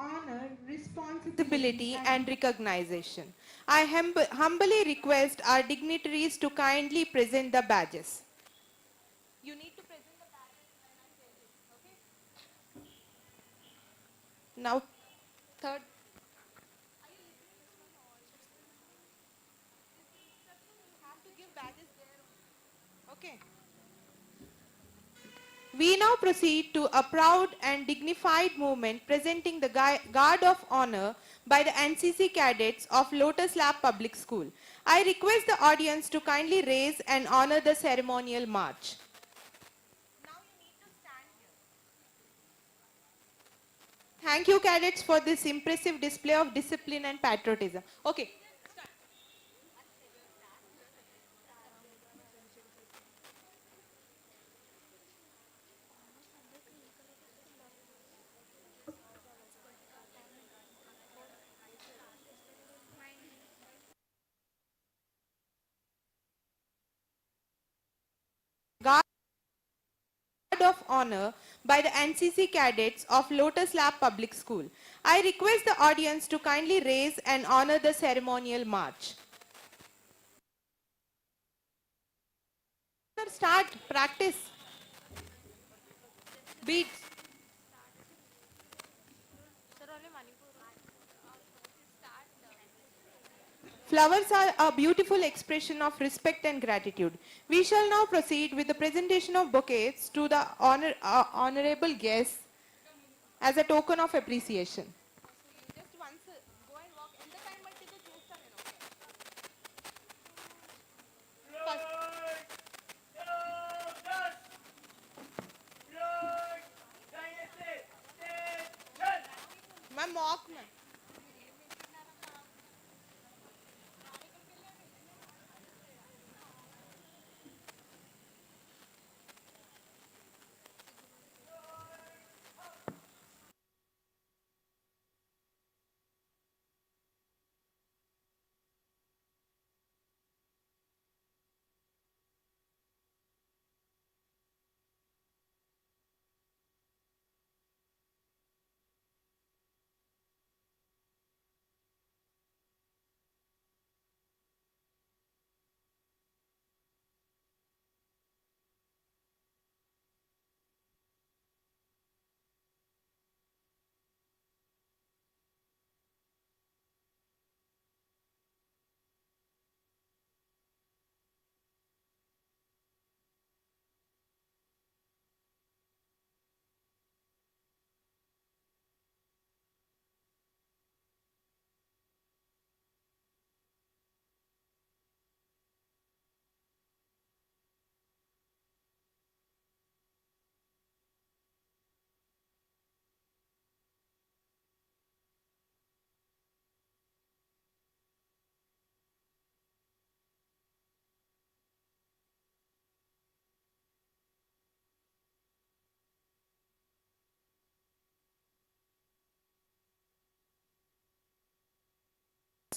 honor, responsibility and recognition. I humbly request our dignitaries to kindly present the badges. You need to present the badges when I tell you, okay? Now, third. You have to give badges there only. Okay. We now proceed to a proud and dignified movement presenting the Guard of Honor by the NCC cadets of Lotus Lab Public School. I request the audience to kindly raise and honor the ceremonial march. Now you need to stand here. Thank you, cadets, for this impressive display of discipline and patriotism. Okay. Guard of Honor by the NCC cadets of Lotus Lab Public School. I request the audience to kindly raise and honor the ceremonial march. Start, practice. Beats. Flowers are a beautiful expression of respect and gratitude. We shall now proceed with the presentation of bouquets to the honorable guests as a token of appreciation. Just once go and walk. ఎంత time పట్టిందో చూస్తాను నేను. Ma'am, walk, ma'am.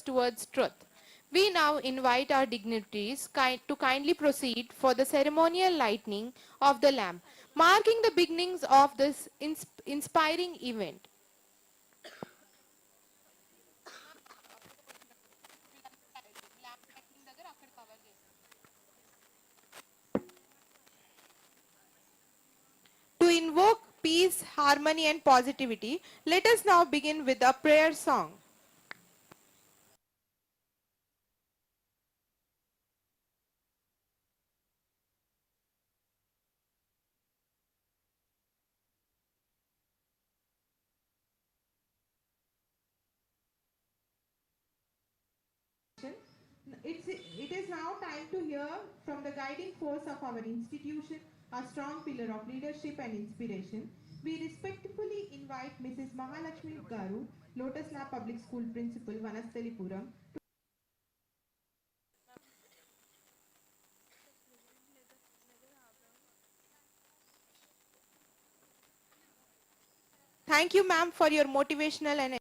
Towards truth. We now invite our dignitaries to kindly proceed for the ceremonial lighting of the lamp, marking the beginnings of this inspiring event. To invoke peace, harmony and positivity, let us now begin with a prayer song. It is now time to hear from the guiding force of our institution, a strong pillar of leadership and inspiration. We respectfully invite Mrs. Mahalakshmi Garu, Lotus Lab Public School Principal, Vanasthalipuram. Thank you, ma'am, for your motivational and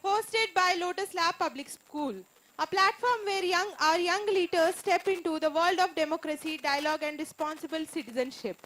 hosted by Lotus Lab Public School, a platform where our young leaders step into the world of democracy, dialogue and responsible citizenship.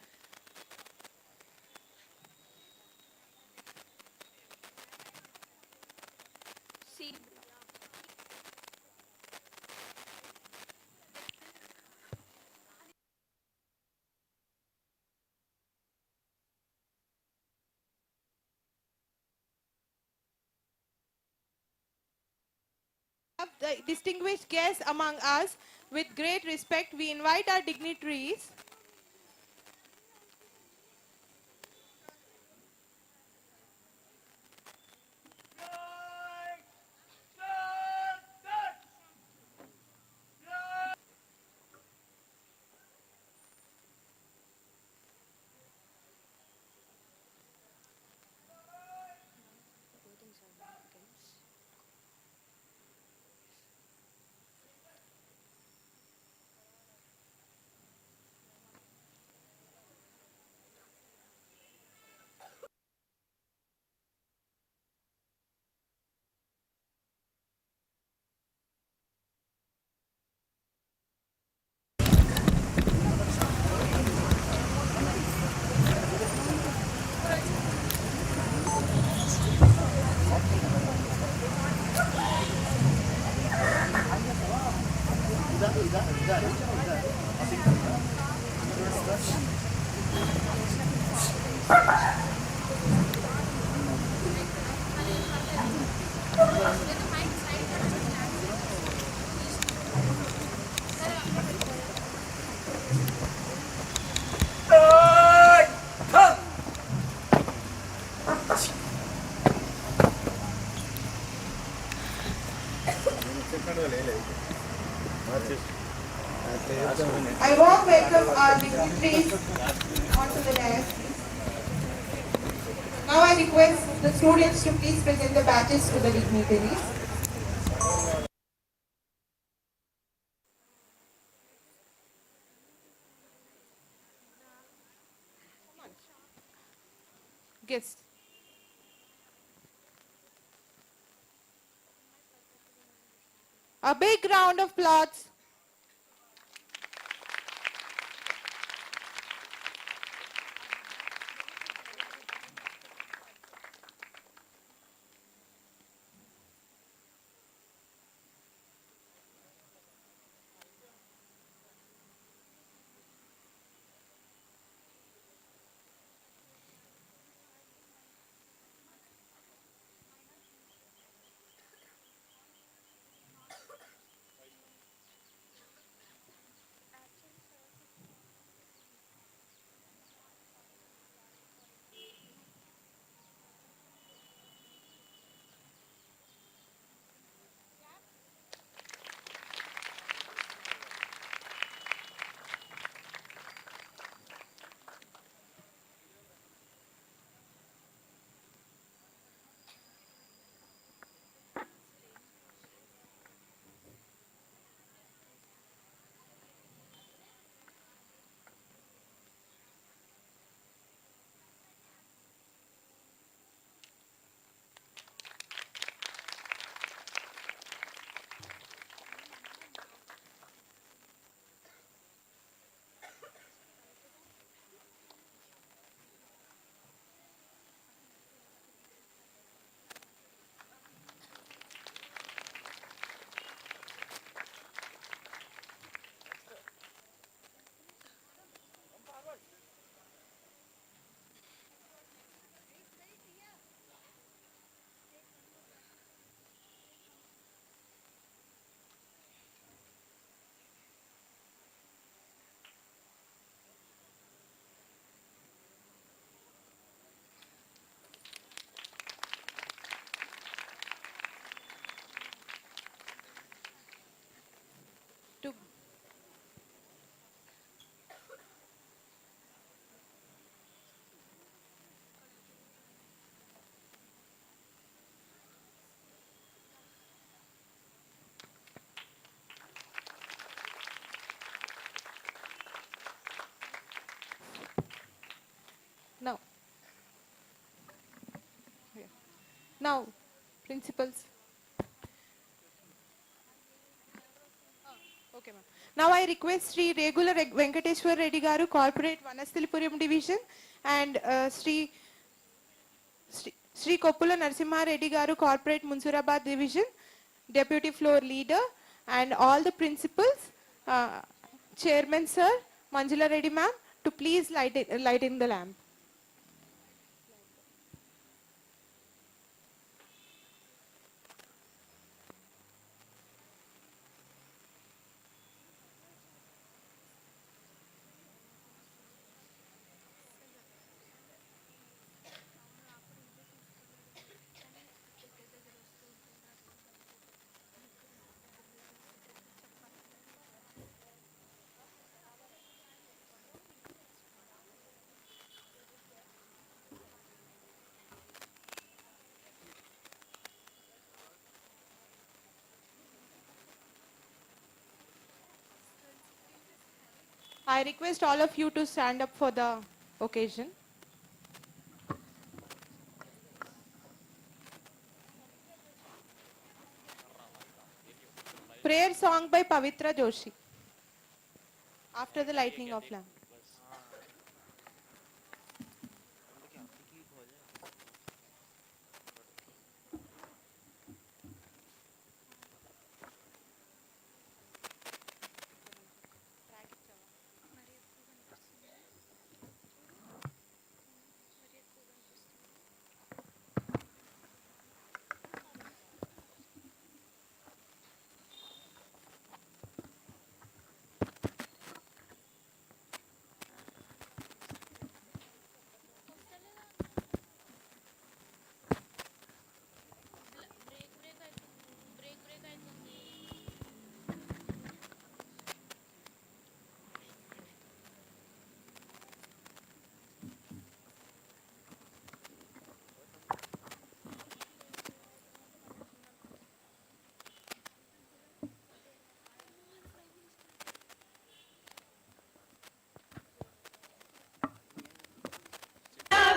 Have the distinguished guests among us, with great respect, we invite our dignitaries. I warm welcome our dignitaries onto the dais. Now I request the students to please present the badges to the dignitaries. Guests. A big round of applause. To now, now, principals. Now I request Sri Regular Venkateshwar Reddy Garu, Corporate Vanasthilipuriam Division, and Sri Koppula Narasimha Reddy Garu, Corporate Munsurabad Division, Deputy Floor Leader, and all the principals, Chairman Sir, Manjula Reddy Ma'am, to please light in the lamp. I request all of you to stand up for the occasion. Prayer song by Pavitra Joshi after the lightning of lamp.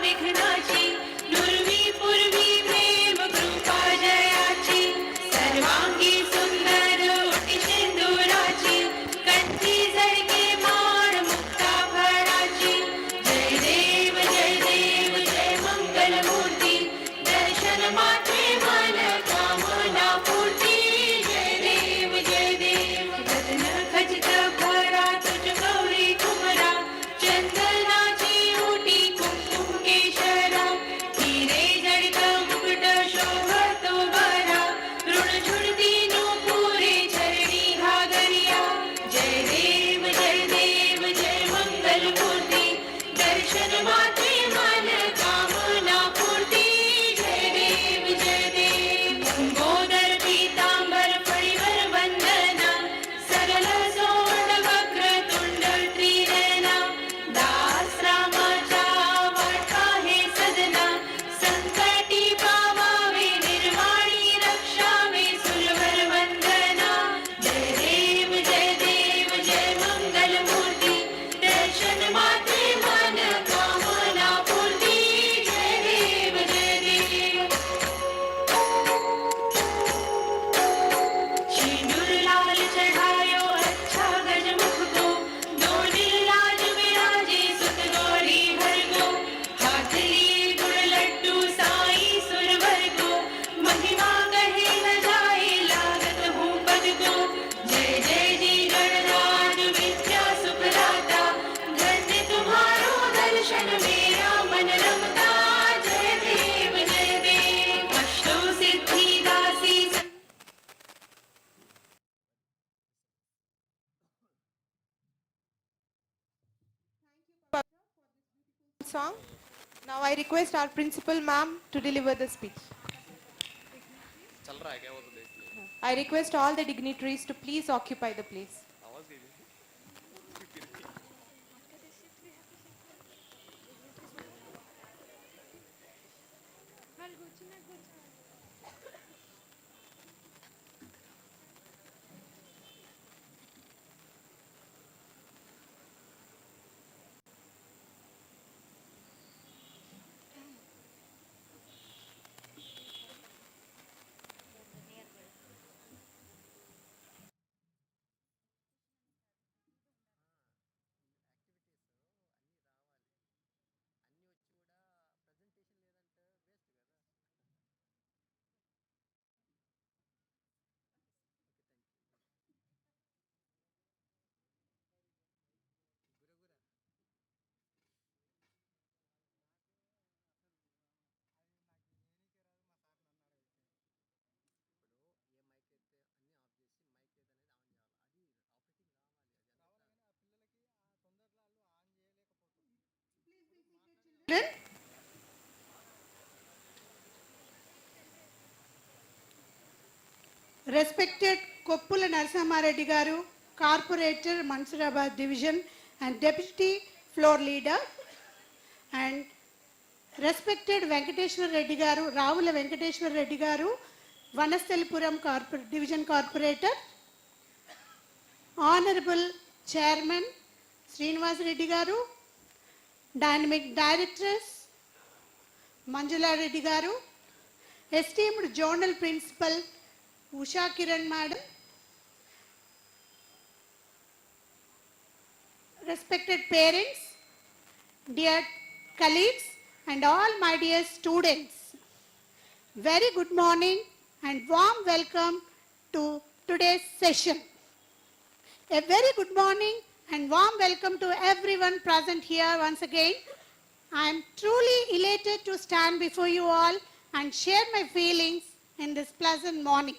विघ्नाची नुरवी पूर्वी प्रेम कृपा जयाची सर्वांगी सुंदर OT सिंदुराची कंठी झळके माळ मुक्ता फळाची जय देव जय मंगल मूर्ती दर्शन मात्रे मन कामना पूर्ती जय देव रत्न खचित भरा तुझ गौरी कुमरा चंदनाची ओटी कुंकुम केशरा हिरे जडित मुकुट शोभतो बरा ऋण झुडती नूपुरे चरणी घागरिया जय देव जय मंगल मूर्ती दर्शन मात्रे मन कामना पूर्ती जय देव गोदर पीतांबर फळीवर वंदना सरल सोंड वक्र तुंड त्रिनयना दास रामाच्या वाटा हे सदना संकटी पावावे निर्वाणी रक्षावे सुरवर वंदना जय देव जय मंगल मूर्ती दर्शन मात्रे मन कामना पूर्ती जय देव सिंदूर लाल चढ़ायो अच्छा गजमुख को दो दिल लाज विराजे सुत गौरी भर को हाथ लिए गुड़ लड्डू साई सुरवर को महिमा कहे न जाए लागत हूँ पद को जय जी गणराज विद्या सुखदाता धन्य तुम्हारो दर्शन मेरा मन रमता जय देव अष्टो सिद्धि दासी Song. Now I request our principal ma'am to deliver the speech. चल रहा है क्या वो तो देख लो I request all the dignitaries to please occupy the place. आवाज दे दी Respected Koppula Narasimhareddy Garu, Corporator, Mansurabad Division and Deputy Floor Leader, and respected Venkateshwar Reddy Garu, Ravula Venkateshwar Reddy Garu, Vanasthalipuram Division Corporator, Honorable Chairman Srinivas Reddy Garu, Dynamic Directress Manjula Reddy Garu, esteemed Journal Principal Usha Kiran Madam, respected parents, dear colleagues and all my dear students, very good morning and warm welcome to today's session. A very good morning and warm welcome to everyone present here once again. I am truly elated to stand before you all and share my feelings in this pleasant morning.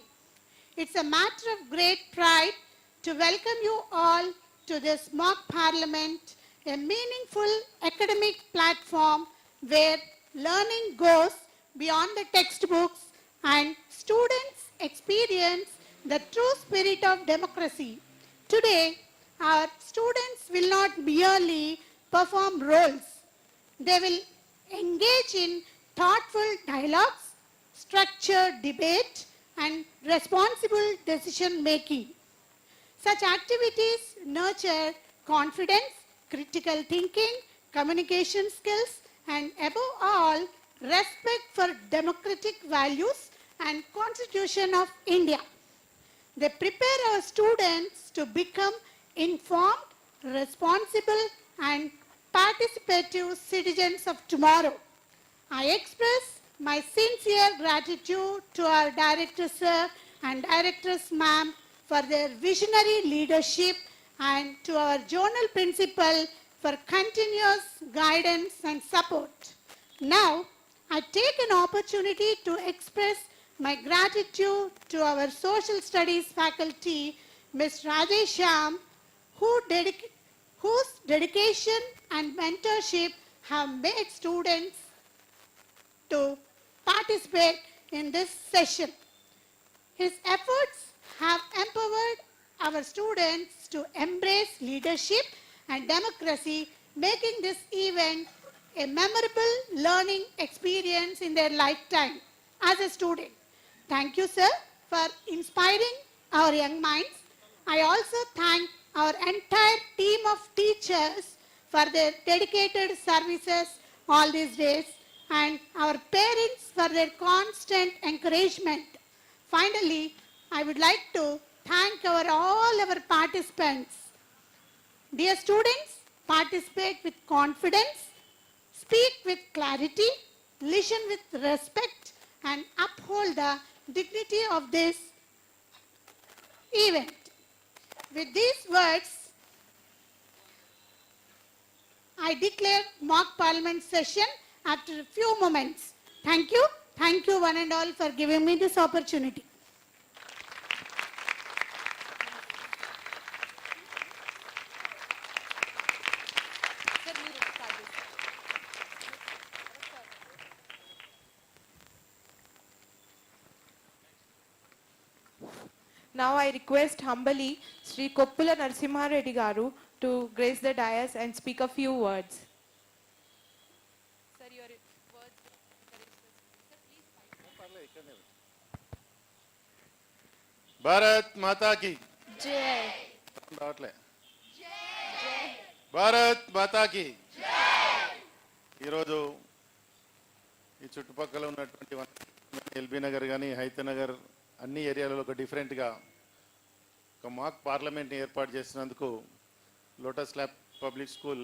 It's a matter of great pride to welcome you all to this mock parliament, a meaningful academic platform where learning goes beyond the textbooks and students experience the true spirit of democracy. Today, our students will not merely perform roles. They will engage in thoughtful dialogues, structured debate, and responsible decision making. Such activities nurture confidence, critical thinking, communication skills, and above all, respect for democratic values and Constitution of India. They prepare our students to become informed, responsible, and participative citizens of tomorrow. I express my sincere gratitude to our Director Sir and Directress Ma'am for their visionary leadership and to our Journal Principal for continuous guidance and support. Now, I take an opportunity to express my gratitude to our Social Studies faculty, Ms. Rajesh Shyam, whose dedication and mentorship have made students to participate in this session. His efforts have empowered our students to embrace leadership and democracy, making this event a memorable learning experience in their lifetime as a student. Thank you, sir, for inspiring our young minds. I also thank our entire team of teachers for their dedicated services all these days and our parents for their constant encouragement. Finally, I would like to thank all our participants. Dear students, participate with confidence, speak with clarity, listen with respect, and uphold the dignity of this event. With these words, I declare mock parliament session after a few moments. Thank you one and all for giving me this opportunity. Now I request humbly Sri Koppula Narasimhareddy Garu to grace the dais and speak a few words. Sir, your words. Bharat మాతా కి Jai. రావట్లే భారత్ మాతా కి ఈరోజు ఈ చుట్టుపక్కల ఉన్నటువంటి LB Nagar కానీ హైతనగర్ అన్ని ఏరియాలలో ఒక డిఫరెంట్గా ఒక మాక్ పార్లమెంట్ని ఏర్పాటు చేసినందుకు lotus lab public school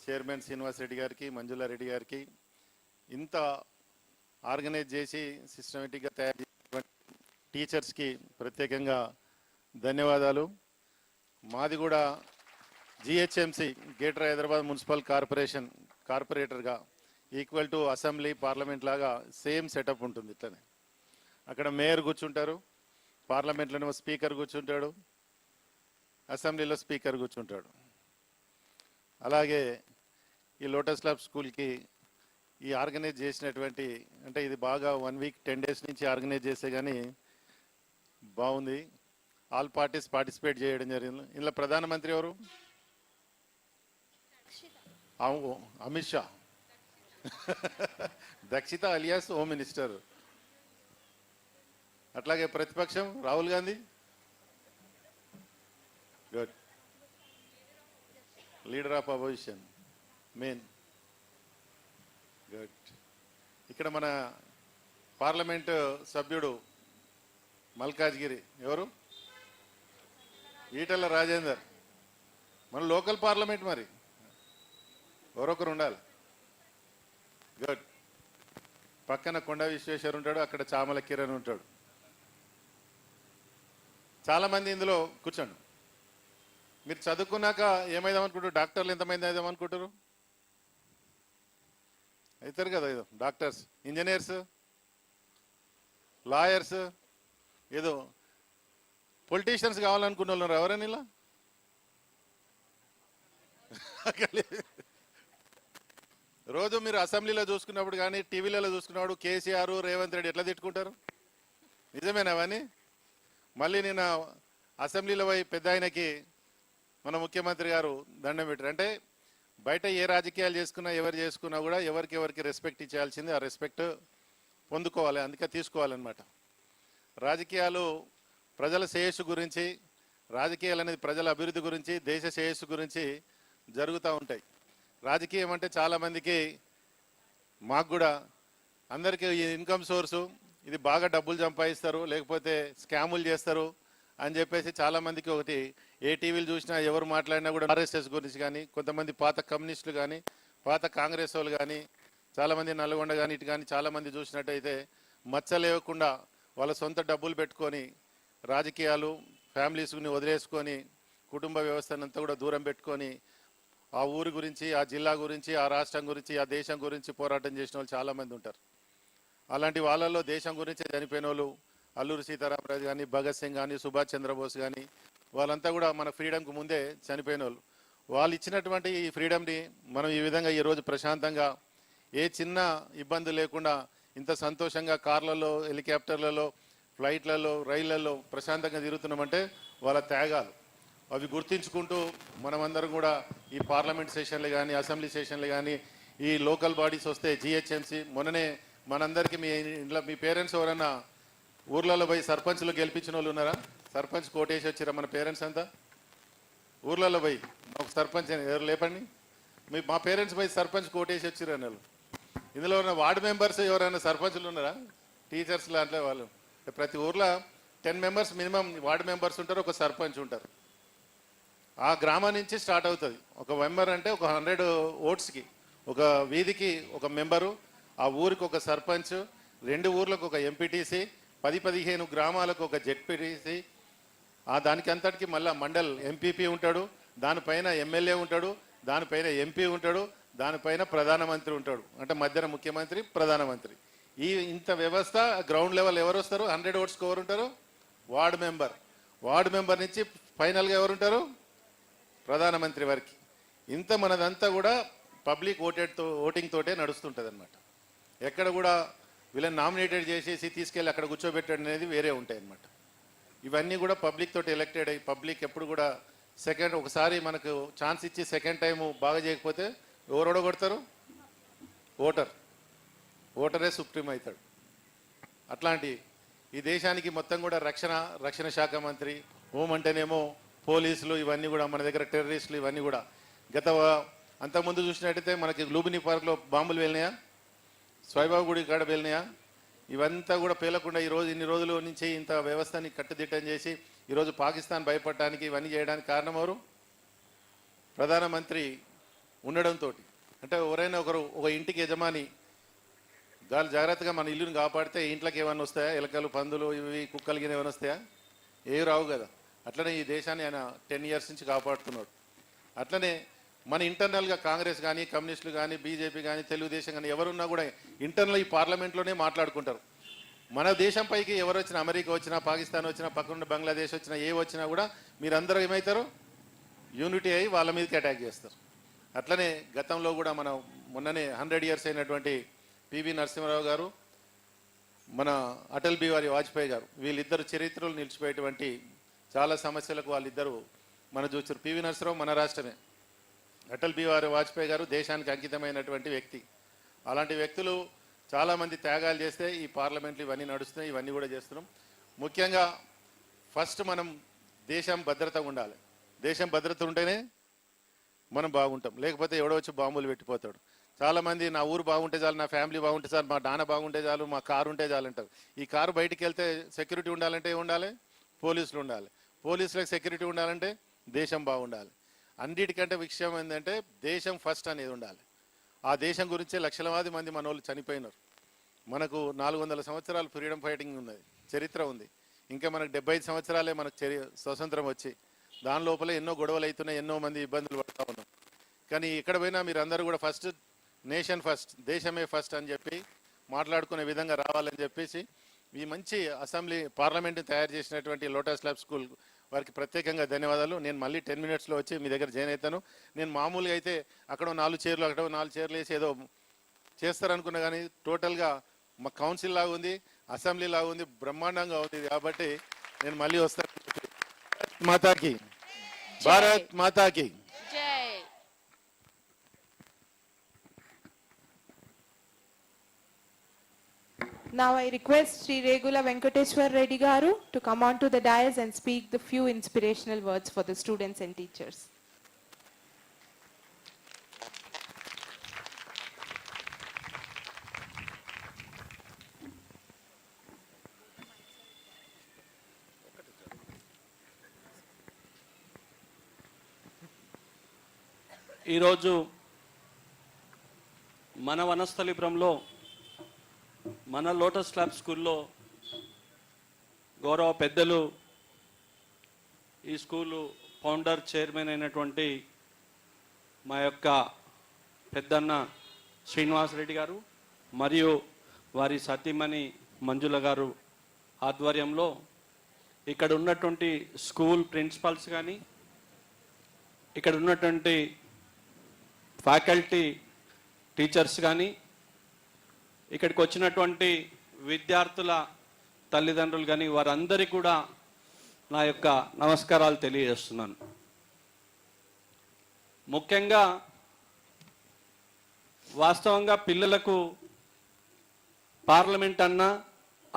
chairman Srinivas Reddy గారికి మంజులా రెడ్డి గారికి ఇంత ఆర్గనైజ్ చేసి సిస్టమేటిక్గా తయారు చేసినటువంటి టీచర్స్కి ప్రత్యేకంగా ధన్యవాదాలు. మాది కూడా జిహెచ్ఎంసి గ్రేటర్ హైదరాబాద్ మున్సిపల్ కార్పొరేటర్గా ఈక్వల్ టు అసెంబ్లీ పార్లమెంట్ లాగా సేమ్ సెటప్ ఉంటుంది. ఇట్లనే అక్కడ మేయర్ కూర్చుంటారు, పార్లమెంట్లోనేమో స్పీకర్ కూర్చుంటాడు, అసెంబ్లీలో స్పీకర్ కూర్చుంటాడు. అలాగే ఈ లోటస్ ల్యాబ్ స్కూల్కి ఈ ఆర్గనైజ్ చేసినటువంటి, అంటే ఇది బాగా 1 వీక్ 10 డేస్ నుంచి ఆర్గనైజ్ చేస్తే కానీ బాగుంది. ఆల్ పార్టీస్ పార్టిసిపేట్ చేయడం జరిగింది. ఇందులో ప్రధానమంత్రి ఎవరు? Amit Shah. Dakshitha alias home minister. అట్లాగే ప్రతిపక్షం Rahul Gandhi. Good. Leader of opposition main. Good. ఇక్కడ మన పార్లమెంటు సభ్యుడు మల్కాజ్గిరి ఎవరు? ఈటెల రాజేందర్. మన లోకల్ పార్లమెంట్ మరి ఎవరొకరు ఉండాలి. గుడ్. పక్కన కొండ విశ్వేశ్వర్ ఉంటాడు, అక్కడ చామల కిరణ్ ఉంటాడు. చాలామంది ఇందులో కూర్చోండి. మీరు చదువుకున్నాక ఏమైదామనుకుంటారు? డాక్టర్లు ఎంతమంది అయిదామనుకుంటారు? అవుతారు కదా, ఏదో డాక్టర్స్, ఇంజనీర్స్, లాయర్స్, ఏదో పొలిటీషియన్స్ కావాలనుకున్న వాళ్ళు ఉన్నారు. ఎవరైనా ఇలా రోజు మీరు అసెంబ్లీలో చూసుకున్నప్పుడు కానీ టీవీలలో చూసుకున్నప్పుడు కేసీఆర్, రేవంత్ రెడ్డి ఎట్లా తిట్టుకుంటారు? నిజమేనా అవన్నీ? మళ్ళీ నేను అసెంబ్లీలో పోయి పెద్ద ఆయనకి మన ముఖ్యమంత్రి గారు దండం పెట్టారు. అంటే బయట ఏ రాజకీయాలు చేసుకున్నా ఎవరు చేసుకున్నా కూడా ఎవరికి రెస్పెక్ట్ ఇచ్చేయాల్సింది, ఆ రెస్పెక్ట్ పొందుకోవాలి, అందుకే తీసుకోవాలన్నమాట. రాజకీయాలు ప్రజల శ్రేయస్సు గురించి, రాజకీయాలు అనేది ప్రజల అభివృద్ధి గురించి, దేశ శ్రేయస్సు గురించి జరుగుతూ ఉంటాయి. రాజకీయం అంటే చాలామందికి, మాకు కూడా అందరికీ ఈ ఇన్కమ్ సోర్సు, ఇది బాగా డబ్బులు సంపాదిస్తారు లేకపోతే స్కాములు చేస్తారు అని చెప్పేసి చాలామందికి ఒకటి, ఏ టీవీలు చూసినా ఎవరు మాట్లాడినా కూడా ఆర్ఎస్ఎస్ గురించి కానీ, కొంతమంది పాత కమ్యూనిస్టులు కానీ, పాత కాంగ్రెస్ వాళ్ళు కానీ, చాలామంది నల్గొండ కానీ ఇటు కానీ చాలామంది చూసినట్టయితే మచ్చలేకుండా వాళ్ళ సొంత డబ్బులు పెట్టుకొని రాజకీయాలు ఫ్యామిలీస్ని వదిలేసుకొని కుటుంబ వ్యవస్థనంతా కూడా దూరం పెట్టుకొని ఆ ఊరి గురించి, ఆ జిల్లా గురించి, ఆ రాష్ట్రం గురించి, ఆ దేశం గురించి పోరాటం చేసిన వాళ్ళు చాలామంది ఉంటారు. అలాంటి వాళ్ళల్లో దేశం గురించి చనిపోయిన వాళ్ళు అల్లూరి సీతారామరాజు కానీ, భగత్ సింగ్ కానీ, సుభాష్ చంద్రబోస్ కానీ, వాళ్ళంతా కూడా మన ఫ్రీడమ్కి ముందే చనిపోయిన వాళ్ళు. వాళ్ళు ఇచ్చినటువంటి ఈ ఫ్రీడమ్ని మనం ఈ విధంగా ఈరోజు ప్రశాంతంగా ఏ చిన్న ఇబ్బంది లేకుండా ఇంత సంతోషంగా కార్లలో, హెలికాప్టర్లలో, ఫ్లైట్లలో, రైళ్లలో ప్రశాంతంగా తిరుగుతున్నామంటే వాళ్ళ త్యాగాలు. అవి గుర్తించుకుంటూ మనమందరం కూడా ఈ పార్లమెంట్ సెషన్లు కానీ, అసెంబ్లీ సెషన్లు కానీ, ఈ లోకల్ బాడీస్ వస్తే జిహెచ్ఎంసీ, మొన్ననే మనందరికీ మీ ఇంట్లో మీ పేరెంట్స్ ఎవరైనా ఊర్లలో పోయి సర్పంచ్లు గెలిపించిన వాళ్ళు ఉన్నారా? సర్పంచ్ కోటేసి వచ్చిరా మన పేరెంట్స్ అంతా? ఊర్లలో పోయి ఒక సర్పంచ్ ఎవరు లేపండి. మా పేరెంట్స్ పోయి సర్పంచ్ కోటేసి వచ్చిర్రు అన్నారు. ఇందులో ఉన్న వార్డు మెంబర్స్ ఎవరైనా సర్పంచ్లు ఉన్నారా? టీచర్స్ లాంటి వాళ్ళు. ప్రతి ఊర్లో 10 మెంబర్స్ మినిమం వార్డు మెంబర్స్ ఉంటారు, ఒక సర్పంచ్ ఉంటారు. ఆ గ్రామం నుంచి స్టార్ట్ అవుతుంది. ఒక మెంబర్ అంటే ఒక 100 ఓట్స్కి, ఒక వీధికి ఒక మెంబరు, ఆ ఊరికి ఒక సర్పంచ్, 2 ఊర్లకు ఒక ఎంపీటీసీ, 10-15 గ్రామాలకు ఒక జెడ్పీటీసీ, దానికి అంతటికి మళ్ళీ మండల్ ఎంపీపీ ఉంటాడు, దానిపైన ఎమ్మెల్యే ఉంటాడు, దానిపైన ఎంపీ ఉంటాడు, దానిపైన ప్రధానమంత్రి ఉంటాడు. అంటే మధ్యన ముఖ్యమంత్రి, ప్రధానమంత్రి. ఇంత వ్యవస్థ గ్రౌండ్ లెవెల్ ఎవరు వస్తారు? 100 ఓట్స్కి ఎవరు ఉంటారు? Ward member. వార్డు మెంబర్ నుంచి ఫైనల్గా ఎవరు ఉంటారు? ప్రధానమంత్రి వరకు. ఇంత మనదంతా కూడా పబ్లిక్ ఓటింగ్ తోటే నడుస్తుంటుంది అనమాట. ఎక్కడ కూడా వీళ్ళని నామినేటెడ్ చేసేసి తీసుకెళ్ళి అక్కడ కూర్చోబెట్టడం అనేది వేరే ఉంటాయి అన్నమాట. ఇవన్నీ కూడా పబ్లిక్ తోటి ఎలక్టెడ్ అయ్యి, పబ్లిక్ ఎప్పుడు కూడా ఒకసారి మనకు ఛాన్స్ ఇచ్చి సెకండ్ టైము బాగా చేయకపోతే ఎవరు ఓడగొడతారు? ఓటరే సుప్రీం అవుతాడు. అట్లాంటి ఈ దేశానికి మొత్తం కూడా రక్షణ శాఖ మంత్రి, హోం అంటేనేమో పోలీసులు, ఇవన్నీ కూడా మన దగ్గర టెర్రరిస్టులు, ఇవన్నీ కూడా అంతకుముందు చూసినట్టయితే మనకి లూబిని పార్క్లో బాంబులు వెళ్ళినాయా? స్వైబాబు గుడి కాడ వెళ్ళినాయా? ఇవంతా కూడా పేలకుండా ఈరోజు ఇన్ని రోజుల నుంచి ఇంత వ్యవస్థని కట్టుదిట్టం చేసి ఈరోజు పాకిస్తాన్ భయపడటానికి ఇవన్నీ చేయడానికి కారణం ఎవరు? ప్రధానమంత్రి ఉండడంతో. అంటే ఎవరైనా ఒక ఇంటికి యజమాని జాగ్రత్తగా మన ఇల్లుని కాపాడితే ఇంట్లోకి ఏమైనా వస్తాయా? ఎలకలు, పందులు, ఇవి కుక్కలు గిన ఏమైనా వస్తాయా? ఏవి రావు కదా. అట్లనే ఈ దేశాన్ని ఆయన 10 ఇయర్స్ నుంచి కాపాడుతున్నాడు. అట్లనే మన ఇంటర్నల్గా కాంగ్రెస్ కానీ, కమ్యూనిస్టులు కానీ, బీజేపీ కానీ, తెలుగుదేశం కానీ ఎవరున్నా కూడా ఇంటర్నల్ ఈ పార్లమెంట్లోనే మాట్లాడుకుంటారు. మన దేశం పైకి ఎవరు వచ్చినా, అమెరికా వచ్చినా, పాకిస్తాన్ వచ్చినా, పక్కనున్న బంగ్లాదేశ్ వచ్చినా, ఏ వచ్చినా కూడా మీరందరూ ఏమవుతారు? యూనిటీ అయ్యి వాళ్ళ మీదకి అటాక్ చేస్తారు. అట్లనే గతంలో కూడా మనం మొన్ననే 100 ఇయర్స్ అయినటువంటి పివి నరసింహారావు గారు, మన అటల్ బిహారీ వాజ్పేయి గారు, వీళ్ళిద్దరు చరిత్రలు నిలిచిపోయేటువంటి చాలా సమస్యలకు వాళ్ళిద్దరూ మన చూస్తారు. పివి నరసింహారావు మన రాష్ట్రమే, అటల్ బిహారీ వాజ్పేయి గారు దేశానికి అంకితమైనటువంటి వ్యక్తి. అలాంటి వ్యక్తులు చాలామంది త్యాగాలు చేస్తే ఈ పార్లమెంట్లు ఇవన్నీ నడుస్తున్నాయి, ఇవన్నీ కూడా చేస్తున్నాం. ముఖ్యంగా ఫస్ట్ మనం దేశం భద్రతగా ఉండాలి. దేశం భద్రత ఉంటేనే మనం బాగుంటాం, లేకపోతే ఎవడో వచ్చి బాంబులు పెట్టిపోతాడు. చాలామంది నా ఊరు బాగుంటే చాలు, నా ఫ్యామిలీ బాగుంటే చాలు, మా నాన్న బాగుంటే చాలు, మా కారు ఉంటే చాలు అంటారు. ఈ కారు బయటికి వెళ్తే సెక్యూరిటీ ఉండాలంటే ఉండాలి, పోలీసులు ఉండాలి. పోలీసులకు సెక్యూరిటీ ఉండాలంటే దేశం బాగుండాలి. అన్నిటికంటే విషయం ఏంటంటే దేశం ఫస్ట్ అనేది ఉండాలి. ఆ దేశం గురించే లక్షలాది మంది మన వాళ్ళు చనిపోయినారు. మనకు 400 సంవత్సరాలు ఫ్రీడమ్ ఫైటింగ్ ఉన్నది, చరిత్ర ఉంది. ఇంకా మనకు 75 సంవత్సరాలే మనకు స్వతంత్రం వచ్చి, దాని లోపల ఎన్నో గొడవలు అవుతున్నాయి, ఎన్నో మంది ఇబ్బందులు పడుతూ ఉన్నాం. కానీ ఇక్కడ పోయినా మీరు అందరూ కూడా ఫస్ట్ నేషన్ ఫస్ట్, దేశమే ఫస్ట్ అని చెప్పి మాట్లాడుకునే విధంగా రావాలని చెప్పేసి ఈ మంచి అసెంబ్లీ పార్లమెంట్ని తయారు చేసినటువంటి లోటస్ ల్యాబ్ స్కూల్ వారికి ప్రత్యేకంగా ధన్యవాదాలు. నేను మళ్ళీ 10 మినిట్స్లో వచ్చి మీ దగ్గర జాయిన్ అవుతాను. నేను మామూలుగా అయితే అక్కడ 4 చైర్లు అక్కడ 4 చైర్లు వేసి ఏదో చేస్తారనుకున్నా, కానీ టోటల్గా మా కౌన్సిల్ లాగా ఉంది, అసెంబ్లీ లాగా ఉంది, బ్రహ్మాండంగా ఉంది. కాబట్టి నేను మళ్ళీ వస్తాను. మాతాకి, భారత్ మాతాకి. Now I request Sri Regula Venkateshwar Reddy Garu to come on to the dais and speak the few inspirational words for the students and teachers. ఈరోజు మన వనస్థలిపురంలో మన లోటస్ ల్యాబ్ స్కూల్లో గౌరవ పెద్దలు, ఈ స్కూలు ఫౌండర్ చైర్మన్ అయినటువంటి మా యొక్క పెద్దన్న శ్రీనివాస్ రెడ్డి గారు మరియు వారి సతీమణి మంజుల గారు ఆధ్వర్యంలో ఇక్కడ ఉన్నటువంటి స్కూల్ ప్రిన్సిపల్స్ కానీ, ఇక్కడ ఉన్నటువంటి ఫ్యాకల్టీ టీచర్స్ కానీ, ఇక్కడికి వచ్చినటువంటి విద్యార్థుల తల్లిదండ్రులు కానీ, వారందరికీ కూడా నా యొక్క నమస్కారాలు తెలియజేస్తున్నాను. ముఖ్యంగా వాస్తవంగా పిల్లలకు పార్లమెంట్ అన్నా,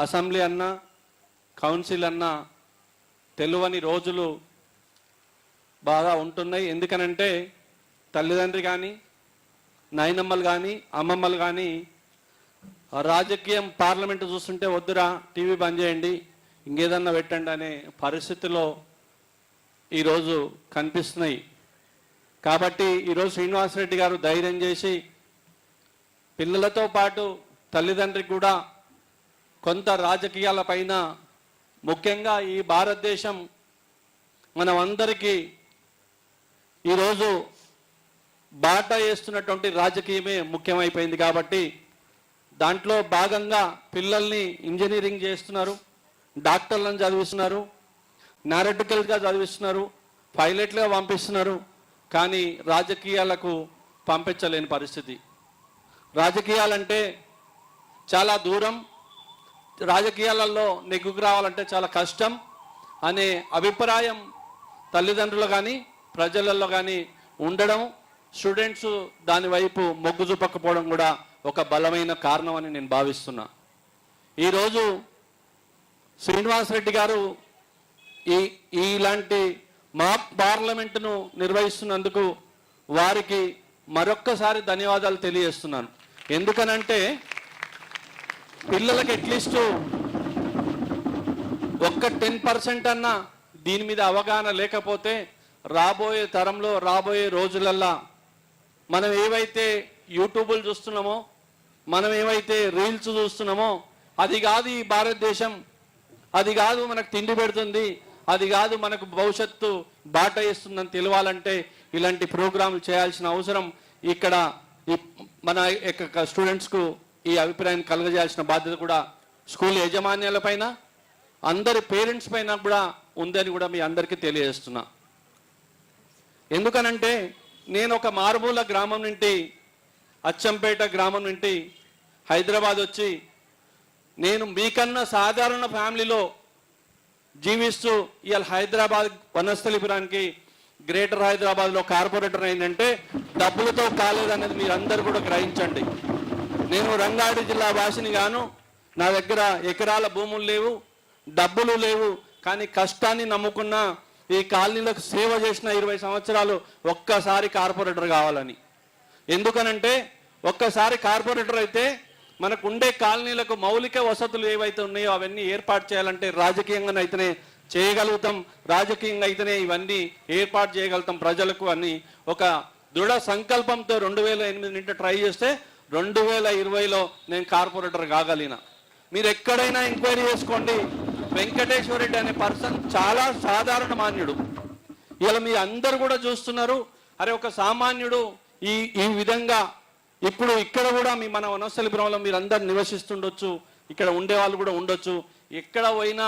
అసెంబ్లీ అన్నా, కౌన్సిల్ అన్నా తెలియని రోజులు బాగా ఉంటున్నాయి. ఎందుకనంటే తల్లిదండ్రి కానీ, నాయనమ్మలు కానీ, అమ్మమ్మలు కానీ రాజకీయం పార్లమెంట్ చూస్తుంటే వద్దురా టీవీ బంద్ చేయండి, ఇంకేదన్నా పెట్టండి అనే పరిస్థితిలో ఈరోజు కనిపిస్తున్నాయి. కాబట్టి ఈరోజు శ్రీనివాసరెడ్డి గారు ధైర్యం చేసి పిల్లలతో పాటు తల్లిదండ్రికి కూడా కొంత రాజకీయాల పైన, ముఖ్యంగా ఈ భారతదేశం మనమందరికీ ఈరోజు బాట వేస్తున్నటువంటి రాజకీయమే ముఖ్యమైపోయింది. కాబట్టి దాంట్లో భాగంగా పిల్లల్ని ఇంజనీరింగ్ చేస్తున్నారు, డాక్టర్లను చదివిస్తున్నారు, నారటికల్గా చదివిస్తున్నారు, పైలట్లుగా పంపిస్తున్నారు. కానీ రాజకీయాలకు పంపించలేని పరిస్థితి. రాజకీయాలంటే చాలా దూరం, రాజకీయాలలో నెగ్గుకు రావాలంటే చాలా కష్టం అనే అభిప్రాయం తల్లిదండ్రులు కానీ, ప్రజలలో కానీ ఉండడం, స్టూడెంట్స్ దాని వైపు మొగ్గు చూపకపోవడం కూడా ఒక బలమైన కారణం అని నేను భావిస్తున్నా. ఈరోజు శ్రీనివాసరెడ్డి గారు ఇలాంటి మా పార్లమెంటును నిర్వహిస్తున్నందుకు వారికి మరొక్కసారి ధన్యవాదాలు తెలియజేస్తున్నాను. ఎందుకనంటే పిల్లలకి అట్లీస్ట్ ఒక్క 10% అన్నా దీని మీద అవగాహన లేకపోతే రాబోయే తరంలో, రాబోయే రోజులల్లా మనం ఏవైతే యూట్యూబ్లు చూస్తున్నామో, మనం ఏవైతే రీల్స్ చూస్తున్నామో, అది కాదు ఈ భారతదేశం, అది కాదు మనకు తిండి పెడుతుంది, అది కాదు మనకు భవిష్యత్తు బాట వేస్తుందని తెలియాలంటే ఇలాంటి ప్రోగ్రాంలు చేయాల్సిన అవసరం ఇక్కడ మన స్టూడెంట్స్కు ఈ అభిప్రాయాన్ని కలగజేయాల్సిన బాధ్యత కూడా స్కూల్ యాజమాన్యాల పైన, అందరి పేరెంట్స్ పైన కూడా ఉందని కూడా మీ అందరికీ తెలియజేస్తున్నా. ఎందుకనంటే నేను ఒక మారుమూల గ్రామం నుండి, అచ్చంపేట గ్రామం నుండి హైదరాబాద్ వచ్చి నేను మీకన్నా సాధారణ ఫ్యామిలీలో జీవిస్తూ ఇవాళ హైదరాబాద్ వనస్థలిపురానికి గ్రేటర్ హైదరాబాద్లో కార్పొరేటర్ అయిందంటే డబ్బులతో కాలేదనేది మీరు అందరూ కూడా గ్రహించండి. నేను రంగారెడ్డి జిల్లా వాసిని గాను, నా దగ్గర ఎకరాల భూములు లేవు, డబ్బులు లేవు, కానీ కష్టాన్ని నమ్ముకున్న ఈ కాలనీలకు సేవ చేసిన 20 సంవత్సరాలు ఒక్కసారి కార్పొరేటర్ కావాలని. ఎందుకనంటే ఒక్కసారి కార్పొరేటర్ అయితే మనకు ఉండే కాలనీలకు మౌలిక వసతులు ఏవైతే ఉన్నాయో అవన్నీ ఏర్పాటు చేయాలంటే రాజకీయంగానైతేనే చేయగలుగుతాం, రాజకీయంగా అయితేనే ఇవన్నీ ఏర్పాటు చేయగలుగుతాం ప్రజలకు అని ఒక దృఢ సంకల్పంతో 2008 నుండి ట్రై చేస్తే 2020లో నేను కార్పొరేటర్ కాగలిగిన. మీరు ఎక్కడైనా ఎంక్వైరీ చేసుకోండి, వెంకటేశ్వర రెడ్డి అనే పర్సన్ చాలా సాధారణ మాన్యుడు. ఇలా మీ అందరు కూడా చూస్తున్నారు, అరే ఒక సామాన్యుడు ఈ విధంగా ఇప్పుడు ఇక్కడ కూడా మన వనస్థలిపురంలో మీరు అందరు నివసిస్తుండొచ్చు, ఇక్కడ ఉండే వాళ్ళు కూడా ఉండొచ్చు, ఎక్కడ పోయినా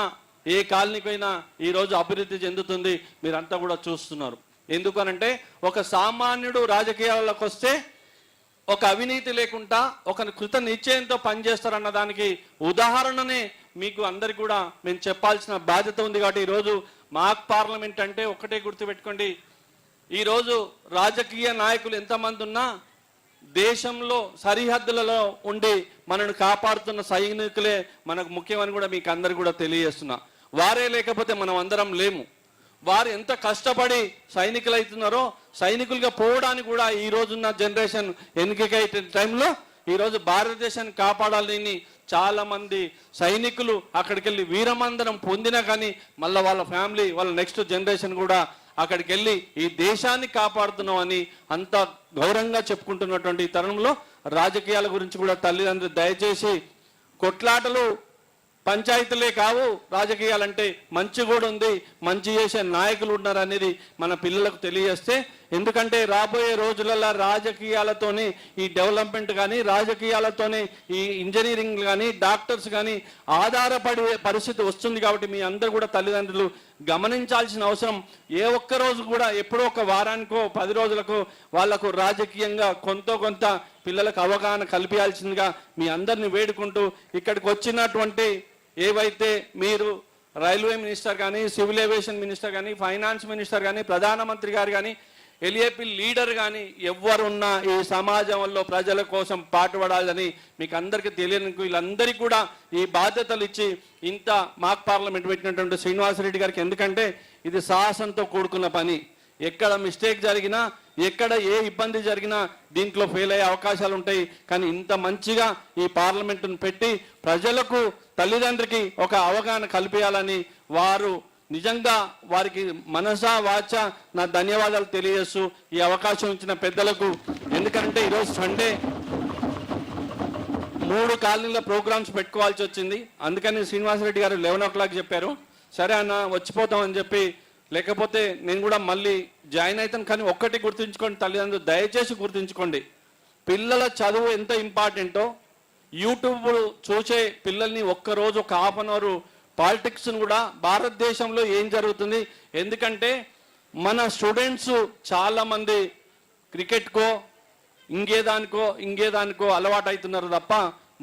ఏ కాలనీకి పోయినా ఈరోజు అభివృద్ధి చెందుతుంది మీరంతా కూడా చూస్తున్నారు. ఎందుకనంటే ఒక సామాన్యుడు రాజకీయాలకు వస్తే ఒక అవినీతి లేకుండా ఒక కృత నిశ్చయంతో పనిచేస్తారన్న దానికి ఉదాహరణనే మీకు అందరికి కూడా మేము చెప్పాల్సిన బాధ్యత ఉంది. కాబట్టి ఈరోజు మాక్ పార్లమెంట్ అంటే ఒకటే గుర్తుపెట్టుకోండి, ఈరోజు రాజకీయ నాయకులు ఎంతమంది ఉన్నా దేశంలో సరిహద్దులలో ఉండి మనను కాపాడుతున్న సైనికులే మనకు ముఖ్యమని కూడా మీకు అందరు కూడా తెలియజేస్తున్నా. వారే లేకపోతే మనం అందరం లేము. వారు ఎంత కష్టపడి సైనికులు అవుతున్నారో సైనికులుగా పోవడానికి కూడా ఈ రోజున్న జనరేషన్ ఎన్నికై టైంలో ఈరోజు భారతదేశాన్ని కాపాడాలని చాలా మంది సైనికులు అక్కడికి వెళ్ళి వీరమందరం పొందినా కానీ మళ్ళీ వాళ్ళ ఫ్యామిలీ వాళ్ళ నెక్స్ట్ జనరేషన్ కూడా అక్కడికి వెళ్ళి ఈ దేశాన్ని కాపాడుతున్నాం అని అంత గౌరవంగా చెప్పుకుంటున్నటువంటి ఈ తరుణంలో రాజకీయాల గురించి కూడా తల్లిదండ్రులు దయచేసి కొట్లాటలు పంచాయతీలే కావు, రాజకీయాలంటే మంచి కూడా ఉంది, మంచి చేసే నాయకులు ఉన్నారు అనేది మన పిల్లలకు తెలియజేస్తే. ఎందుకంటే రాబోయే రోజులలో రాజకీయాలతోనే ఈ డెవలప్మెంట్ కానీ రాజకీయాలతోనే ఈ ఇంజనీరింగ్ కానీ డాక్టర్స్ కానీ ఆధారపడే పరిస్థితి వస్తుంది. కాబట్టి మీ అందరూ కూడా తల్లిదండ్రులు గమనించాల్సిన అవసరం, ఏ ఒక్క రోజు కూడా ఎప్పుడో ఒక వారానికో 10 రోజులకు వాళ్లకు రాజకీయంగా కొంత పిల్లలకు అవగాహన కల్పించాల్సిందిగా మీ అందరిని వేడుకుంటూ, ఇక్కడికి వచ్చినటువంటి ఏవైతే మీరు రైల్వే మినిస్టర్ కానీ సివిల్ ఏవియేషన్ మినిస్టర్ కానీ ఫైనాన్స్ మినిస్టర్ కానీ ప్రధానమంత్రి గారు కానీ ఎల్ఏపి లీడర్ కానీ ఎవరున్నా ఈ సమాజంలో ప్రజల కోసం పాటుపడాలని మీకు అందరికీ తెలియని వీళ్ళందరికీ కూడా ఈ బాధ్యతలు ఇచ్చి ఇంత మాక్ పార్లమెంట్ పెట్టినటువంటి శ్రీనివాసరెడ్డి గారికి, ఎందుకంటే ఇది సాహసంతో కూడుకున్న పని. ఎక్కడ మిస్టేక్ జరిగినా ఎక్కడ ఏ ఇబ్బంది జరిగినా దీంట్లో ఫెయిల్ అయ్యే అవకాశాలు ఉంటాయి. కానీ ఇంత మంచిగా ఈ పార్లమెంటును పెట్టి ప్రజలకు తల్లిదండ్రికి ఒక అవగాహన కల్పించాలని వారు నిజంగా వారికి మనసా వాచ నా ధన్యవాదాలు తెలియజేస్తూ ఈ అవకాశం ఇచ్చిన పెద్దలకు. ఎందుకంటే ఈరోజు సండే 3 కాలనీల ప్రోగ్రామ్స్ పెట్టుకోవాల్సి వచ్చింది. అందుకని శ్రీనివాసరెడ్డి గారు 11 o'clock చెప్పారు. సరే అన్న వచ్చిపోతామని చెప్పి, లేకపోతే నేను కూడా మళ్ళీ జాయిన్ అవుతాను. కానీ ఒక్కటి గుర్తుంచుకోండి తల్లిదండ్రులు, దయచేసి గుర్తుంచుకోండి, పిల్లల చదువు ఎంత ఇంపార్టెంటో యూట్యూబ్ చూసే పిల్లల్ని ఒక్కరోజు ఒక ½ an hour పాలిటిక్స్ను కూడా భారతదేశంలో ఏం జరుగుతుంది. ఎందుకంటే మన స్టూడెంట్స్ చాలామంది క్రికెట్కో ఇంకేదానికో అలవాటు అవుతున్నారు తప్ప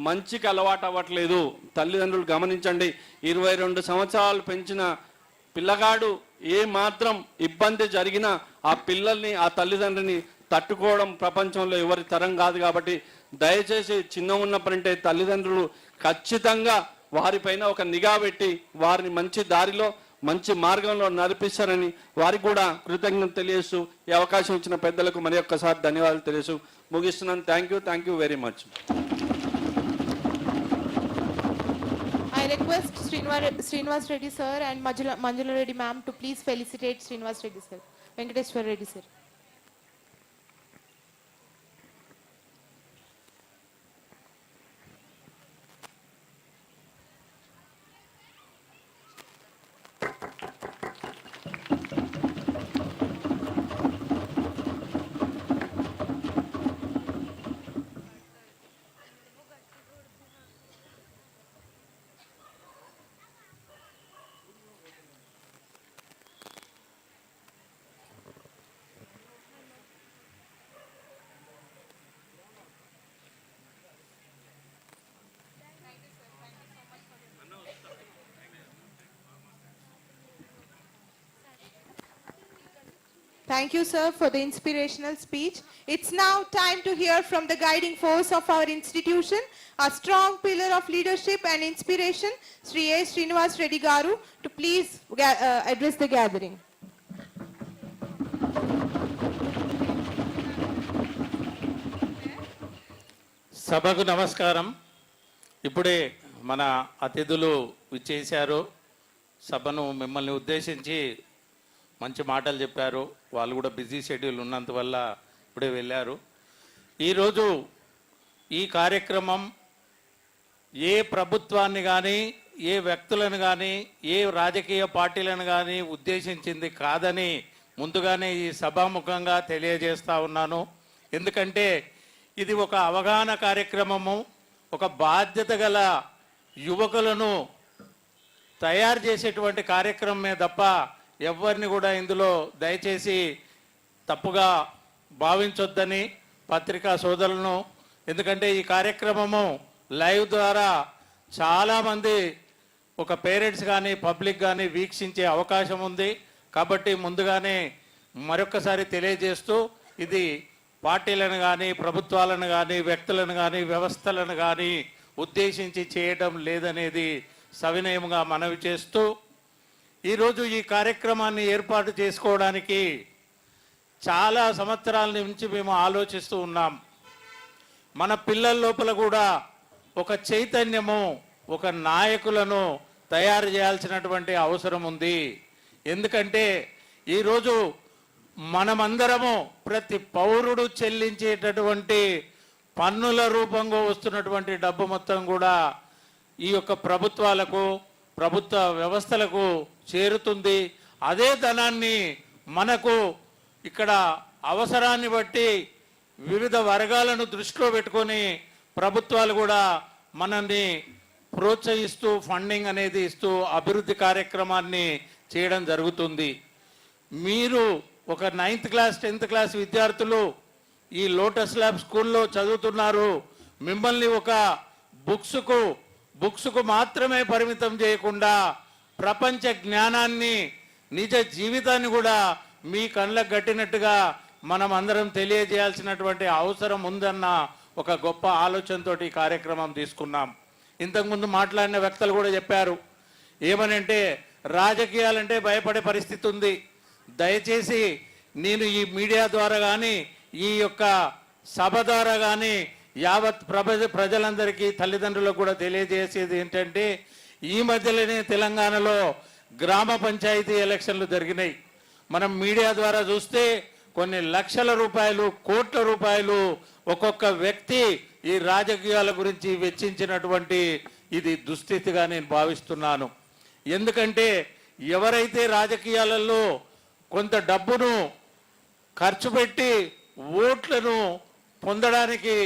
మంచికి అలవాటు అవ్వట్లేదు. తల్లిదండ్రులు గమనించండి, 22 సంవత్సరాలు పెంచిన పిల్లగాడు ఏ మాత్రం ఇబ్బంది జరిగినా ఆ పిల్లల్ని ఆ తల్లిదండ్రిని తట్టుకోవడం ప్రపంచంలో ఎవరి తరం కాదు. కాబట్టి దయచేసి చిన్న ఉన్నప్పుడంటే తల్లిదండ్రులు ఖచ్చితంగా వారిపైన ఒక నిఘా పెట్టి వారిని మంచి దారిలో మంచి మార్గంలో నడిపిస్తారని వారికి కూడా కృతజ్ఞత తెలియజేస్తూ ఈ అవకాశం ఇచ్చిన పెద్దలకు మరి ఒక్కసారి ధన్యవాదాలు తెలియజేస్తూ ముగిస్తున్నాను. Thank you very much. I request Srinivas Reddy sir and Manjula Reddy ma'am to please felicitate Srinivas Reddy sir. Venkateshwar Reddy sir. Thank you, sir, for the inspirational speech. It's now time to hear from the guiding force of our institution, a strong pillar of leadership and inspiration, Sri A. Srinivas Reddy Garu, to please address the gathering. సభకు నమస్కారం. ఇప్పుడే మన అతిథులు విచ్చేశారు. సభను మిమ్మల్ని ఉద్దేశించి మంచి మాటలు చెప్పారు. వాళ్ళు కూడా బిజీ షెడ్యూల్ ఉన్నందువల్ల ఇప్పుడే వెళ్ళారు. ఈరోజు ఈ కార్యక్రమం ఏ ప్రభుత్వాన్ని కానీ, ఏ వ్యక్తులను కానీ, ఏ రాజకీయ పార్టీలను కానీ ఉద్దేశించింది కాదని ముందుగానే ఈ సభాముఖంగా తెలియజేస్తా ఉన్నాను. ఎందుకంటే ఇది ఒక అవగాహన కార్యక్రమము, ఒక బాధ్యత గల యువకులను తయారు చేసేటువంటి కార్యక్రమమే తప్ప ఎవరిని కూడా ఇందులో దయచేసి తప్పుగా భావించొద్దని పత్రికా సోదరులను, ఎందుకంటే ఈ కార్యక్రమము లైవ్ ద్వారా చాలామంది ఒక పేరెంట్స్ కానీ పబ్లిక్ కానీ వీక్షించే అవకాశం ఉంది. కాబట్టి ముందుగానే మరొకసారి తెలియజేస్తూ ఇది పార్టీలను కానీ, ప్రభుత్వాలను కానీ, వ్యక్తులను కానీ, వ్యవస్థలను కానీ ఉద్దేశించి చేయడం లేదనేది సవినయంగా మనవి చేస్తూ, ఈరోజు ఈ కార్యక్రమాన్ని ఏర్పాటు చేసుకోవడానికి చాలా సంవత్సరాల నుంచి మేము ఆలోచిస్తూ ఉన్నాం. మన పిల్లల లోపల కూడా ఒక చైతన్యము, ఒక నాయకులను తయారు చేయాల్సినటువంటి అవసరం ఉంది. ఎందుకంటే ఈరోజు మనమందరము ప్రతి పౌరుడు చెల్లించేటటువంటి పన్నుల రూపంగా వస్తున్నటువంటి డబ్బు మొత్తం కూడా ఈ యొక్క ప్రభుత్వాలకు, ప్రభుత్వ వ్యవస్థలకు చేరుతుంది. అదే ధనాన్ని మనకు ఇక్కడ అవసరాన్ని బట్టి వివిధ వర్గాలను దృష్టిలో పెట్టుకొని ప్రభుత్వాలు కూడా మనల్ని ప్రోత్సహిస్తూ ఫండింగ్ అనేది ఇస్తూ అభివృద్ధి కార్యక్రమాన్ని చేయడం జరుగుతుంది. మీరు ఒక 9th క్లాస్ 10th క్లాస్ విద్యార్థులు ఈ లోటస్ ల్యాబ్ స్కూల్లో చదువుతున్నారు. మిమ్మల్ని ఒక బుక్స్కు మాత్రమే పరిమితం చేయకుండా ప్రపంచ జ్ఞానాన్ని, నిజ జీవితాన్ని కూడా మీ కళ్ళకు గట్టినట్టుగా మనం అందరం తెలియజేయాల్సినటువంటి అవసరం ఉందన్న ఒక గొప్ప ఆలోచనతో ఈ కార్యక్రమం తీసుకున్నాం. ఇంతకుముందు మాట్లాడిన వ్యక్తులు కూడా చెప్పారు ఏమనంటే రాజకీయాలంటే భయపడే పరిస్థితి ఉంది. దయచేసి నేను ఈ మీడియా ద్వారా కానీ, ఈ యొక్క సభ ద్వారా కానీ యావత్ ప్రజలందరికీ, తల్లిదండ్రులకు కూడా తెలియజేసేది ఏంటంటే, ఈ మధ్యలోనే తెలంగాణలో గ్రామ పంచాయతీ ఎలక్షన్లు జరిగినాయి. మనం మీడియా ద్వారా చూస్తే కొన్ని లక్షల రూపాయలు, కోట్ల రూపాయలు ఒక్కొక్క వ్యక్తి ఈ రాజకీయాల గురించి వెచ్చించినటువంటి ఇది దుస్థితిగా నేను భావిస్తున్నాను. ఎందుకంటే ఎవరైతే రాజకీయాలలో కొంత డబ్బును ఖర్చు పెట్టి ఓట్లను పొందడానికి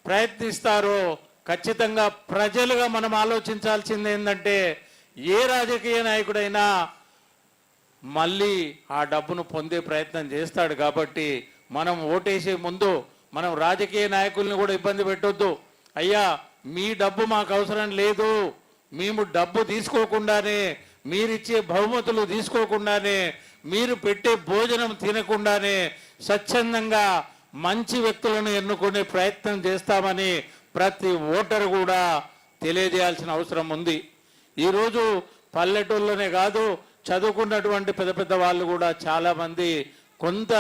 ప్రయత్నిస్తారో ఖచ్చితంగా ప్రజలుగా మనం ఆలోచించాల్సింది ఏంటంటే, ఏ రాజకీయ నాయకుడైనా మళ్ళీ ఆ డబ్బును పొందే ప్రయత్నం చేస్తాడు. కాబట్టి మనం ఓటేసే ముందు మనం రాజకీయ నాయకుల్ని కూడా ఇబ్బంది పెట్టొద్దు. అయ్యా మీ డబ్బు మాకు అవసరం లేదు, మేము డబ్బు తీసుకోకుండానే, మీరిచ్చే బహుమతులు తీసుకోకుండానే, మీరు పెట్టే భోజనం తినకుండానే స్వచ్ఛందంగా మంచి వ్యక్తులను ఎన్నుకునే ప్రయత్నం చేస్తామని ప్రతి ఓటరు కూడా తెలియజేయాల్సిన అవసరం ఉంది. ఈరోజు పల్లెటూళ్ళలోనే కాదు, చదువుకున్నటువంటి పెద్ద పెద్ద వాళ్ళు కూడా చాలామంది కొంత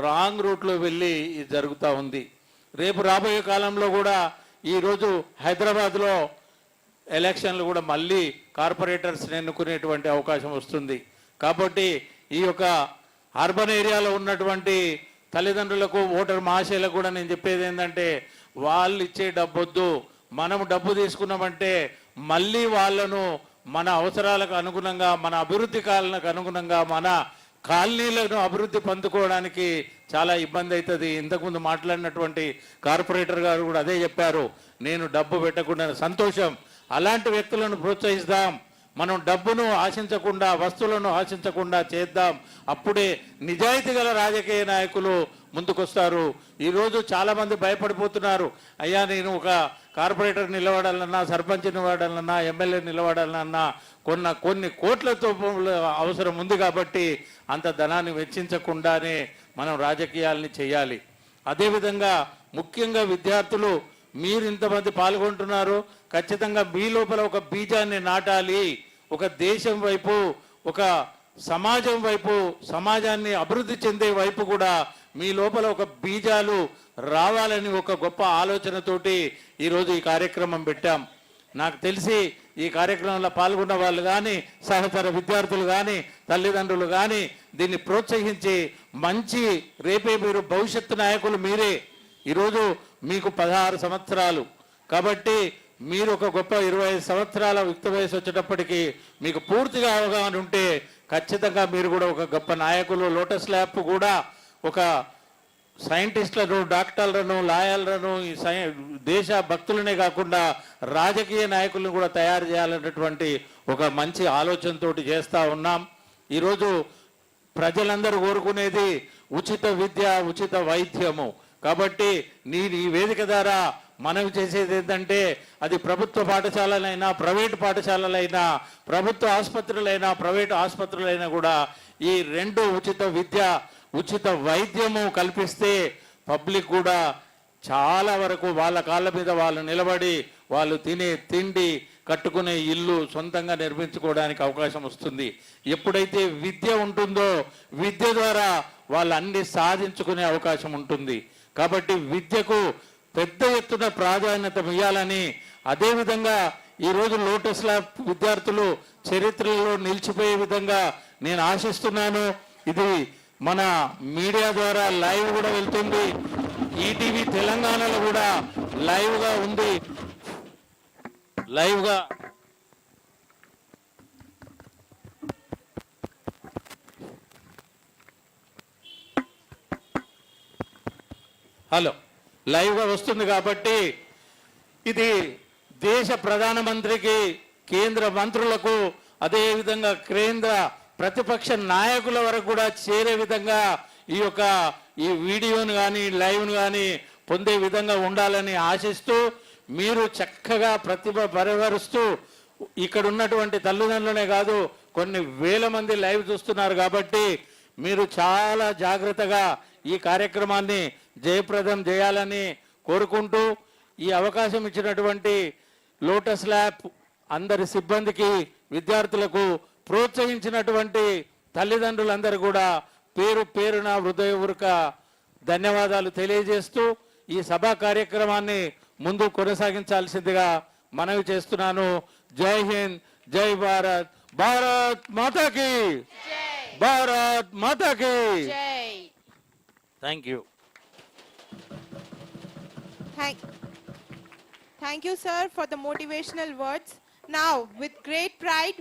రాంగ్ రూట్లో వెళ్ళి ఇది జరుగుతూ ఉంది. రేపు రాబోయే కాలంలో కూడా ఈరోజు హైదరాబాద్లో ఎలక్షన్లు కూడా మళ్ళీ కార్పొరేటర్స్ని ఎన్నుకునేటువంటి అవకాశం వస్తుంది. కాబట్టి ఈ యొక్క అర్బన్ ఏరియాలో ఉన్నటువంటి తల్లిదండ్రులకు, ఓటర్ మహాశయులకు కూడా నేను చెప్పేది ఏంటంటే, వాళ్ళు ఇచ్చే డబ్బొద్దు, మనం డబ్బు తీసుకున్నామంటే మళ్ళీ వాళ్ళను మన అవసరాలకు అనుగుణంగా, మన అభివృద్ధి కాలాలకు అనుగుణంగా, మన కాలనీలను అభివృద్ధి పొందుకోవడానికి చాలా ఇబ్బంది అవుతుంది. ఇంతకుముందు మాట్లాడినటువంటి కార్పొరేటర్ గారు కూడా అదే చెప్పారు. నేను డబ్బు పెట్టకుండా సంతోషం, అలాంటి వ్యక్తులను ప్రోత్సహిస్తాం. మనం డబ్బును ఆశించకుండా, వస్తువులను ఆశించకుండా చేద్దాం. అప్పుడే నిజాయితీ గల రాజకీయ నాయకులు ముందుకొస్తారు. ఈరోజు చాలామంది భయపడిపోతున్నారు. అయ్యా నేను ఒక కార్పొరేటర్ నిలబడాలన్నా, సర్పంచ్ నిలబడాలన్నా, ఎమ్మెల్యే నిలబడాలన్నా కొన్ని కోట్లతో అవసరం ఉంది కాబట్టి అంత ధనాన్ని వెచ్చించకుండానే మనం రాజకీయాల్ని చేయాలి. అదేవిధంగా ముఖ్యంగా విద్యార్థులు మీరు ఇంతమంది పాల్గొంటున్నారు, ఖచ్చితంగా మీ లోపల ఒక బీజాన్ని నాటాలి. ఒక దేశం వైపు, ఒక సమాజం వైపు, సమాజాన్ని అభివృద్ధి చెందే వైపు కూడా మీ లోపల ఒక బీజాలు రావాలని ఒక గొప్ప ఆలోచనతోటి ఈరోజు ఈ కార్యక్రమం పెట్టాం. నాకు తెలిసి ఈ కార్యక్రమంలో పాల్గొన్న వాళ్ళు కానీ, సహచర విద్యార్థులు కానీ, తల్లిదండ్రులు కానీ దీన్ని ప్రోత్సహించి మంచి రేపే మీరు భవిష్యత్తు నాయకులు మీరే. ఈరోజు మీకు 16 సంవత్సరాలు కాబట్టి మీరు ఒక గొప్ప 25 సంవత్సరాల యుక్త వయసు వచ్చేటప్పటికి మీకు పూర్తిగా అవగాహన ఉంటే ఖచ్చితంగా మీరు కూడా ఒక గొప్ప నాయకులు. లోటస్ ల్యాబ్ కూడా ఒక సైంటిస్టులను, డాక్టర్లను, లాయర్లను, ఈ దేశ భక్తులనే కాకుండా రాజకీయ నాయకులను కూడా తయారు చేయాలన్నటువంటి ఒక మంచి ఆలోచనతోటి చేస్తూ ఉన్నాం. ఈరోజు ప్రజలందరూ కోరుకునేది ఉచిత విద్య, ఉచిత వైద్యము. కాబట్టి ఈ వేదిక ద్వారా మనవి చేసేది ఏంటంటే అది ప్రభుత్వ పాఠశాలలైనా, ప్రైవేటు పాఠశాలలైనా, ప్రభుత్వ ఆసుపత్రులైనా, ప్రైవేటు ఆసుపత్రులైనా కూడా ఈ 2 ఉచిత విద్య, ఉచిత వైద్యము కల్పిస్తే పబ్లిక్ కూడా చాలా వరకు వాళ్ళ కాళ్ళ మీద వాళ్ళు నిలబడి వాళ్ళు తినే తిండి, కట్టుకునే ఇల్లు సొంతంగా నిర్మించుకోవడానికి అవకాశం వస్తుంది. ఎప్పుడైతే విద్య ఉంటుందో విద్య ద్వారా వాళ్ళు అన్ని సాధించుకునే అవకాశం ఉంటుంది. కాబట్టి విద్యకు పెద్ద ఎత్తున ప్రాధాన్యత ఇవ్వాలని, అదేవిధంగా ఈరోజు లోటస్ ల్యాబ్ విద్యార్థులు చరిత్రలో నిలిచిపోయే విధంగా నేను ఆశిస్తున్నాను. ఇది మన మీడియా ద్వారా లైవ్ కూడా వెళ్తుంది. ఈటీవీ తెలంగాణలో కూడా లైవ్గా ఉంది. లైవ్గా లైవ్గా వస్తుంది. కాబట్టి ఇది దేశ ప్రధానమంత్రికి, కేంద్ర మంత్రులకు, అదేవిధంగా కేంద్ర ప్రతిపక్ష నాయకుల వరకు కూడా చేరే విధంగా ఈ వీడియోను కానీ లైవ్ను కానీ పొందే విధంగా ఉండాలని ఆశిస్తూ మీరు చక్కగా ప్రతిభ పరివరుస్తూ ఇక్కడ ఉన్నటువంటి తల్లిదండ్రులనే కాదు కొన్ని వేల మంది లైవ్ చూస్తున్నారు. కాబట్టి మీరు చాలా జాగ్రత్తగా ఈ కార్యక్రమాన్ని జయప్రదం చేయాలని కోరుకుంటూ ఈ అవకాశం ఇచ్చినటువంటి లోటస్ ల్యాబ్ అందరి సిబ్బందికి, విద్యార్థులకు, ప్రోత్సహించినటువంటి తల్లిదండ్రులందరూ కూడా పేరు పేరున హృదయపూర్వక ధన్యవాదాలు తెలియజేస్తూ ఈ సభా కార్యక్రమాన్ని ముందు కొనసాగించాల్సిందిగా మనవి చేస్తున్నాను. జై హింద్, జై భారత్, భారత్ మాతాకి, భారత్ మాతాకి. Thank you. Thank you, sir, for the motivational words. Now, with great pride,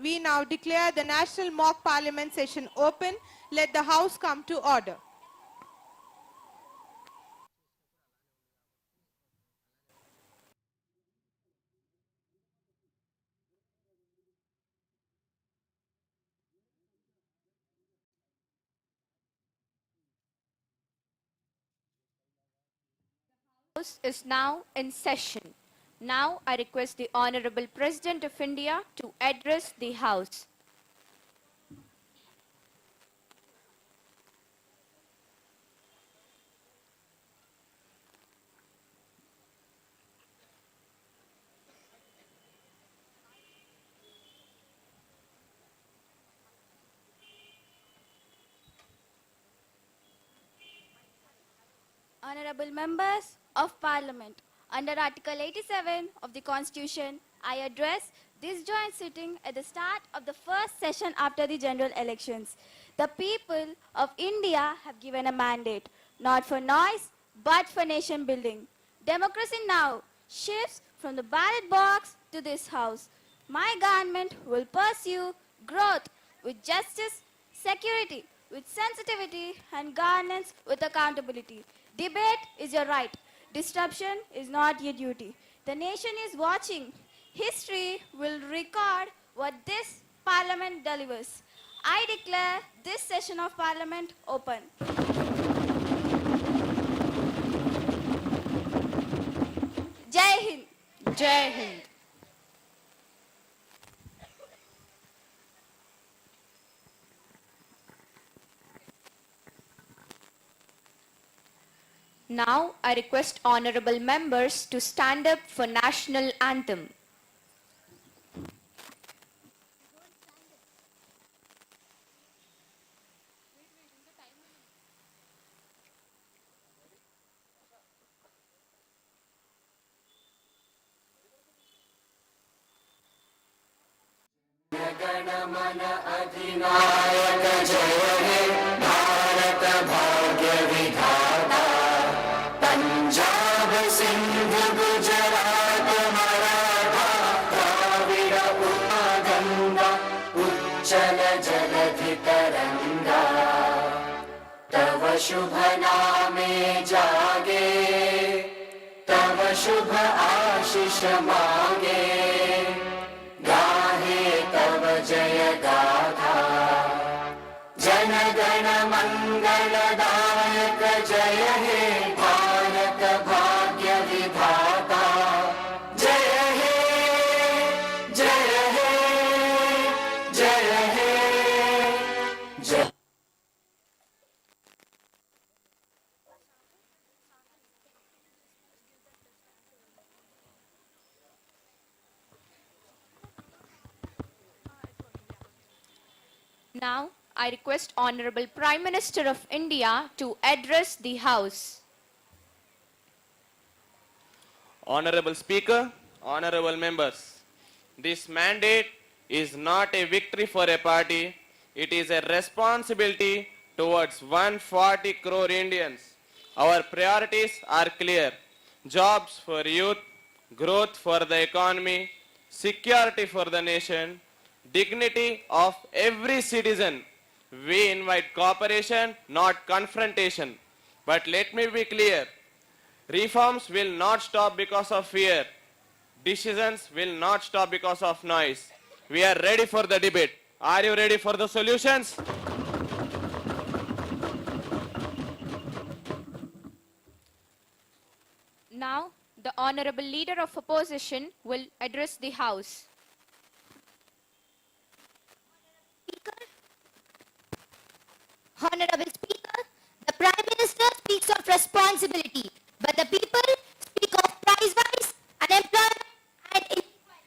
we now declare the National Mock Parliament session open. Let the House come to order. House is now in session. Now I request the Honorable President of India to address the House. Honorable members of Parliament, under Article 87 of the Constitution, I address this joint sitting at the start of the first session after the general elections. The people of India have given a mandate, not for noise, but for nation building. Democracy now shifts from the ballot box to this House. My government will pursue growth with justice, security with sensitivity, and governance with accountability. Debate is your right. Disruption is not your duty. The nation is watching. History will record what this Parliament delivers. I declare this session of Parliament open. Jai Hind. Jai Hind. Now I request honorable members to stand up for national anthem. तव शुभ नामे जागे तव शुभ आशीष मांगे गाहे तव जय गाथा जन गण मंगलदायक जय हे भारत भाग्य विधाता जय हे जय हे जय हे जय Now I request Honorable Prime Minister of India to address the House. Honorable Speaker, honorable members, this mandate is not a victory for a party, it is a responsibility towards 140 crore Indians. Our priorities are clear: jobs for youth, growth for the economy, security for the nation, dignity of every citizen. We invite cooperation, not confrontation. But let me be clear, reforms will not stop because of fear. Decisions will not stop because of noise. We are ready for the debate. Are you ready for the solutions? Now the Honorable Leader of Opposition will address the House. Honorable Speaker, the Prime Minister speaks of responsibility, but the people speak of price-wise, unemployment and inequality.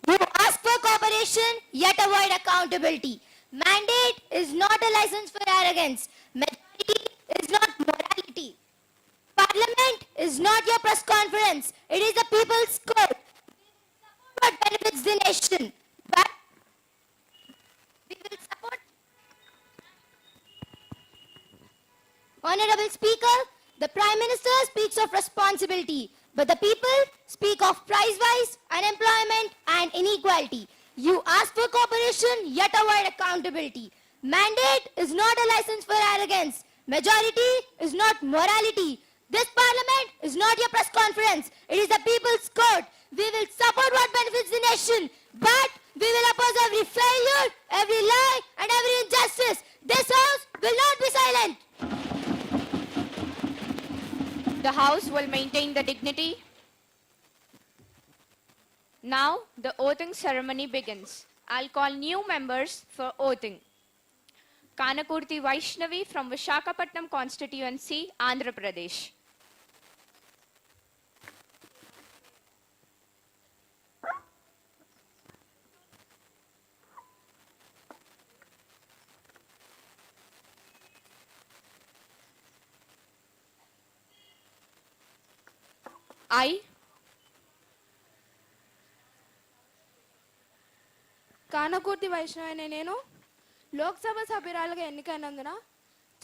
You ask for cooperation, yet avoid accountability. Mandate is not a license for arrogance. Majority is not morality. Parliament is not your press conference. It is the people's court. What benefits the nation? But we will support. Honorable Speaker, the Prime Minister speaks of responsibility, but the people speak of price-wise, unemployment and inequality. You ask for cooperation, yet avoid accountability. Mandate is not a license for arrogance. Majority is not morality. This Parliament is not your press conference. It is the people's court. We will support what benefits the nation, but we will oppose every failure, every lie and every injustice. This House will not be silent. The House will maintain the dignity. Now the oathing ceremony begins. I'll call new members for oathing. Kanakurti Vaishnavi from Visakhapatnam constituency, Andhra Pradesh. I, కానకూర్తి Vaishnavi అనే నేను లోక్సభ సభ్యురాలుగా ఎన్నికైనందున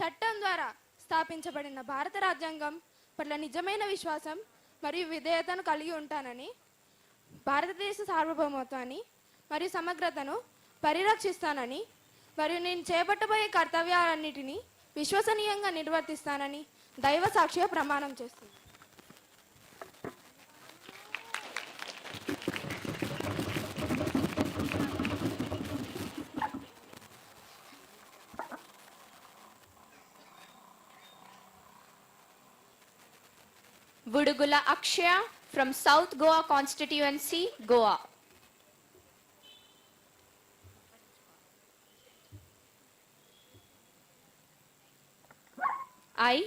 చట్టం ద్వారా స్థాపించబడిన భారత రాజ్యాంగం పట్ల నిజమైన విశ్వాసం మరియు విధేయతను కలిగి ఉంటానని, భారతదేశ సార్వభౌమత్వాన్ని మరియు సమగ్రతను పరిరక్షిస్తానని మరియు నేను చేపట్టబోయే కర్తవ్యాలన్నిటినీ విశ్వసనీయంగా నిర్వర్తిస్తానని దైవ సాక్షిగా ప్రమాణం చేస్తున్నాను. Would Vidugula Akshaya from South Goa constituency, Goa. I,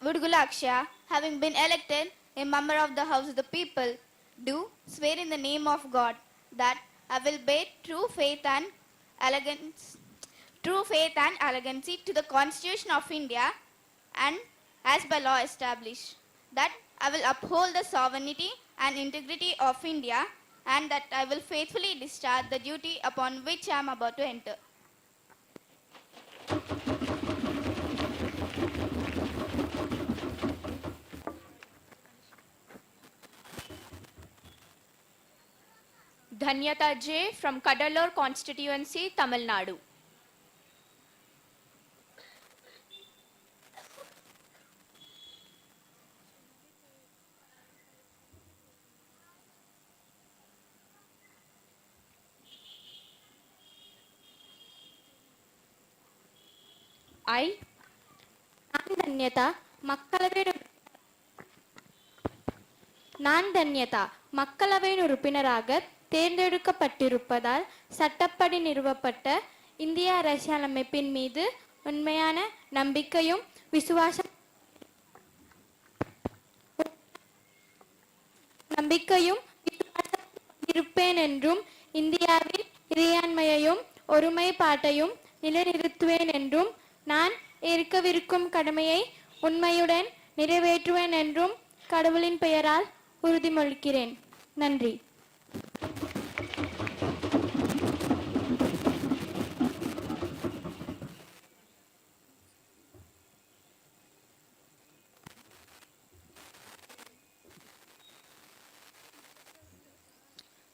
Vidugula Akshaya, having been elected a member of the House of the People, do swear in the name of God that I will bear true faith and allegiance to the Constitution of India and as by law established, that I will uphold the sovereignty and integrity of India and that I will faithfully discharge the duty upon which I am about to enter. Dhanyata J from Kadalur constituency, Tamil Nadu. I, நான் தன்யதா மக்களவையின் உறுப்பினராக தேர்ந்தெடுக்கப்பட்டிருப்பதால் சட்டப்படி நிறுவப்பட்ட இந்திய அரசியலமைப்பின் மீது உண்மையான நம்பிக்கையும் விசுவாசம் இருப்பேன் என்றும் இந்தியாவின் இறையாண்மையையும் ஒருமைப்பாட்டையும் நிலைநிறுத்துவேன் என்றும் நான் ஏற்கவிருக்கும் கடமையை உண்மையுடன் நிறைவேற்றுவேன் என்றும் கடவுளின் பெயரால் உறுதிமொழிக்கிறேன். நன்றி.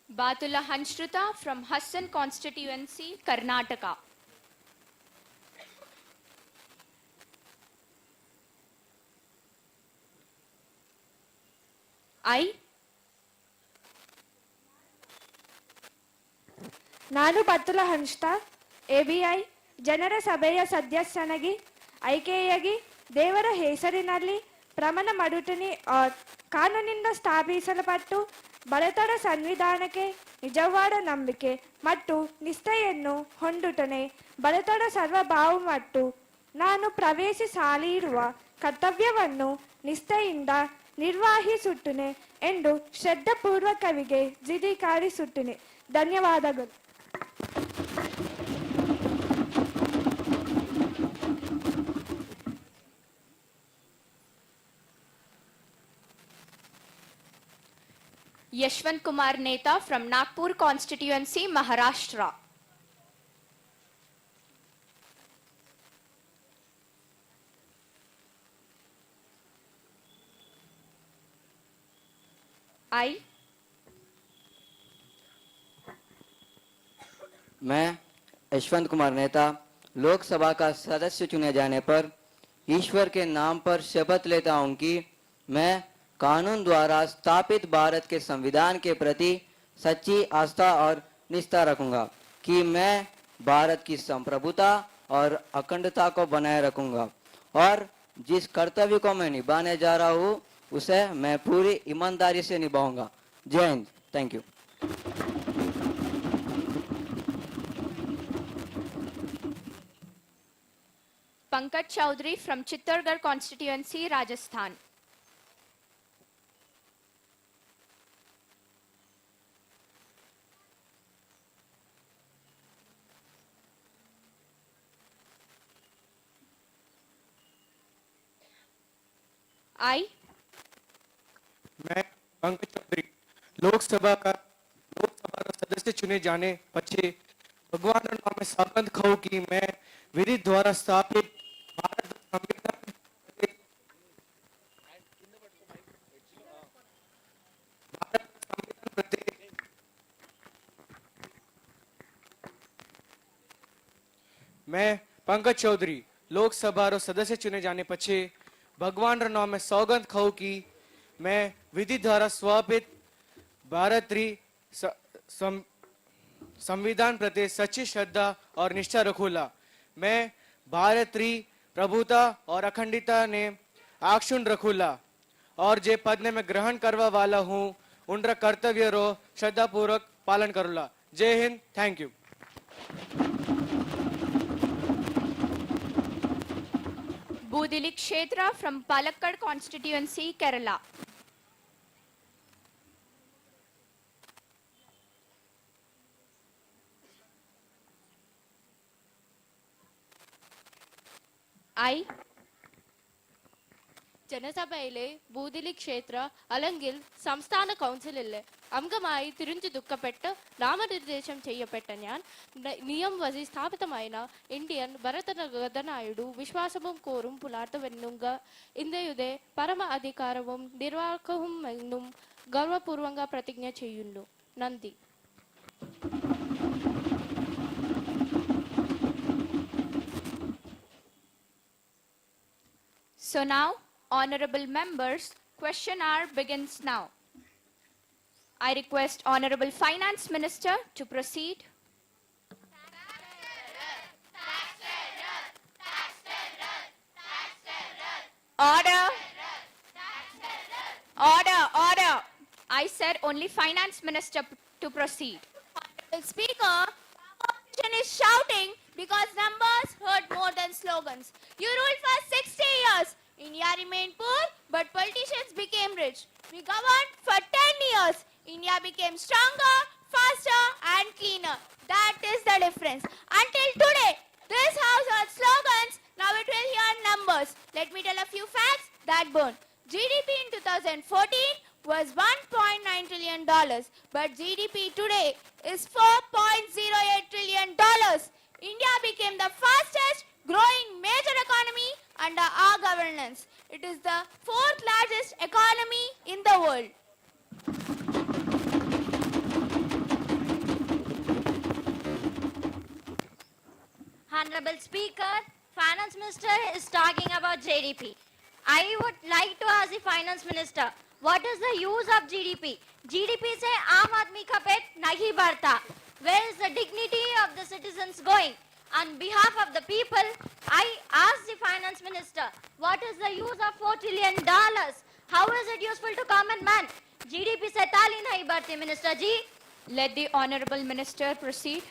Batula Hanshruta from Hassan constituency, Karnataka. I, ನಾನು ಬತ್ತುಲ ಹಂಚ್ತಾ ಎಬಿಐ ಜನರ ಸಭೆಯ ಸದಸ್ಯನಾಗಿ ಆಯ್ಕೆಯಾಗಿ ದೇವರ ಹೆಸರಿನಲ್ಲಿ ಪ್ರಮಾಣ ಮಾಡುತ್ತೇನೆ. ಕಾನೂನಿನಿಂದ ಸ್ಥಾಪಿಸಲ್ಪಟ್ಟು ಬಲತಡ ಸಂವಿಧಾನಕ್ಕೆ ನಿಜವಾದ ನಂಬಿಕೆ ಮತ್ತು ನಿಷ್ಠೆಯನ್ನು ಹೊಂದುತ್ತೇನೆ. ಬಲತಡ ಸಾರ್ವಭೌಮತ್ವ ನಾನು ಪ್ರವೇಶಿಸಲಿರುವ ಕರ್ತವ್ಯವನ್ನು ನಿಷ್ಠೆಯಿಂದ ನಿರ್ವಹಿಸುತ್ತೇನೆ ಎಂದು ಶ್ರದ್ಧಾಪೂರ್ವಕವಾಗಿ ದೃಢೀಕರಿಸುತ್ತೇನೆ. ಧನ್ಯವಾದಗಳು. Yashwant Kumar Neta from Nagpur constituency, Maharashtra. I, मैं यशवंत कुमार नेता लोकसभा का सदस्य चुने जाने पर ईश्वर के नाम पर शपथ लेता हूं कि मैं कानून द्वारा स्थापित भारत के संविधान के प्रति सच्ची आस्था और निष्ठा रखूंगा, कि मैं भारत की संप्रभुता और अखंडता को बनाए रखूंगा और जिस कर्तव्य को मैं निभाने जा रहा हूं उसे मैं पूरी ईमानदारी से निभाऊंगा. जय Hind. Thank you. Pankaj Chaudhary from Chittorgarh constituency, Rajasthan. I, मैं पंकज चौधरी लोकसभा का सदस्य चुने जाने पछे भगवान नाम सौगंध खाऊं कि मैं विधि द्वारा स्थापित भारत संविधान प्रति मैं पंकज चौधरी लोकसभा सदस्य चुने जाने पछे भगवान रो नाम में सौगंध खाऊं कि मैं विधि द्वारा स्थापित भारतीय संविधान प्रति सच्ची श्रद्धा और निष्ठा रखूंगा. मैं भारतीय प्रभुता और अखंडिता ने आक्षुण रखूला और जे पद ने मैं ग्रहण करवा वाला हूँ उनका कर्तव्य रो श्रद्धा पूर्वक पालन करूला। जय Hind, thank you. Budili Kshetra from Palakkad constituency, Kerala. I, ജനസഭയിലെ ബൂദിലി ക്ഷേത്ര അല്ലെങ്കിൽ സംസ്ഥാന കൗൺസിലിലെ അംഗമായി തിരിഞ്ഞു ദുഃഖപ്പെട്ട് നാമനിർദ്ദേശം ചെയ്യപ്പെട്ട ഞാൻ നിയം വഴി സ്ഥാപിതമായ ഇന്ത്യൻ ഭരണഘടനയുടെ വിശ്വാസവും കോറും പുലർത്തുവെന്നുങ്ക ഇന്ത്യയുടെ പരമ അധികാരവും നിർവാഹവും എന്നും ഗൗരവപൂർവ്വംగా പ്രതിജ്ഞ ചെയ്യുന്നു. നന്ദി. So now, honorable members, question hour begins now. I request Honorable Finance Minister to proceed. Order. Order, order. I said only Finance Minister to proceed. Honorable Speaker, opposition is shouting because numbers hurt more than slogans. You ruled for 60 years. India remained poor, but politicians became rich. We governed for 10 years. India became stronger, faster and cleaner. That is the difference. Until today, this house heard slogans, now it will hear numbers. Let me tell a few facts that burn. GDP in 2014 was $1.9 trillion, but GDP today is $4.08 trillion. India became the fastest growing major economy under our governance. It is the fourth largest economy in the world. Honorable Speaker, Finance Minister is talking about GDP. I would like to ask the Finance Minister, what is the use of GDP? GDP से आम आदमी का पेट नहीं बढ़ता. Where is the dignity of the citizens going? On behalf of the people, I ask the Finance Minister, what is the use of $4 trillion? How is it useful to common man? GDP से ताली नहीं बढ़ती, Minister ji. Let the Honorable Minister proceed.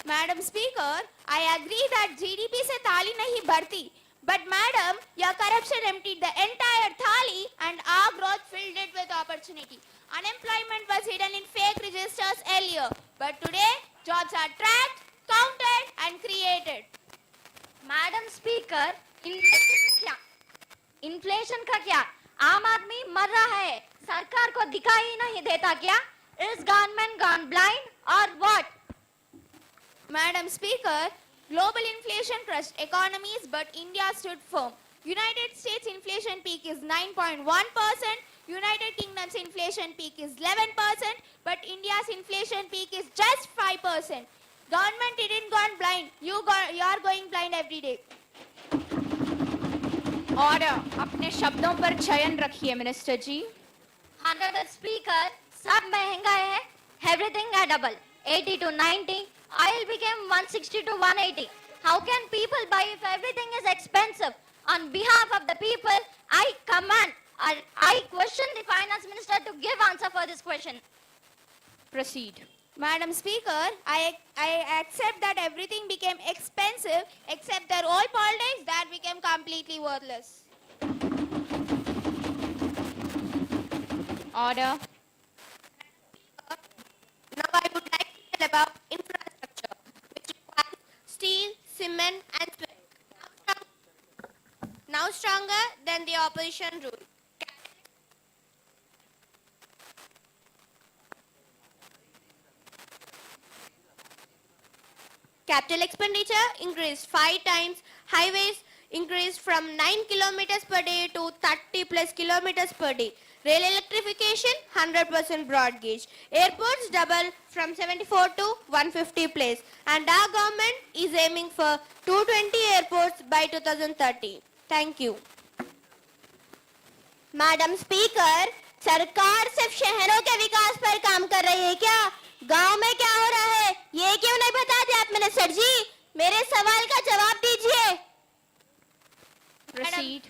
Madam Speaker, I agree that GDP se thali nahi बढ़ती. But madam, your corruption emptied the entire thali and our growth filled it with opportunity. Unemployment was hidden in fake registers earlier. But today, jobs are tracked, counted and created. Madam Speaker, inflation का क्या? आम आदमी मर रहा है, सरकार को दिखाई नहीं देता क्या? Is government gone blind or what? Madam Speaker, global inflation crushed economies, but India stood firm. United States inflation peak is 9.1%, United Kingdom's inflation peak is 11%, but India's inflation peak is just 5%. Government didn't gone blind. You are going blind every day. Order. अपने शब्दों पर चयन रखिए, Minister जी. Honorable Speaker, सब महंगा है, everything है double. 80 to 90, oil became 160 to 180. How can people buy if everything is expensive? On behalf of the people, I command, I question the Finance Minister to give answer for this question. Proceed. Madam Speaker, I accept that everything became expensive except their old politics that became completely worthless. Order. Now I would like to tell about infrastructure, which requires steel, cement and sweat. Now stronger than the opposition rule. Capital expenditure increased 5 times, highways increased from 9 kilometers per day to 30 plus kilometers per day. Rail electrification 100% broad gauge. Airports double from 74 to 150 place. And our government is aiming for 220 airports by 2030. Thank you. Madam Speaker, सरकार सिर्फ शहरों के विकास पर काम कर रही है क्या? गांव में क्या हो रहा है ये क्यों नहीं बताते आप मिनिस्टर जी? मेरे सवाल का जवाब दीजिए. Proceed.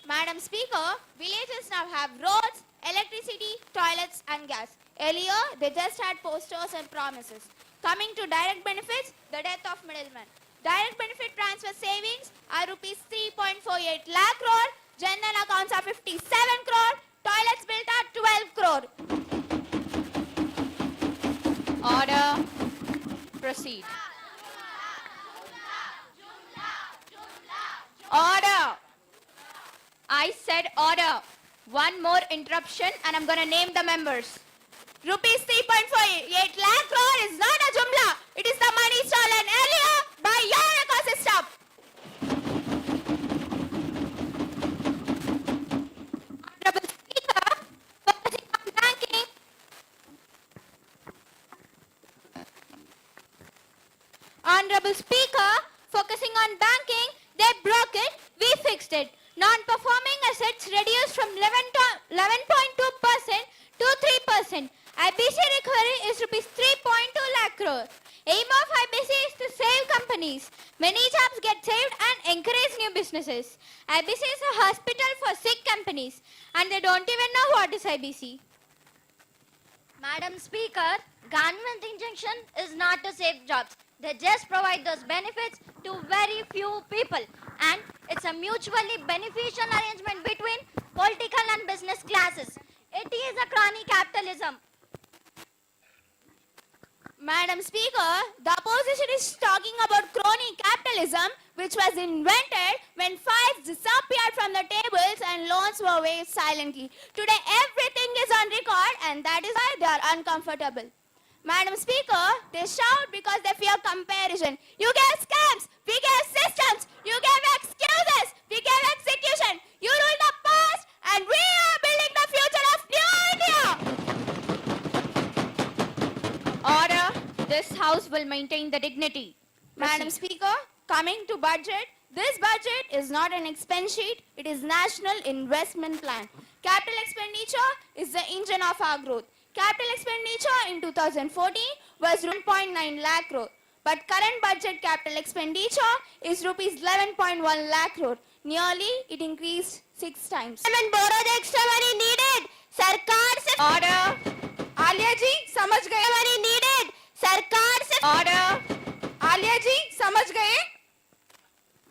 Madam Speaker, villages now have roads, electricity, toilets and gas. Earlier, they just had posters and promises. Coming to direct benefits, the death of middlemen. Direct benefit transfer savings are rupees 3.48 lakh crore, general accounts are 57 crore, toilets built are 12 crore. Order. Proceed. Order. I said order. One more interruption and I'm going to name the members. Rupees 3.48 lakh crore is not a jumla. It is the money stolen earlier by your ecosystem. Honorable Speaker, focusing on banking. Honorable Speaker, focusing on banking, they broke it, we fixed it. Non-performing assets reduced from 11.2% to 3%. IBC recovery is rupees 3.2 lakh crore. Aim of IBC is to save companies. Many jobs get saved and encourage new businesses. IBC is a hospital for sick companies and they don't even know what is IBC. Madam Speaker, government injunction is not to save jobs. They just provide those benefits to very few people. And it's a mutually beneficial arrangement between political and business classes. It is a crony capitalism. Madam Speaker, the opposition is talking about crony capitalism, which was invented when files disappeared from the tables and loans were waived silently. Today, everything is on record and that is why they are uncomfortable. Madam Speaker, they shout because they fear comparison. You gave scams, we gave systems. You gave excuses, we gave execution. You ruled the past and we are building the future of New India. Order. This house will maintain the dignity. Madam Speaker, coming to budget, this budget is not an expense sheet, it is National Investment Plan. Capital expenditure is the engine of our growth. Capital expenditure in 2014 was 1.9 lakh crore, but current budget capital expenditure is rupees 11.1 lakh crore. Nearly, it increased 6 times. And borrow the extra money needed. Sarkar se Order. Alia ji, samajh gaye? money needed. Sarkar se Order. Alia ji, samajh gaye?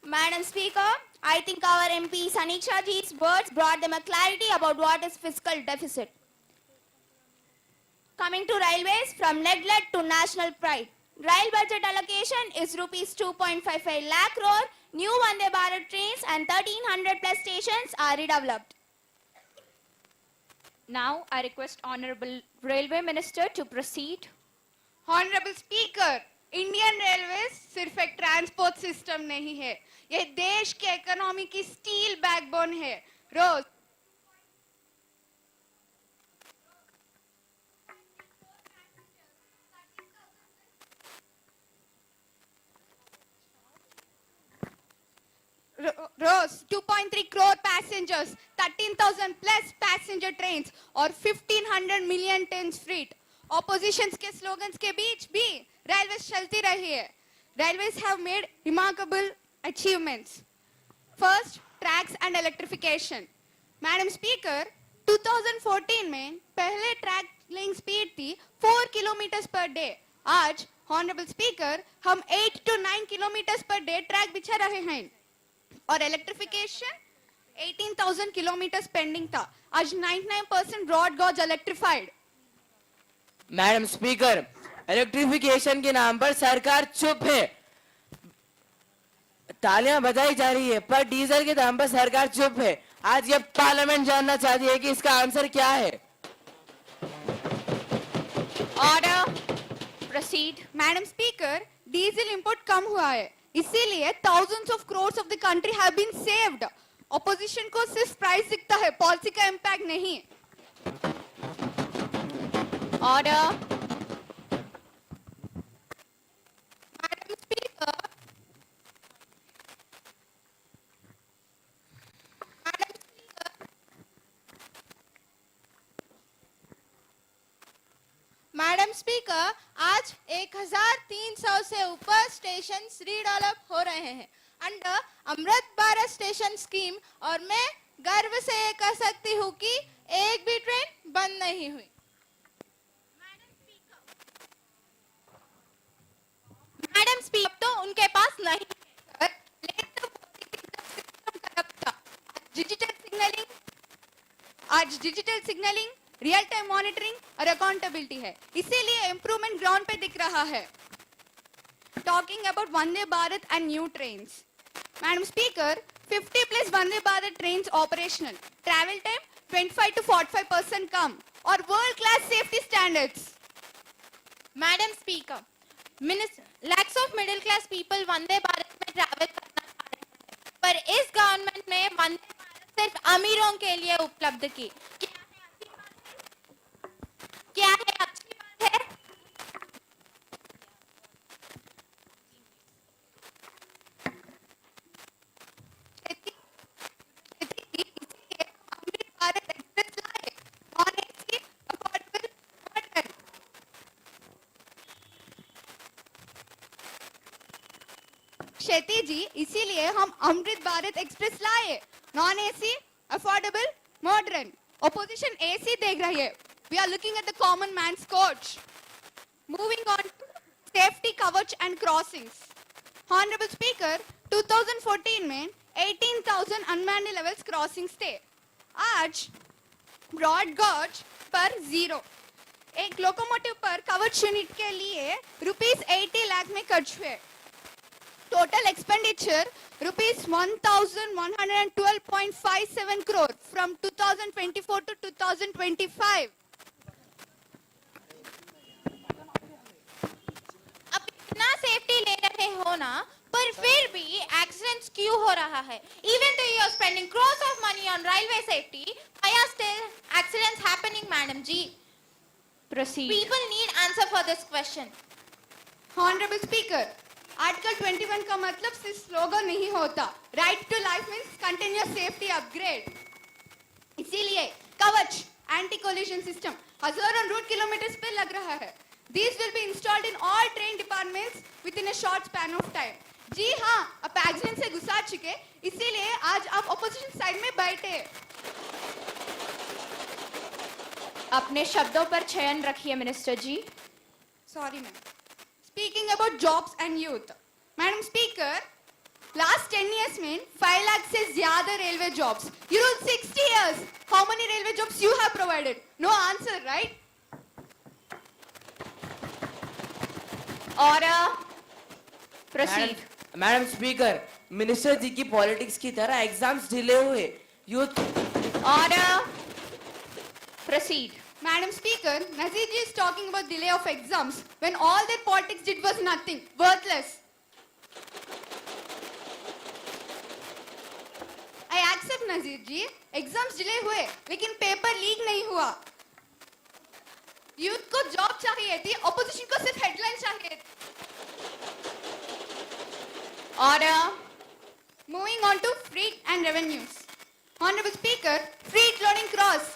Madam Speaker, I think our MP Saniksha ji's words brought them a clarity about what is fiscal deficit. Coming to railways, from neglect to national pride. Rail budget allocation is rupees 2.55 lakh crore. New Vande Bharat trains and 1300 plus stations are redeveloped. Now I request Honorable Railway Minister to proceed. Honorable Speaker, Indian railway सिर्फ एक transport system नहीं है, ये देश के economy की steel backbone है. रोज रोज 2.3 crore passengers, 13,000 plus passenger trains और 1,500 million tons freight. Oppositions के slogans के बीच भी railways चलती रही है. Railways have made remarkable achievements. First, tracks and electrification. Madam Speaker, 2014 में पहले track length speed थी 4 kilometers per day. आज Honorable Speaker, हम 8 to 9 kilometers per day track बिछा रहे हैं. और इलेक्ट्रिफिकेशन 18,000 किलोमीटर पेंडिंग था, आज 99% broad gauge electrified. Madam speaker, electrification के नाम पर सरकार चुप है. तालियां बजाई जा रही है पर डीजल के दाम पर सरकार चुप है. आज ये पार्लियामेंट जानना चाहती है कि इसका आंसर क्या है. Order. Proceed. Madam speaker, diesel import कम हुआ है, इसीलिए thousands of crores of the country have been saved. Opposition को सिर्फ प्राइस दिखता है, पॉलिसी का इम्पैक्ट नहीं. Order. Madam speaker, madam speaker, आज 1300 से ऊपर स्टेशन रीडेवलप हो रहे हैं under Amrit Bharat station scheme और मैं गर्व से ये कह सकती हूँ कि एक भी ट्रेन बंद नहीं हुई। मैडम स्पीकर तो उनके पास नहीं है, आज digital signalling, real time monitoring और अकाउंटेबिलिटी है, इसीलिए इम्प्रूवमेंट ग्राउंड पे दिख रहा है। Talking about Vande Bharat and new trains, madam speaker 50 plus Vande Bharat trains operational, travel time 25 to 45% कम और world class safety standards. Madam speaker, lakhs of middle class people Vande Bharat में ट्रैवल करना चाह रहे हैं, पर इस गवर्नमेंट ने वंदे भारत सिर्फ अमीरों के लिए उपलब्ध की। क्या है अच्छी बात है? अमृत भारत एक्सप्रेस लाए, non AC affordable model. Shetty ji, इसीलिए हम अमृत भारत एक्सप्रेस लाए, non AC affordable modern. Opposition AC देख रही है, we are looking at the common man's coach. Moving on to safety coverage and crossings. Honorable Speaker, 2014 में 18,000 unmanned levels crossings थे, आज broad gauge पर 0। एक लोकोमोटिव पर कवच यूनिट के लिए ₹80 लाख में खर्च हुए। Total expenditure ₹1,112.57 crore from 2024 to 2025। अब इतना सेफ्टी ले रहे हो ना, पर फिर भी एक्सीडेंट्स क्यों हो रहा है? Even though you are spending crores of money on railway safety, why are still accidents happening, Madam Ji? Proceed. People need answer for this question. Honorable Speaker, article 21 का मतलब सिर्फ स्लोगन नहीं होता। Right to life means continuous safety upgrade. इसीलिए Kavach anti collision system हजारों route kilometres पे लग रहा है। These will be installed in all train departments within a short span of time. जी हाँ, आप एक्सीडेंट से गुस्सा चुके, इसीलिए आज आप ऑपोजिशन साइड में बैठे। अपने शब्दों पर चयन रखिए minister ji. Sorry ma'am. Speaking about jobs and youth, Madam Speaker, last 10 years में 5 लाख से ज्यादा railway jobs. You ruled 60 years. How many railway jobs you have provided? No answer, right? Order. Proceed. Madam speaker, minister ji की politics की तरह exams delay हुए, youth. Order. Proceed. Madam Speaker, Nazir ji is talking about delay of exams when all that politics did was nothing, worthless. I accept Nazir ji, exams delay हुए, लेकिन paper leak नहीं हुआ। Youth को job चाहिए थी, opposition को सिर्फ headline चाहिए थी। Order. Moving on to freight and revenues. Honorable Speaker, freight loading crossed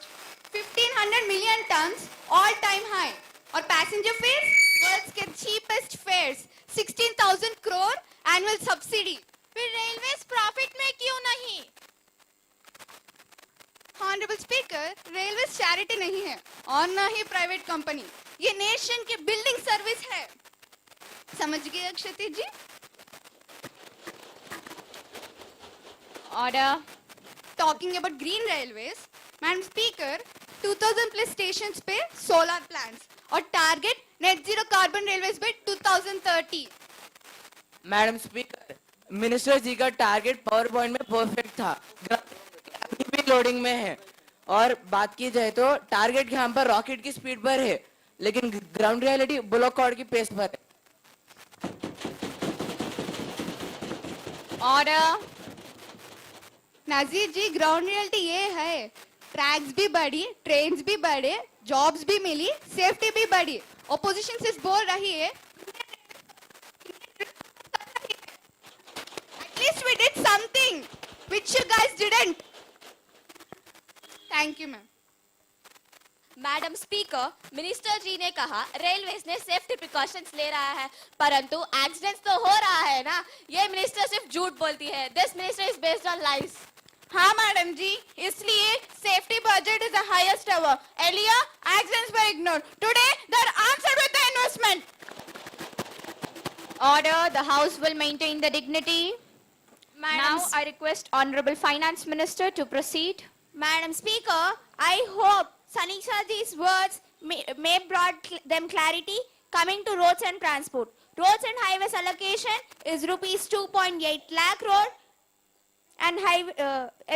1,500 million tons, all-time high. और passenger fares, world's के cheapest fares, 16,000 crore annual subsidy. फिर railways profit में क्यों नहीं? Honorable Speaker, railways charity नहीं है और न ही private company. ये nation की building service है। समझ गए अक्षती जी? Order. Talking about green railways, Madam Speaker, 2000 plus stations पे solar plants और target net zero carbon railways by 2030। Madam speaker, minister ji का टारगेट पावर पॉइंट में परफेक्ट था, अभी भी लोडिंग में है। और बात की जाए तो टारगेट यहाँ पर रॉकेट की स्पीड पर है, लेकिन ग्राउंड रियलिटी बुलेट कॉर्ड की पेस पर है। ऑर्डर। नाजीर जी, ग्राउंड रियलिटी ये है, ट्रैक्स भी बढ़ी, ट्रेन्स भी बढ़े, जॉब्स भी मिली, सेफ्टी भी बढ़ी। ऑपोजिशन सिर्फ बोल रही है, at least we did something which you guys didn't. Thank you, ma'am. Madam speaker, minister ji ने कहा रेलवेज ने सेफ्टी प्रिकॉशंस ले रहा है, परंतु एक्सीडेंट्स तो हो रहा है ना। ये मिनिस्टर सिर्फ झूठ बोलती है। This minister is based on lies. हाँ मैडम जी, इसलिए safety budget is the highest ever. Earlier, accidents were ignored. Today, they're answered with the investment. Order. The House will maintain the dignity. Now I request Honorable Finance Minister to proceed. Madam Speaker, I hope Sanisha ji's words may brought them clarity. Coming to roads and transport. Roads and highways allocation is rupees 2.8 lakh crore and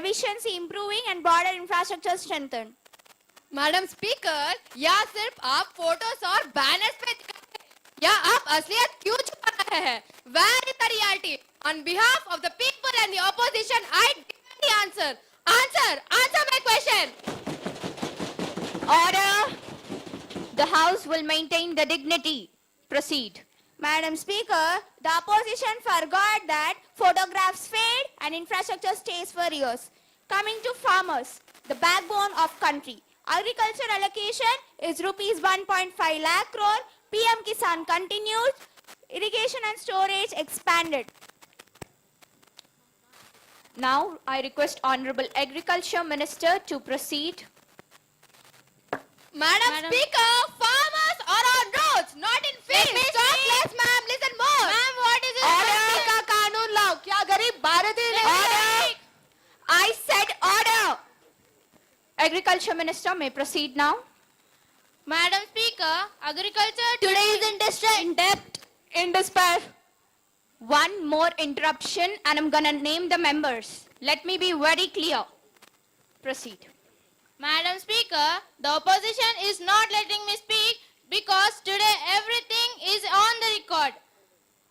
efficiency improving and border infrastructure strengthened. Madam speaker, या सिर्फ आप photos और banners पे दिखाते हैं, या आप असलियत क्यों छुपा रहे हैं? Where is the reality? On behalf of the people and the opposition, I demand the answer. Answer my question. Order. The House will maintain the dignity. Proceed. Madam Speaker, the opposition forgot that photographs fade and infrastructure stays for years. Coming to farmers, the backbone of country. Agriculture allocation is rupees 1.5 lakh crore. PM Kisan continues. Irrigation and storage expanded. Now I request Honorable Agriculture Minister to proceed. Madam Speaker, farmers are on roads, not in fields. Talk less, ma'am. Listen more. Ma'am, what is it? Order का कानून लाओ, क्या गरीब भारतीय नहीं है? I said order. Agriculture Minister may proceed now. Madam Speaker, agriculture Today is in distress. In depth, in despair. One more interruption and I'm gonna name the members. Let me be very clear. Proceed. Madam Speaker, the opposition is not letting me speak because today everything is on the record.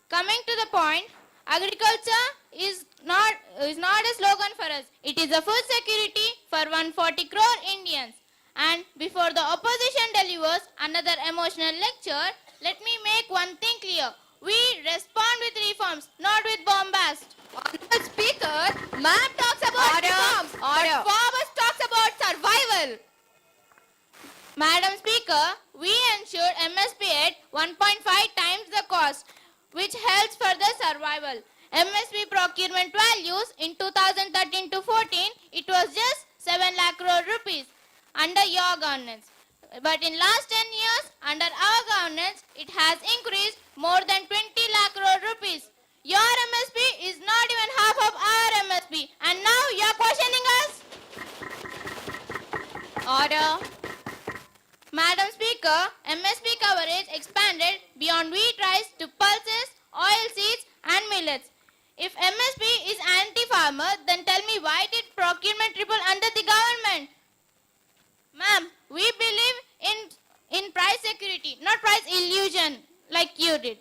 Coming to the point, agriculture is not a slogan for us. It is a food security for 140 crore Indians. And before the opposition delivers another emotional lecture, let me make one thing clear. We respond with reforms, not with bombast. Honorable Speaker, ma'am talks about reforms, but farmers talks about survival. Madam Speaker, we ensured MSP at 1.5 times the cost, which helps for the survival. MSP procurement values in 2013 to 14, it was just 7 lakh crore rupees under your governance. But in last 10 years, under our governance, it has increased more than 20 lakh crore rupees. Your MSP is not even half of our MSP, and now you are questioning us? Order. Madam Speaker, MSP coverage expanded beyond wheat rice to pulses, oilseeds and millets. If MSP is anti-farmer, then tell me why did procurement triple under the government? Ma'am, we believe in price security, not price illusion like you did.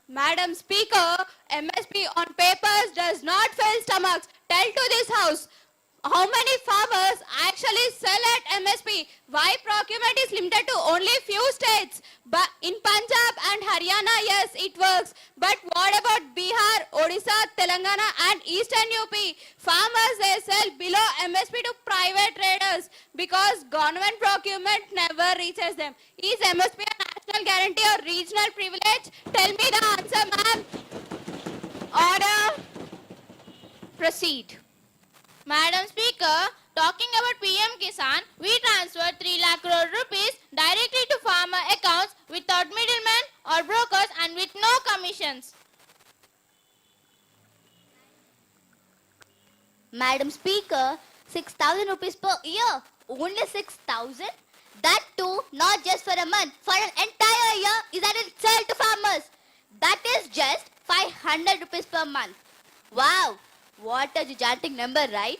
Madam Speaker, MSP on papers does not fill stomachs. Tell to this House, how many farmers actually sell at MSP? Why procurement is limited to only few states? But in Punjab and Haryana, yes, it works. But what about Bihar, Odisha, Telangana and Eastern UP? Farmers, they sell below MSP to private traders because government procurement never reaches them. Is MSP a national guarantee or regional privilege? Tell me the answer, ma'am. Order. Proceed. Madam Speaker, talking about PM Kisan, we transferred 3 lakh crore rupees directly to farmer accounts without middlemen or brokers and with no commissions. Madam Speaker, 6,000 rupees per year. Only 6,000? That too, not just for a month, for an entire year is at itself to farmers. That is just 500 rupees per month. Wow, what a gigantic number, right?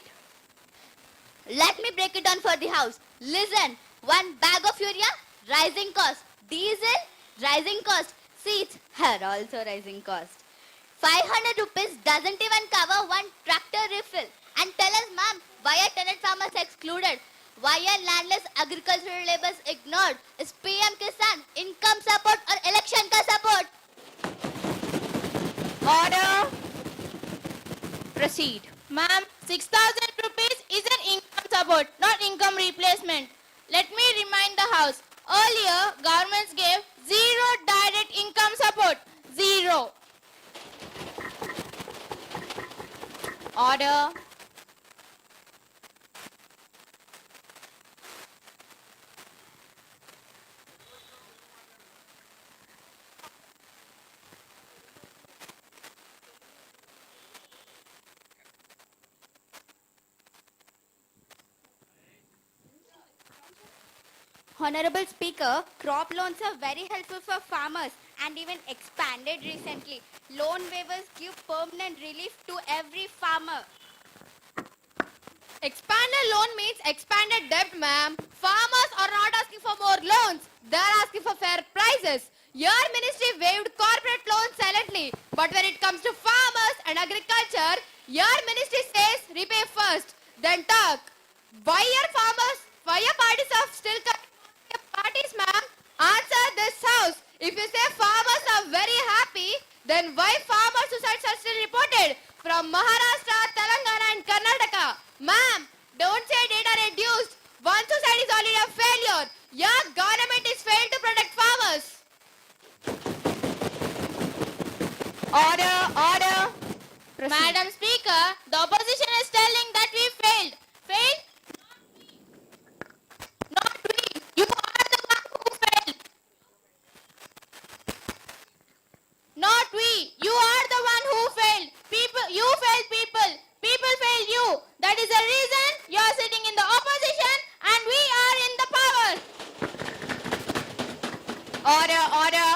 Let me break it down for the House. Listen, one bag of urea, rising cost. Diesel, rising cost. Seeds are also rising cost. 500 rupees doesn't even cover one tractor refill. And tell us, ma'am, why are tenant farmers excluded? Why are landless agricultural laborers ignored? Is PM Kisan income support or election ka support? Order. Proceed. Ma'am, 6,000 rupees is an income support. income replacement. Let me remind the House. Earlier, governments gave zero direct income support. Zero. Order. Honorable Speaker, crop loans are very helpful for farmers and even expanded recently. Loan waivers give permanent relief to every farmer. Expanded loan means expanded debt, ma'am. Farmers are not asking for more loans. They are asking for fair prices. Your ministry waived corporate loans silently. But when it comes to farmers and agriculture, your ministry says repay first, then talk. Why are parties are still parties, ma'am? Answer this house. If you say farmers are very happy, then why farmer suicides are still reported from Maharashtra, Telangana and Karnataka? Ma'am, don't say data reduced. One suicide is already a failure. Your government is failed to protect farmers. Order, order. Madam Speaker, the opposition is telling that we failed. Failed? Not we. You are the one who failed. Not we. You are the one who failed. You failed people. People failed you. That is the reason you are sitting in the opposition and we are in the power. Order, order.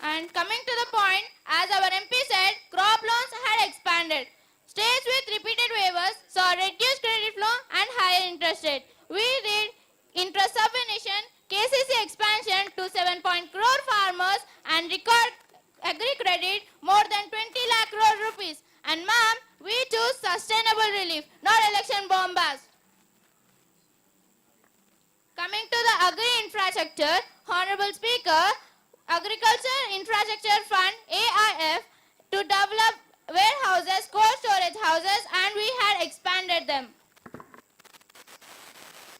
And coming to the point, as our MP said, crop loans had expanded. States with repeated waivers saw reduced credit flow and higher interest rate. We did interest subvention, KCC expansion to 7 crore farmers and record agri credit more than 20 lakh crore rupees. And ma'am, we choose sustainable relief, not election bombast. Coming to the agri infrastructure, Honorable Speaker, Agriculture Infrastructure Fund AIF to develop warehouses, cold storage houses, and we had expanded them.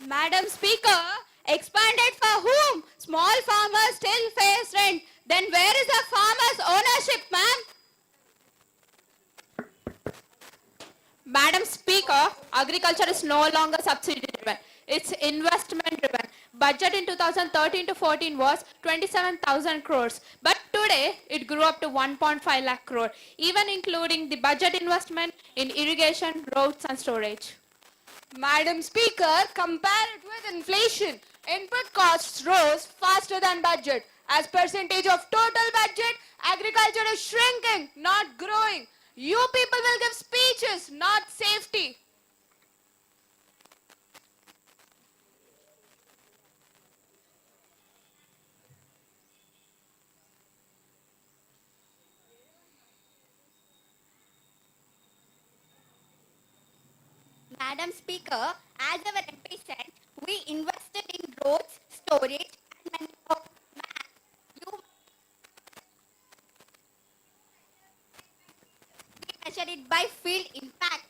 Madam Speaker, expanded for whom? Small farmers still face rent. Then where is the farmer's ownership, ma'am? Madam Speaker, agriculture is no longer subsidy driven. It's investment driven. Budget in 2013 to 14 was 27,000 crores. But today it grew up to 1.5 lakh crore, even including the budget investment in irrigation, roads and storage. Madam Speaker, compare it with inflation. Input costs rose faster than budget. As percentage of total budget, agriculture is shrinking, not growing. You people will give speeches, not safety. Madam Speaker, as our MP said, we invested in roads, storage and manure. We measured it by field impact.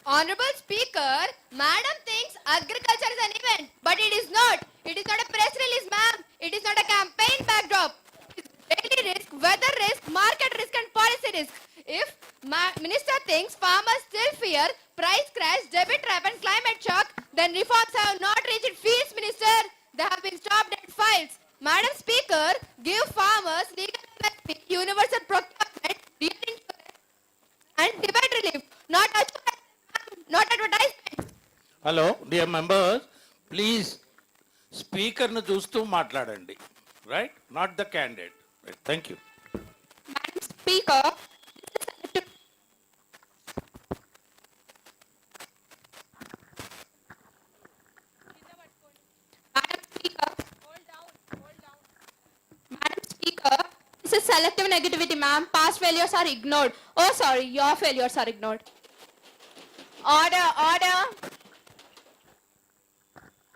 Honorable Speaker, Madam thinks agriculture is an event, but it is not. It is not a press release, ma'am. It is not a campaign backdrop. It is daily risk, weather risk, market risk and policy risk. If Minister thinks farmers still fear price crash, debit trap and climate shock, then reforms have not reached fields, Minister. They have been stopped at files. Madam Speaker, give farmers legal MSP, universal procurement, real insurance and debate relief, not advertisement. Hello dear members please స్పీకర్ను చూస్తూ మాట్లాడండి right not the candidate thank you Madam Speaker, Madam Speaker, this is selective negativity, ma'am. Past failures are ignored. Oh, sorry, your failures are ignored. Order, order.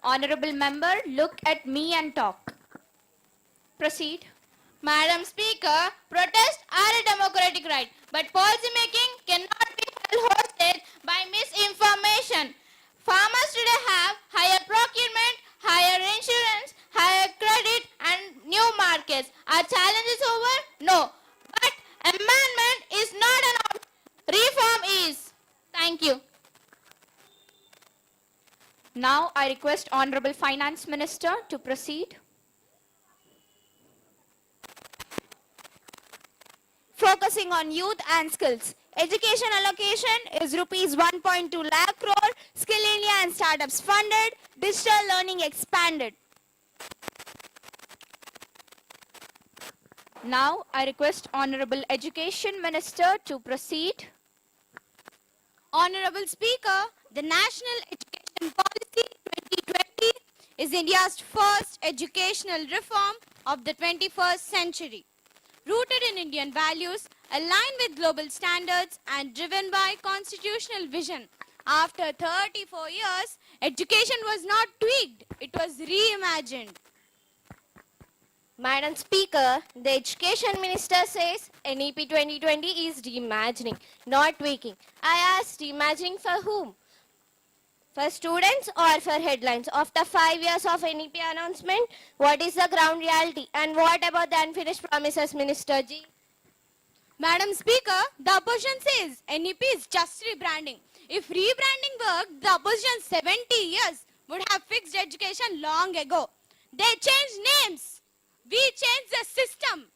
Honorable member, look at me and talk. Proceed. Madam Speaker, protests are a democratic right, but policy making cannot be held hostage by misinformation. Now I request Honorable Finance Minister to proceed. Focusing on youth and skills. Education allocation is rupees 1.2 lakh crore, Skill India and startups funded, digital learning expanded. Now I request Honorable Education Minister to proceed. Honorable Speaker, the National Education Policy 2020 is India's first educational reform of the 21st century. Rooted in Indian values, aligned with global standards and driven by constitutional vision. After 34 years, education was not tweaked, it was reimagined. Madam Speaker, the Education Minister says NEP 2020 is reimagining, not tweaking. I asked reimagining for whom? For students or for headlines? After 5 years of NEP announcement, what is the ground reality? And what about the unfinished promises, Minister Ji? Madam Speaker, the opposition says NEP is just rebranding. If rebranding worked, the opposition 70 years would have fixed education long ago. They changed names. We changed the system.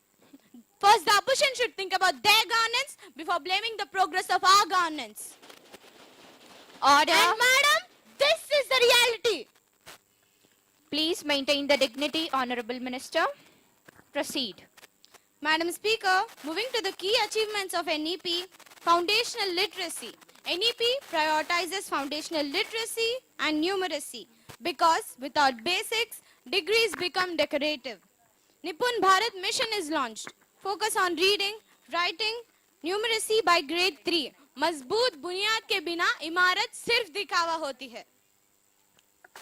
First, the opposition should think about their governance before blaming the progress of our governance. Order. And madam, this is the reality. Please maintain the dignity, Honorable Minister. Proceed. Madam Speaker, moving to the key achievements of NEP, foundational literacy. NEP prioritizes foundational literacy and numeracy because without basics, degrees become decorative. Nipun Bharat mission is launched. Focus on reading, writing, numeracy by grade 3. मजबूत बुनियाद के बिना इमारत सिर्फ दिखावा होती है.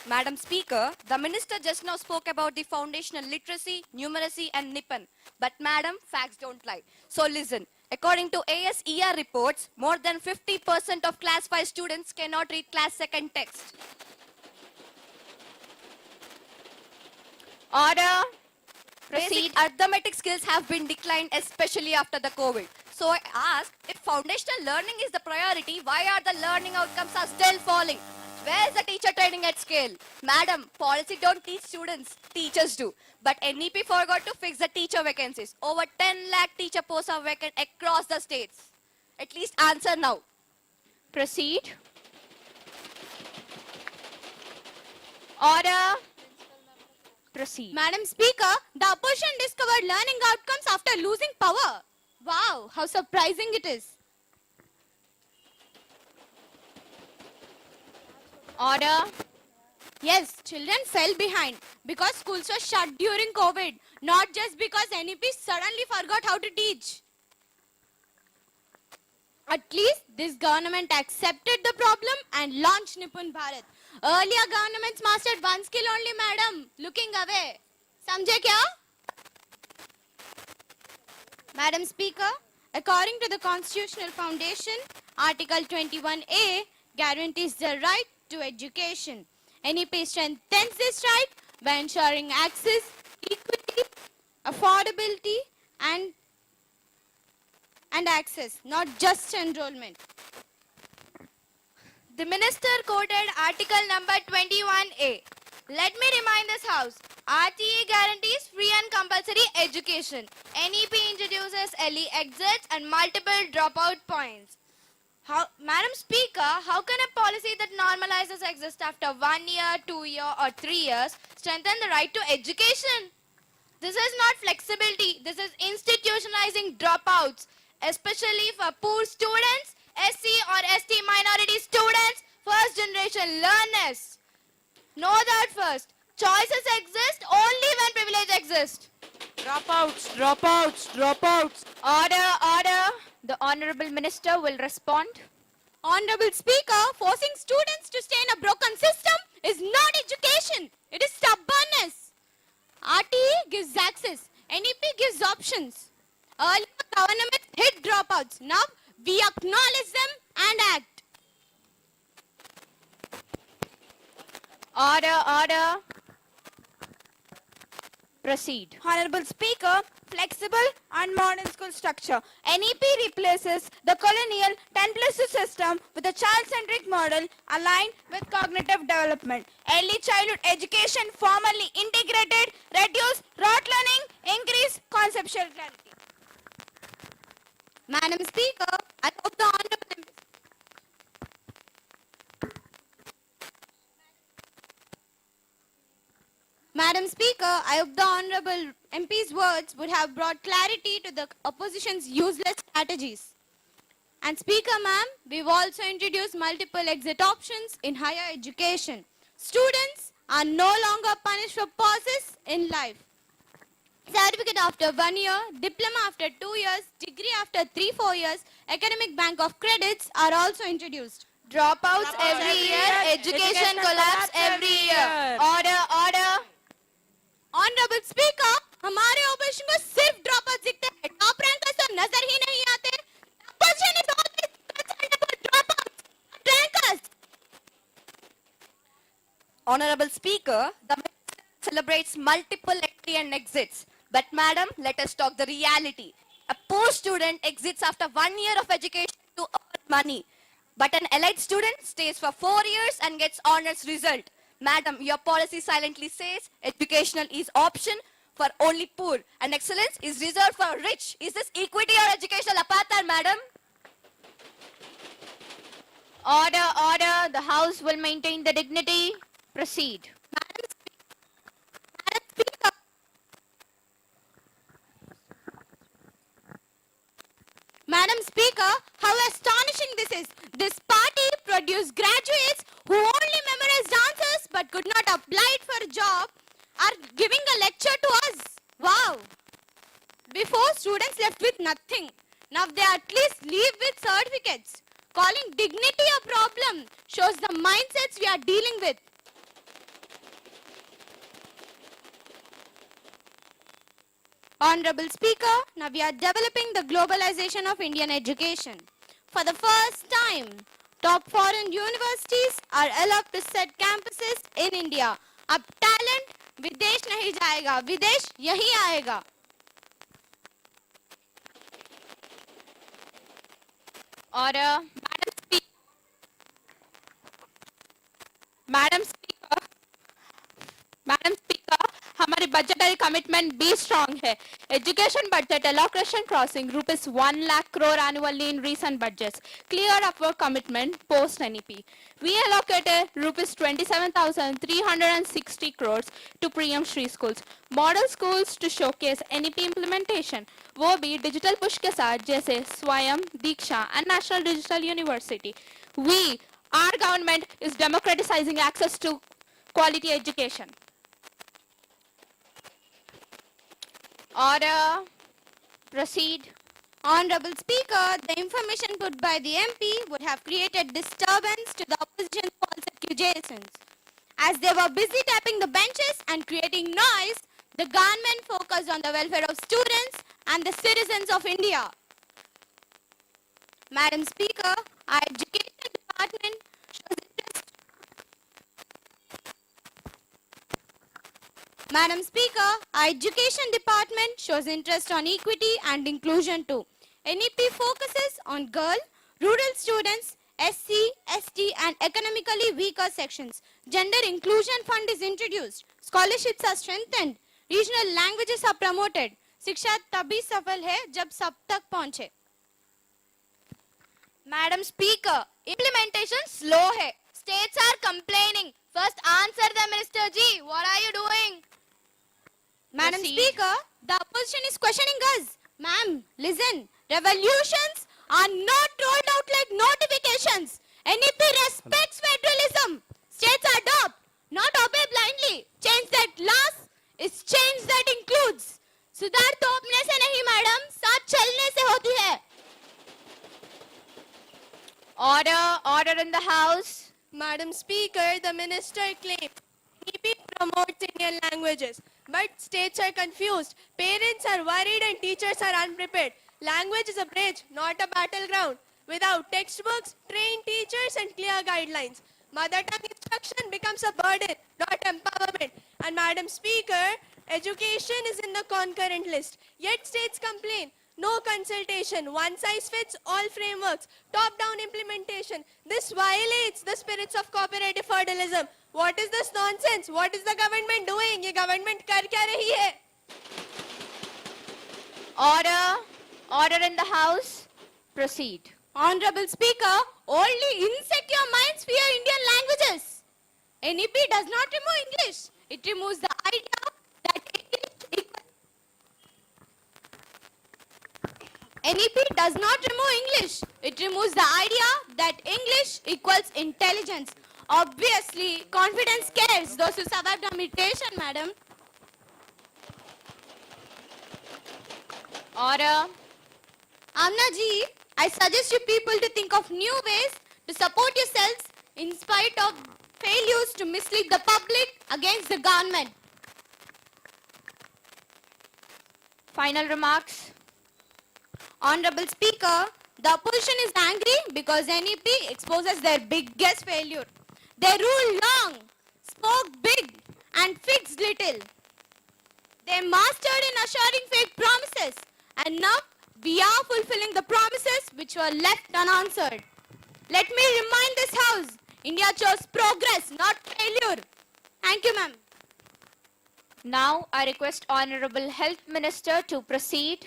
Madam Speaker, the Minister just now spoke about the foundational literacy, numeracy and Nippon. But Madam, facts don't lie. So listen, according to ASER reports, more than 50% of class 5 students cannot read class 2nd text. Order. Basic arithmetic skills have been declined, especially after the COVID. So I ask, if foundational learning is the priority, why are the learning outcomes are still falling? Where is the teacher training at scale? Madam, policy don't teach students, teachers do. But NEP forgot to fix the teacher vacancies. Over 10 lakh teacher posts are vacant across the states. At least answer now. Proceed. Order. Proceed. Madam Speaker, the opposition discovered learning outcomes after losing power. Wow, how surprising it is. Order. Yes, children fell behind because schools were shut during COVID, not just because NEP suddenly forgot how to teach. At least this government accepted the problem and launched Nipun Bharat. Earlier governments mastered one skill only, madam, looking away. Samjhe kya? Madam Speaker, according to the Constitutional Foundation, Article 21A guarantees the right to education. NEP strengthens this right by ensuring access, equity, affordability and access, not just enrollment. The minister quoted article number 21A. Let me remind this house, RTE guarantees free and compulsory education. NEP introduces early exits and multiple dropout points. Madam Speaker, how can a policy that normalizes exist after 1 year, 2 year or 3 years strengthen the right to education? This is not flexibility, this is institutionalizing dropouts, especially for poor students, SC or ST minority students, first generation learners. Know that first. Choices exist only when privilege exists. Dropouts, dropouts, dropouts. Order, order. The Honorable Minister will respond. Honorable Speaker, forcing students to stay in a broken system is not education. It is stubbornness. RTE gives access. NEP gives options. Earlier governments hid dropouts. Now we acknowledge them and act. Order, order. Proceed. Honorable Speaker, flexible and modern school structure. NEP replaces the colonial 10+2 system with a child-centric model aligned with cognitive development. Early childhood education formally integrated, reduce rote learning, increase conceptual clarity. Madam Speaker, I hope the Honorable Madam Speaker, I hope the Honorable MP's words would have brought clarity to the opposition's useless strategies. And Speaker ma'am, we've also introduced multiple exit options in higher education. Students are no longer punished for pauses in life. Certificate after 1 year, diploma after 2 years, degree after 3-4 years, academic bank of credits are also introduced. Dropouts every year, education collapse every year. Order, order. Honourable speaker, हमारे opposition को सिर्फ dropout दिखते हैं, top rankers तो नजर ही नहीं आते. Opposition is always concerned about dropouts and rankers. Honorable Speaker, the minister celebrates multiple entry and exits. But madam, let us talk the reality. A poor student exits after 1 year of education to earn money. But an elite student stays for 4 years and gets honors result. Madam, your policy silently says educational is option for only poor and excellence is reserved for rich. Is this equity or educational apartheid, madam? Order, order. The House will maintain the dignity. Proceed. Madam Speaker, how astonishing this is. This party produced graduates who only memorized answers but could not apply it for a job are giving a lecture to us. Wow. Before, students left with nothing. Now they at least leave with certificates. Calling dignity a problem shows the mindsets we are dealing with. Honorable Speaker, now we are developing the globalization of Indian education. For the first time, top foreign universities are allowed to set campuses in India. अब talent विदेश नहीं जाएगा, विदेश यहीं आएगा. Order. Madam Speaker, Madam Speaker, हमारी budgetary commitment be strong है. Education budget allocation crossing ₹1 lakh crore annually in recent budgets. Clear up our commitment post NEP. We allocated ₹27,360 crores to PM Shri schools, model schools to showcase NEP implementation. वो भी digital push के साथ जैसे स्वयं, दीक्षा and National Digital University. Our government is democratizing access to quality education. Order. Proceed. Honorable Speaker, the information put by the MP would have created disturbance to the opposition's false accusations. As they were busy tapping the benches and creating noise, the government focused on the welfare of students and the citizens of India. Madam Speaker, our education department shows interest. Madam Speaker, our education department shows interest on equity and inclusion too. NEP focuses on girl, rural students, SC, ST and economically weaker sections. Gender inclusion fund is introduced. Scholarships are strengthened. Regional languages are promoted. शिक्षा तभी सफल है जब सब तक पहुंचे. Madam Speaker, implementation slow hai. States are complaining. First answer them, Minister Ji. What are you doing? Madam Proceed. Speaker, the opposition is questioning us. Ma'am, listen. Revolutions are not rolled out like notifications. NEP respects federalism. States adopt, not obey blindly. Change that lasts is change that includes. सुधार तोपने से नहीं madam, साथ चलने से होती है. Order in the House. Madam Speaker, the minister claims NEP promotes Indian languages, but states are confused. Parents are worried and teachers are unprepared. Language is a bridge, not a battleground. Without textbooks, trained teachers and clear guidelines, Mother tongue instruction becomes a burden, not empowerment. And Madam Speaker, education is in the concurrent list. Yet states complain. No consultation, one size fits all frameworks, top-down implementation. This violates the spirits of cooperative federalism. What is this nonsense? What is the government doing? ये government कर क्या रही है? Order. Order in the House. Proceed. Honorable Speaker, only insecure minds fear Indian languages. NEP does not remove English. It removes the idea that NEP does not remove English. It removes the idea that English equals intelligence. Obviously, confidence scares those who survived the mutation, madam. Order. Amna ji, I suggest you people to think of new ways to support yourselves in spite of failures to mislead the public against the government. Final remarks. Honorable Speaker, the opposition is angry because NEP exposes their biggest failure. They ruled long, spoke big, and fixed little. They mastered in assuring fake promises, and now we are fulfilling the promises which were left unanswered. Let me remind this House, India chose progress, not failure. Thank you, ma'am. Now I request Honorable Health Minister to proceed.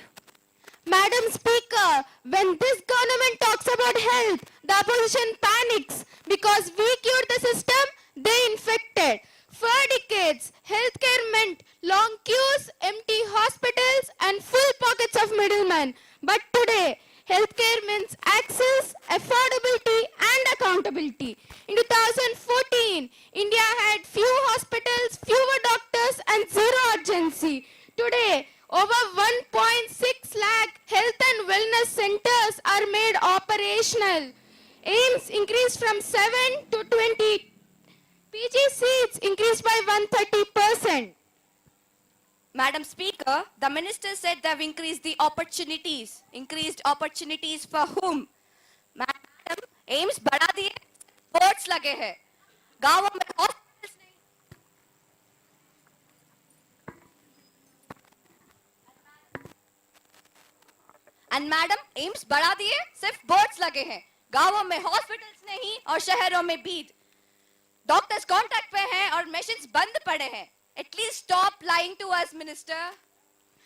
Madam Speaker, when this government talks about health, the opposition panics because we cured the system they infected. For decades, healthcare meant long queues, empty hospitals, and full pockets of middlemen. But today, healthcare means access, affordability, and accountability. In 2014, India had few hospitals, fewer doctors, and zero urgency. Today, over 1.6 lakh health and wellness centers are made operational. AIMS increased from 7 to 20. PG seats increased by 130%. Madam Speaker, the minister said they've increased the opportunities. Increased opportunities for whom? Madam, aims बढ़ा दिए, boards लगे हैं. गांवों में hospitals नहीं. And madam, aims बढ़ा दिए, सिर्फ boards लगे हैं. गांवों में hospitals नहीं और शहरों में बीत. Doctors contact पे हैं और machines बंद पड़े हैं. At least stop lying to us, Minister.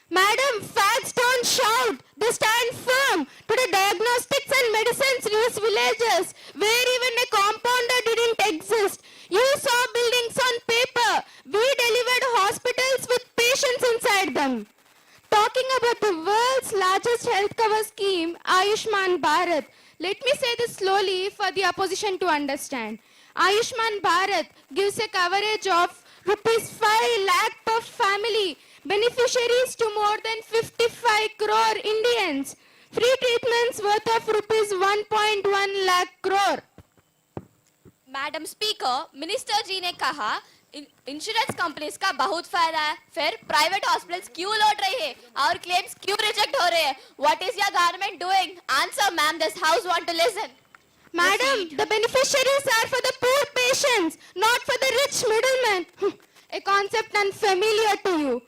Madam, facts don't shout, they stand firm. Today, diagnostics and medicines reach villages where even a compounder didn't exist. You saw buildings on paper. We delivered hospitals with patients inside them. Talking about the world's largest health cover scheme, Ayushman Bharat. Let me say this slowly for the opposition to understand. Ayushman Bharat gives a coverage of Rupees 5 lakh per family, beneficiaries to more than 55 crore Indians. Free treatments worth of Rupees 1.1 lakh crore. Madam Speaker, Minister जी ने कहा insurance companies का बहुत फायदा है, फिर private hospitals क्यों लौट रही है और क्लेम्स क्यों रिजेक्ट हो रहे हैं? What is your government doing? Answer, ma'am. This house want to listen. Madam, the beneficiaries are for the poor patients, not for the rich middlemen. A concept unfamiliar to you.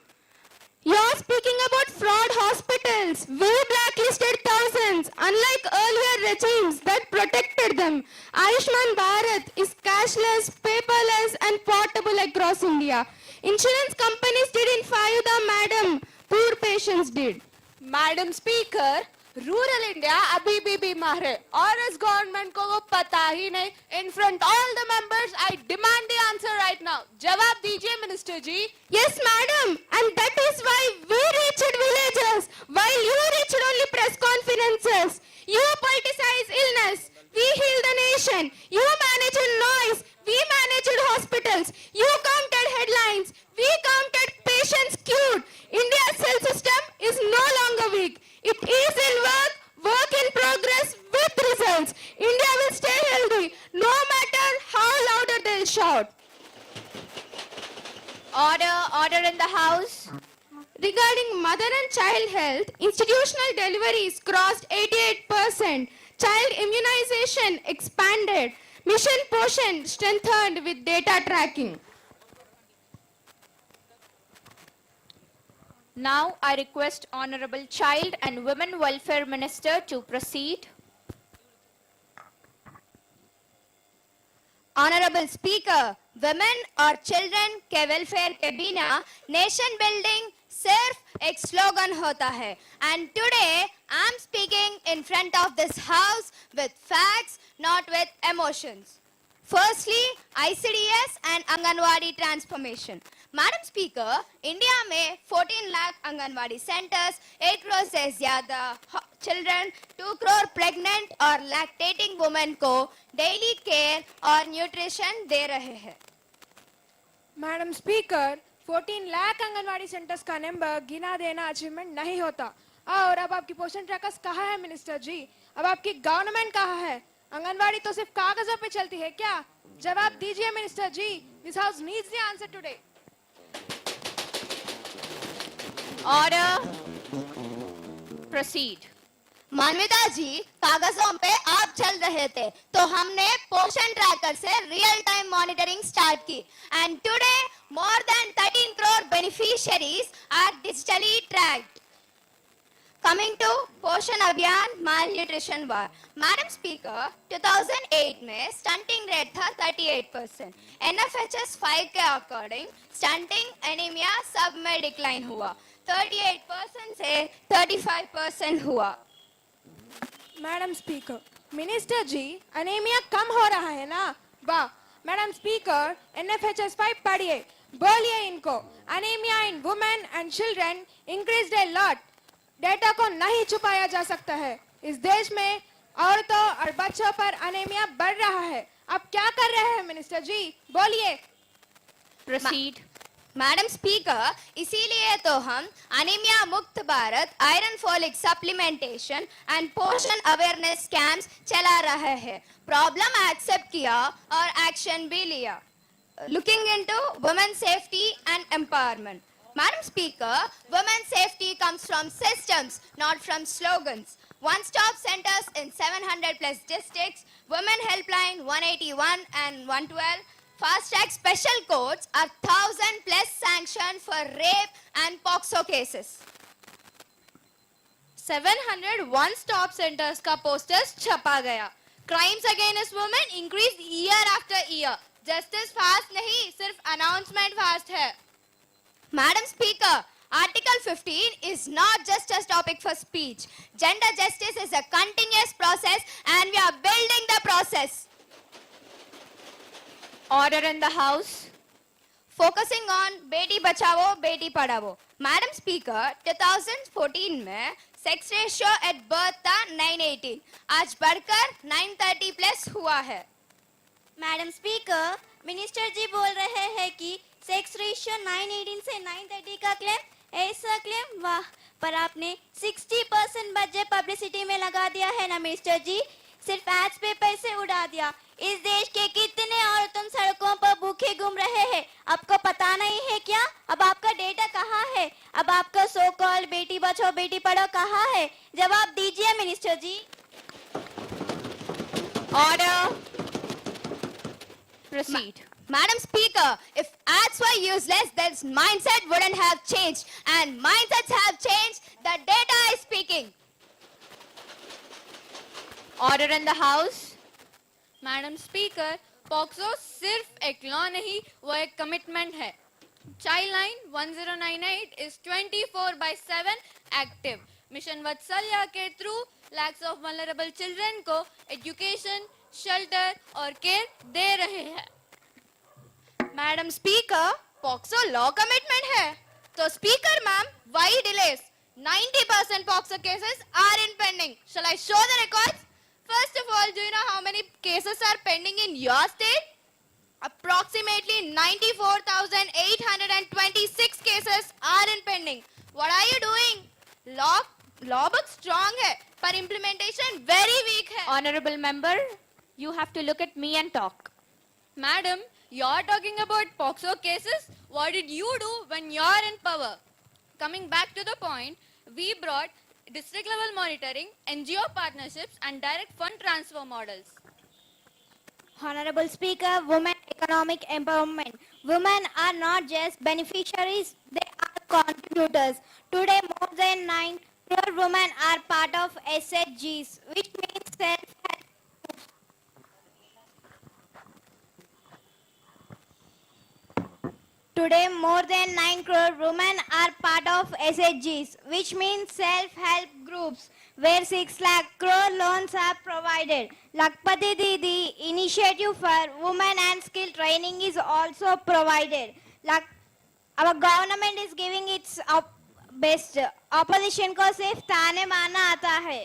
You're speaking about fraud hospitals. We blacklisted thousands, unlike earlier regimes that protected them. Ayushman Bharat is cashless, paperless, and portable across India. Insurance companies didn't fire the madam. Poor patients did. Madam speaker, rural India अभी भी बीमार है और इस government को वो पता ही नहीं. In front all the members I demand the answer right now. जवाब दीजिए minister ji. Yes, madam, and that is why we reached villages, while you reached only press conferences. You politicize illness, we heal the nation. You managed noise, we managed hospitals. You counted headlines, we counted patients cured. India's health system is no longer weak. It is in work in progress with results. India will stay healthy, no matter how louder they'll shout. Order in the House. Regarding mother and child health, institutional deliveries crossed 88%. Child immunization expanded. Mission Poshan strengthened with data tracking. Now I request Honorable Child and Women Welfare Minister to proceed. Honorable Speaker, women और children के welfare के बिना nation building सिर्फ एक slogan होता है. And today I am speaking in front of this house with facts, not with emotions. Firstly, ICDS and Anganwadi transformation. Madam Speaker, India में 14 lakh anganwadi centers, 8 crore से ज़्यादा children, 2 crore pregnant और lactating women को daily care और nutrition दे रहे हैं. Madam speaker 14 lakh anganwadi centres का number गिना देना अचीवमेंट नहीं होता. और अब आपकी पोषण ट्रैकर्स कहाँ है मिनिस्टर जी? अब आपकी गवर्नमेंट कहाँ है? आंगनवाड़ी तो सिर्फ कागजों पे चलती है क्या? जवाब दीजिए minister ji. This house needs the answer today. Order. Proceed. Manvita ji, कागजों पे आप चल रहे थे तो हमने पोषण ट्रैकर से रियल टाइम मॉनिटरिंग स्टार्ट की. And today more than 13 crore beneficiaries are digitally tracked. Coming to पोषण अभियान malnutrition war. Madam Speaker, 2008 में stunting rate था 38%. NFHS 5 के अकॉर्डिंग stunting anemia सब में डिक्लाइन हुआ. 38% से 35% हुआ. मैडम स्पीकर, मिनिस्टर जी अनीमिया कम हो रहा है ना? वाह. मैडम स्पीकर, NFHS 5 पढ़िए, बोलिए इनको. Anaemia in women and children increased a lot. Data को नहीं छुपाया जा सकता है. इस देश में औरतों और बच्चों पर अनीमिया बढ़ रहा है. आप क्या कर रहे हैं मिनिस्टर जी? बोलिए. Proceed. मैडम स्पीकर, इसीलिए तो हम अनीमिया मुक्त Bharat, iron folic supplementation and पोषण अवेयरनेस कैंप्स चला रहे हैं. प्रॉब्लम एक्सेप्ट किया और एक्शन भी लिया. Looking into women safety and empowerment. Madam Speaker, women's safety comes from systems, not from slogans. One-stop centers in 700 plus districts, women helpline 181 and 112, fast-track special courts are 1000 plus sanctioned for rape and POXO cases. 700 one-stop centers का posters छपा गया. Crimes against women increased year after year. Justice fast नहीं, सिर्फ announcement fast है. Madam Speaker, Article 15 is not just a topic for speech. Gender justice is a continuous process and we are building the process. Order in the House. Focusing on Beti Bachao, Beti Padhao. Madam Speaker, 2014 में sex ratio at birth था 918. आज बढ़कर 930 plus हुआ है. Madam speaker, minister जी बोल रहे हैं कि सेक्स रेशियो 918 से 930 का क्लेम. ऐसा क्लेम? वाह. पर आपने 60% बजट पब्लिसिटी में लगा दिया है ना मिनिस्टर जी. सिर्फ एड्स पे पैसे उड़ा दिया. इस देश के कितने औरतों सड़कों पर भूखे घूम रहे हैं, आपको पता नहीं है क्या? अब आपका डेटा कहाँ है? अब आपका सो कॉल बेटी बचाओ बेटी पढ़ाओ कहाँ है? जवाब दीजिए minister ji. Order. Proceed. Madam Speaker, if ads were useless, then mindset wouldn't have changed. And mindsets have changed. The data is speaking. Order in the House. Madam Speaker, POXO सिर्फ एक law नहीं, वो एक commitment है. Child line 1098 is 24/7 active. Mission Vatsalya के through lakhs of vulnerable children को education, shelter और care दे रहे हैं. Madam Speaker, POXO law commitment है. तो Speaker ma'am, why delays? 90% POXO cases are in pending. Shall I show the records? First of all, do you know how many cases are pending in your state? Approximately 94,826 cases are in pending. What are you doing? Law book strong है, पर implementation very weak है. Honorable member, you have to look at me and talk. Madam, you're talking about POXO cases. What did you do when you're in power? Coming back to the point, we brought district level monitoring, NGO partnerships and direct fund transfer models. Honorable Speaker, women economic empowerment. Women are not just beneficiaries, they are contributors. Today, more than 9 crore women are part of SHGs, which means self-help. Today, more than 9 crore women are part of SHGs, which means self-help groups, where 6 lakh crore loans are provided. Lakpati Didi initiative for women and skill training is also provided. Our government is giving its best. Opposition को सिर्फ ताने मारना आता है.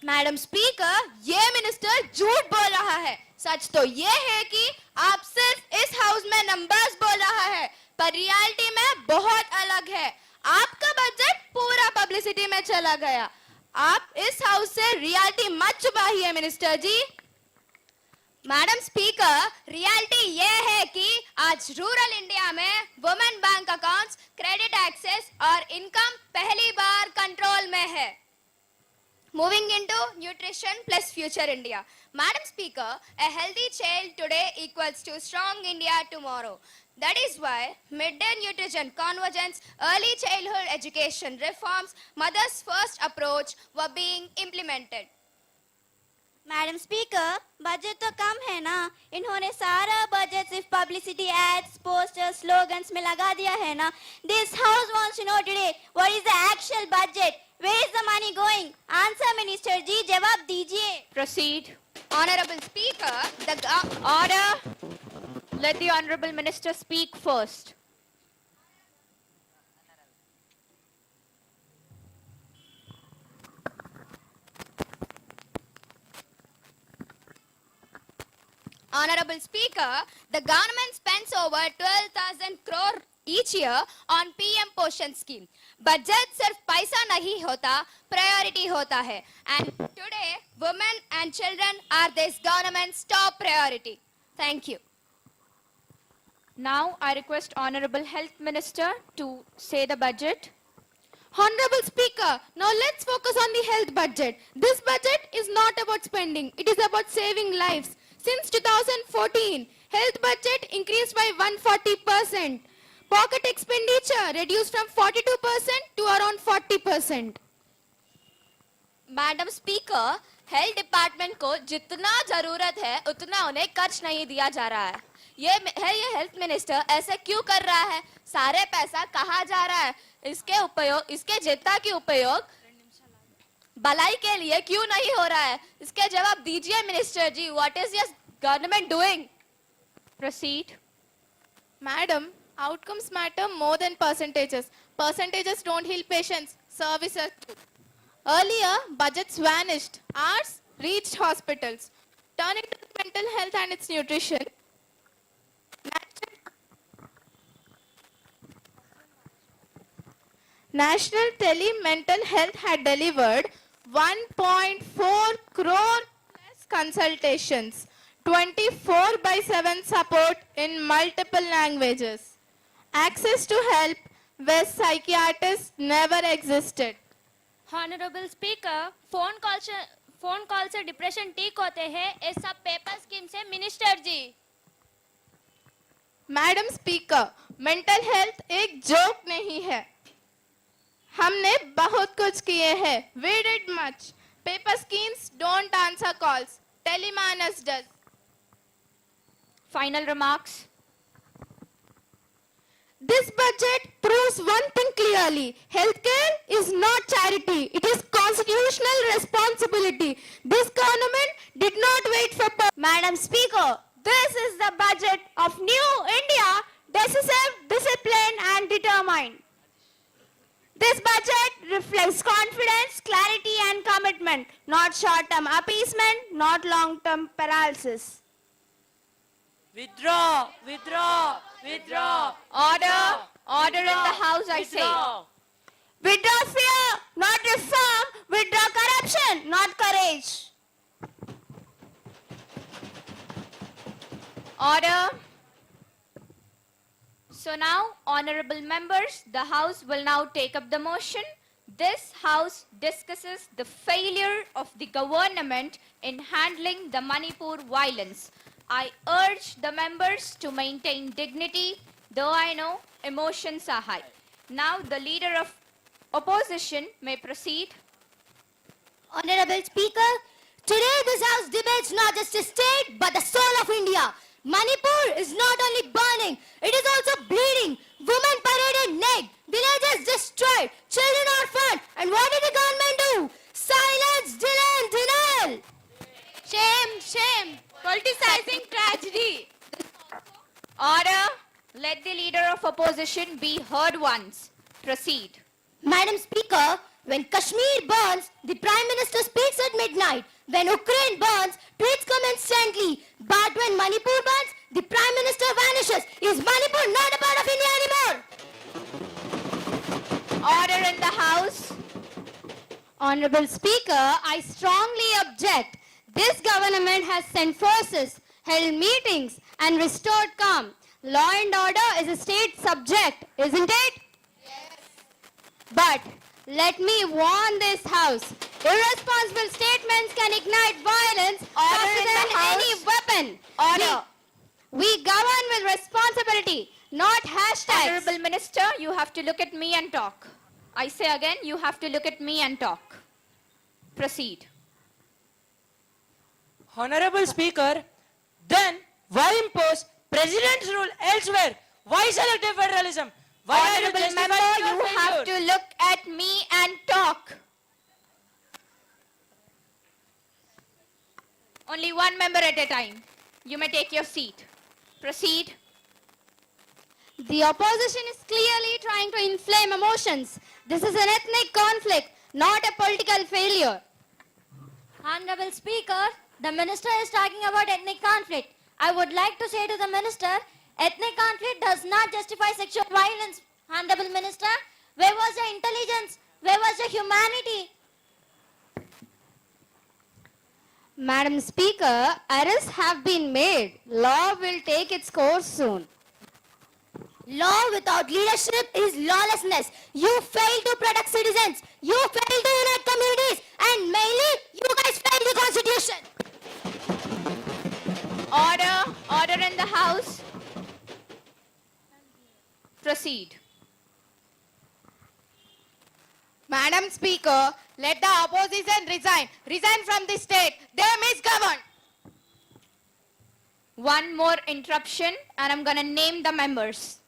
Madam speaker, ये minister झूठ बोल रहा है. सच तो ये है कि आप सिर्फ इस हाउस में नंबर्स बोल रहा है, पर रियलिटी में बहुत अलग है. आपका बजट पूरा पब्लिसिटी में चला गया. आप इस हाउस से रियलिटी मत छुपाइए minister ji. Madam speaker, reality ये है कि आज रूरल इंडिया में women bank accounts, credit access और इनकम पहली बार कंट्रोल में है. Moving into nutrition plus future India. Madam Speaker, a healthy child today equals to strong India tomorrow. That is why midday nutrition convergence, early childhood education reforms, mother's first approach were being implemented. Madam speaker, budget तो कम है ना. इन्होंने सारा budget सिर्फ publicity ads, posters, slogans में लगा दिया है ना. This house wants to know today what is the actual budget. Where is the money going? Answer minister ji, जवाब दीजिए. Proceed. Honorable Speaker, Order. Let the Honorable Minister speak first. Honorable Speaker, the government spends over 12,000 crore each year on PM Poshan scheme. Budget सिर्फ पैसा नहीं होता, priority होता है. And today, women and children are this government's top priority. Thank you. Now I request Honorable Health Minister to say the budget. Honorable Speaker, now let's focus on the health budget. This budget is not about spending, it is about saving lives. Since 2014, health budget increased by 140%. Pocket expenditure reduced from 42% to around 40%. Madam speaker, health department को जितना जरूरत है उतना उन्हें खर्च नहीं दिया जा रहा है. ये हेल्थ मिनिस्टर ऐसे क्यों कर रहा है? सारे पैसा कहाँ जा रहा है? इसके जितना की उपयोग भलाई के लिए क्यों नहीं हो रहा है? इसके जवाब दीजिए minister ji. What is your government doing? Proceed. Madam, outcomes matter more than percentages. Percentages don't heal patients, services do. Earlier, budgets vanished. Ours reached hospitals. Turning to mental health and its nutrition, National Tele Mental Health had delivered 1.4 crore plus consultations, 24/7 support in multiple languages. Access to help where psychiatrists never existed. Honorable Speaker, phone call से depression ठीक होते हैं, ये सब paper scheme से minister ji. Madam speaker, mental health एक joke नहीं है. हमने बहुत कुछ किए हैं. We did much. Paper schemes don't answer calls. Telemanus does. Final remarks. This budget proves one thing clearly. Healthcare is not charity. It is constitutional responsibility. This government did not wait for... Madam Speaker, this is the budget of new India, decisive, disciplined and determined. This budget reflects confidence, clarity and commitment, not short-term appeasement, not long-term paralysis. Withdraw, withdraw, withdraw. Order. Order in the house, I say. Withdraw fear, not reform. Withdraw corruption, not courage. Order. So now, honorable members, the House will now take up the motion This House discusses the failure of the government in handling the Manipur violence. I urge the members to maintain dignity, though I know emotions are high. Now the leader of opposition may proceed. Honorable Speaker, today this House debates not just a state but the soul of India. Manipur is not only burning, it is also bleeding. Women paraded naked, villages destroyed, children orphaned. And what did the government do? Silence, delay and denial. Shame, shame, politicizing tragedy. Order. Let the leader of opposition be heard once. Proceed. Madam Speaker, when Kashmir burns, the Prime Minister speaks at midnight. When Ukraine burns, tweets come instantly. But when Manipur burns, the Prime Minister vanishes. Is Manipur not a part of India anymore? Order in the House. Honorable Speaker, I strongly object. This government has sent forces, held meetings and restored calm. Law and order is a state subject, isn't it? Yes. But let me warn this House. Irresponsible statements can ignite violence faster than any weapon. Order. We govern with responsibility, not hashtags. Honorable Minister, you have to look at me and talk. I say again, you have to look at me and talk. Proceed. Honorable Speaker, then why impose President's rule elsewhere? Why selective federalism? Why are you Honorable justifying Member, your you have failure? to look at me and talk. Only one member at a time. You may take your seat. Proceed. The opposition is clearly trying to inflame emotions. This is an ethnic conflict, not a political failure. Honorable Speaker, the Minister is talking about ethnic conflict. I would like to say to the Minister, ethnic conflict does not justify sexual violence. Honorable Minister, where was the intelligence? Where was the humanity? Madam Speaker, arrests have been made. Law will take its course soon. Law without leadership is lawlessness. You fail to protect citizens. You fail to unite communities. And mainly, you guys fail the Constitution. Order. Order in the House. Proceed. Madam Speaker, let the opposition resign. Resign from the state. They misgovern. One more interruption and I'm going to name the members.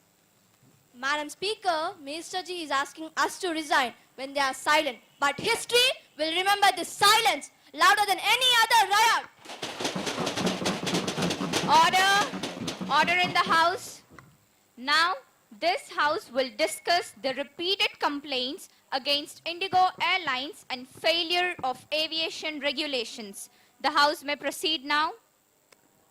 Madam Speaker, Minister Ji is asking us to resign when they are silent. But history will remember this silence louder than any other riot. Order. Order in the House. Now, this House will discuss the repeated complaints against Indigo Airlines and failure of aviation regulations. The House may proceed now.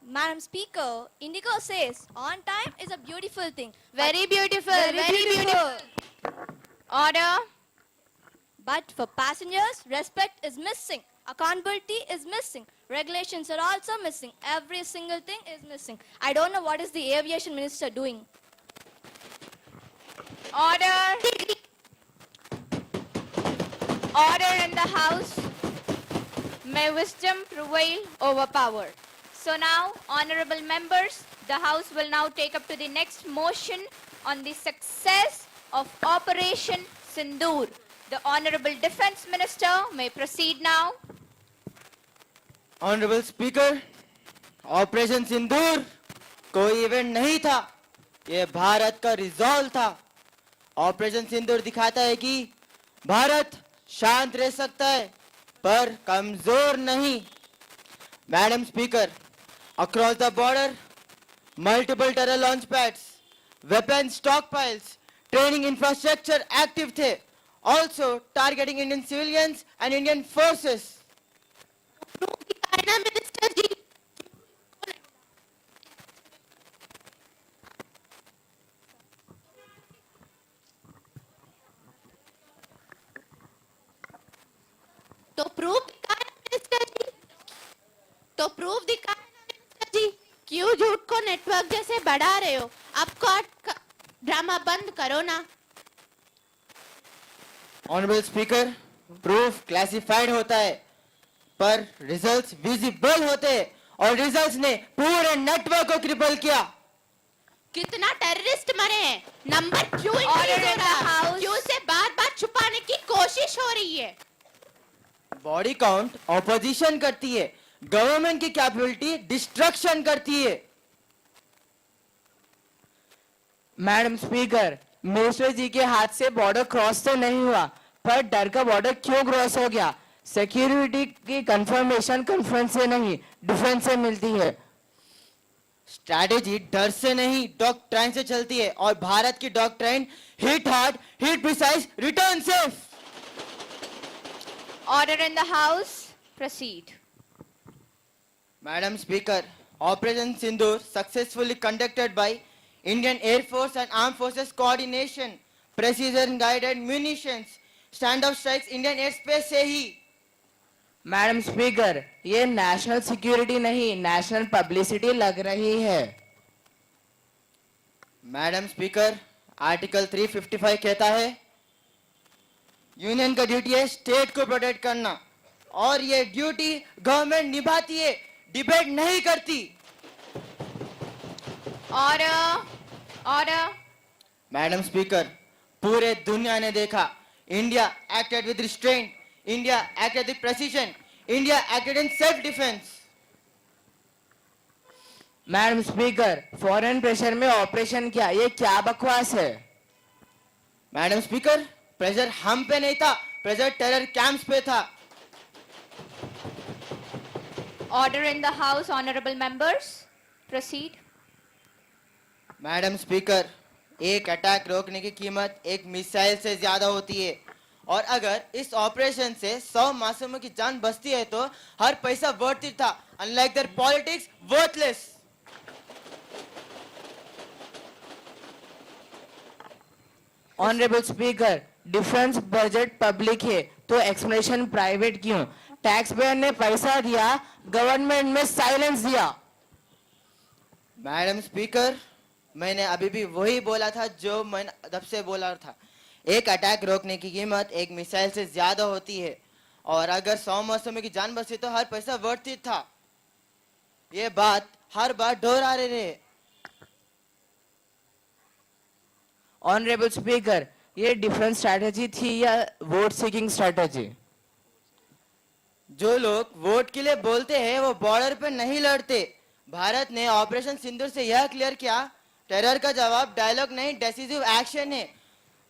Madam Speaker, Indigo says on time is a beautiful thing. Very beautiful. Very beautiful. Order. But for passengers, respect is missing. Accountability is missing. Regulations are also missing. Every single thing is missing. I don't know what is the aviation minister doing. Order. Order in the House. May wisdom prevail over power. So now, honorable members, the House will now take up to the next motion on the success of Operation Sindoor. The Honorable Defense Minister may proceed now. Honorable Speaker, operation Sindoor कोई event नहीं था, ये भारत का resolve था। Operation सिंदूर दिखाता है कि भारत शांत रह सकता है पर कमजोर नहीं। Madam speaker, across the border, multiple terror launch pads, weapon stockpiles, training infrastructure active थे, also targeting Indian civilians and Indian forces. तो प्रूफ दिखाया मिनिस्टर जी, तो प्रूफ दिखाया मिनिस्टर जी। क्यों झूठ को नेटवर्क जैसे बढ़ा रहे हो? अब कोर्ट ड्रामा बंद करो ना। ऑनरेबल स्पीकर, प्रूफ क्लासिफाइड होता है पर रिजल्ट्स विजिबल होते हैं और रिजल्ट्स ने पूरे नेटवर्क को क्रिपल किया। कितना टेररिस्ट मरे हैं, नंबर क्यों इंक्रीज हो रहा है, क्यों से बार-बार छुपाने की कोशिश हो रही है। बॉडी काउंट ऑपोजिशन करती है, गवर्नमेंट की कैपेबिलिटी डिस्ट्रक्शन करती है। मैडम स्पीकर, मिनिस्टर जी के हाथ से बॉर्डर क्रॉस तो नहीं हुआ, पर डर का बॉर्डर क्यों क्रॉस हो गया? सिक्योरिटी की कंफर्मेशन कॉन्फ्रेंस से नहीं, डिफेंस से मिलती है। स्ट्रैटेजी डर से नहीं, डॉक्ट्राइन से चलती है और भारत की doctrine hit hard, hit precise, return safe. Order in the House. Proceed. Madam Speaker, Operation Sindoor successfully conducted by Indian Air Force and Armed Forces coordination, precision guided munitions, stand-off strikes Indian airspace से ही। Madam speaker, ये national security नहीं, national publicity लग रही है। Madam speaker, article 355 कहता है union का duty है स्टेट को प्रोटेक्ट करना और ये ड्यूटी गवर्नमेंट निभाती है, डिबेट नहीं करती। Order. मैडम स्पीकर, पूरे दुनिया ने देखा India acted with restraint, India acted with precision, India acted in self defence. Madam speaker, foreign pressure में ऑपरेशन किया, ये क्या बकवास है? मैडम स्पीकर, प्रेशर हम पे नहीं था, प्रेशर टेरर कैंप्स पे था। Order in the House, honorable members. Proceed. Madam speaker, एक अटैक रोकने की कीमत एक मिसाइल से ज्यादा होती है और अगर इस ऑपरेशन से 100 मासूमों की जान बचती है तो हर पैसा वर्थ इट था, unlike their politics worthless. Honourable speaker, defence budget public है तो एक्सप्लेनेशन प्राइवेट क्यों? टैक्स पेयर ने पैसा दिया, गवर्नमेंट में साइलेंस दिया। मैडम स्पीकर, मैंने अभी भी वही बोला था जो मैंने तब से बोला था, एक अटैक रोकने की कीमत एक मिसाइल से ज्यादा होती है और अगर 100 मासूमों की जान बची तो हर पैसा वर्थ इट था। ये बात हर बार दोहरा रहे हैं। ऑनरेबल स्पीकर, ये डिफरेंट स्ट्रैटेजी थी या वोट सीकिंग स्ट्रैटेजी? जो लोग वोट के लिए बोलते हैं वो बॉर्डर पर नहीं लड़ते। भारत ने ऑपरेशन सिंदूर से यह क्लियर किया, टेरर का जवाब डायलॉग नहीं, डिसिसिव एक्शन है।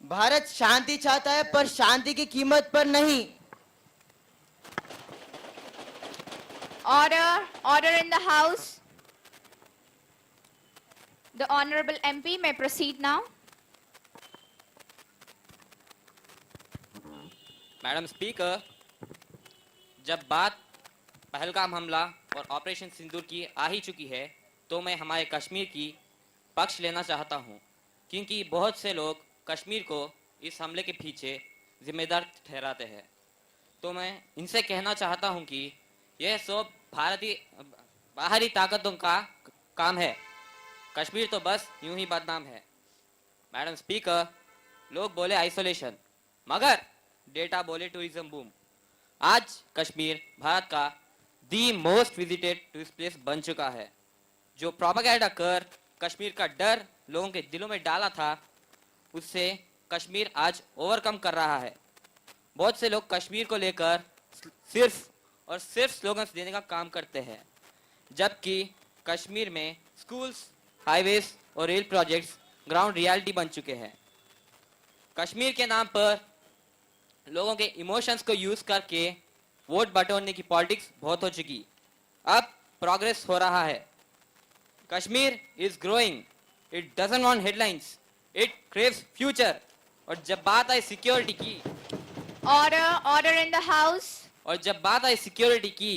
भारत शांति चाहता है पर शांति की कीमत पर नहीं। Order in the House. The honorable MP may proceed now. Madam speaker, जब बात पहलगाम हमला और ऑपरेशन सिंदूर की आ ही चुकी है तो मैं हमारे कश्मीर की पक्ष लेना चाहता हूं, क्योंकि बहुत से लोग कश्मीर को इस हमले के पीछे जिम्मेदार ठहराते हैं। तो मैं इनसे कहना चाहता हूं कि यह सब बाहरी ताकतों का काम है, कश्मीर तो बस यूं ही बदनाम है। मैडम स्पीकर, लोग बोले आइसोलेशन मगर डेटा बोले टूरिज्म बूम। आज कश्मीर भारत का the most visited tourist place बन चुका है। जो प्रोपेगेंडा कर कश्मीर का डर लोगों के दिलों में डाला था, उससे कश्मीर आज ओवरकम कर रहा है। बहुत से लोग कश्मीर को लेकर सिर्फ स्लोगन्स देने का काम करते हैं, जबकि कश्मीर में स्कूल्स, हाईवेज और रेल प्रोजेक्ट्स ग्राउंड रियलिटी बन चुके हैं। कश्मीर के नाम पर लोगों के इमोशंस को यूज करके वोट बटोरने की पॉलिटिक्स बहुत हो चुकी। अब प्रोग्रेस हो रहा है। Kashmir is growing, it doesn't want headlines, it craves future. और जब बात आई सिक्योरिटी की, Order in the House. और जब बात आई सिक्योरिटी की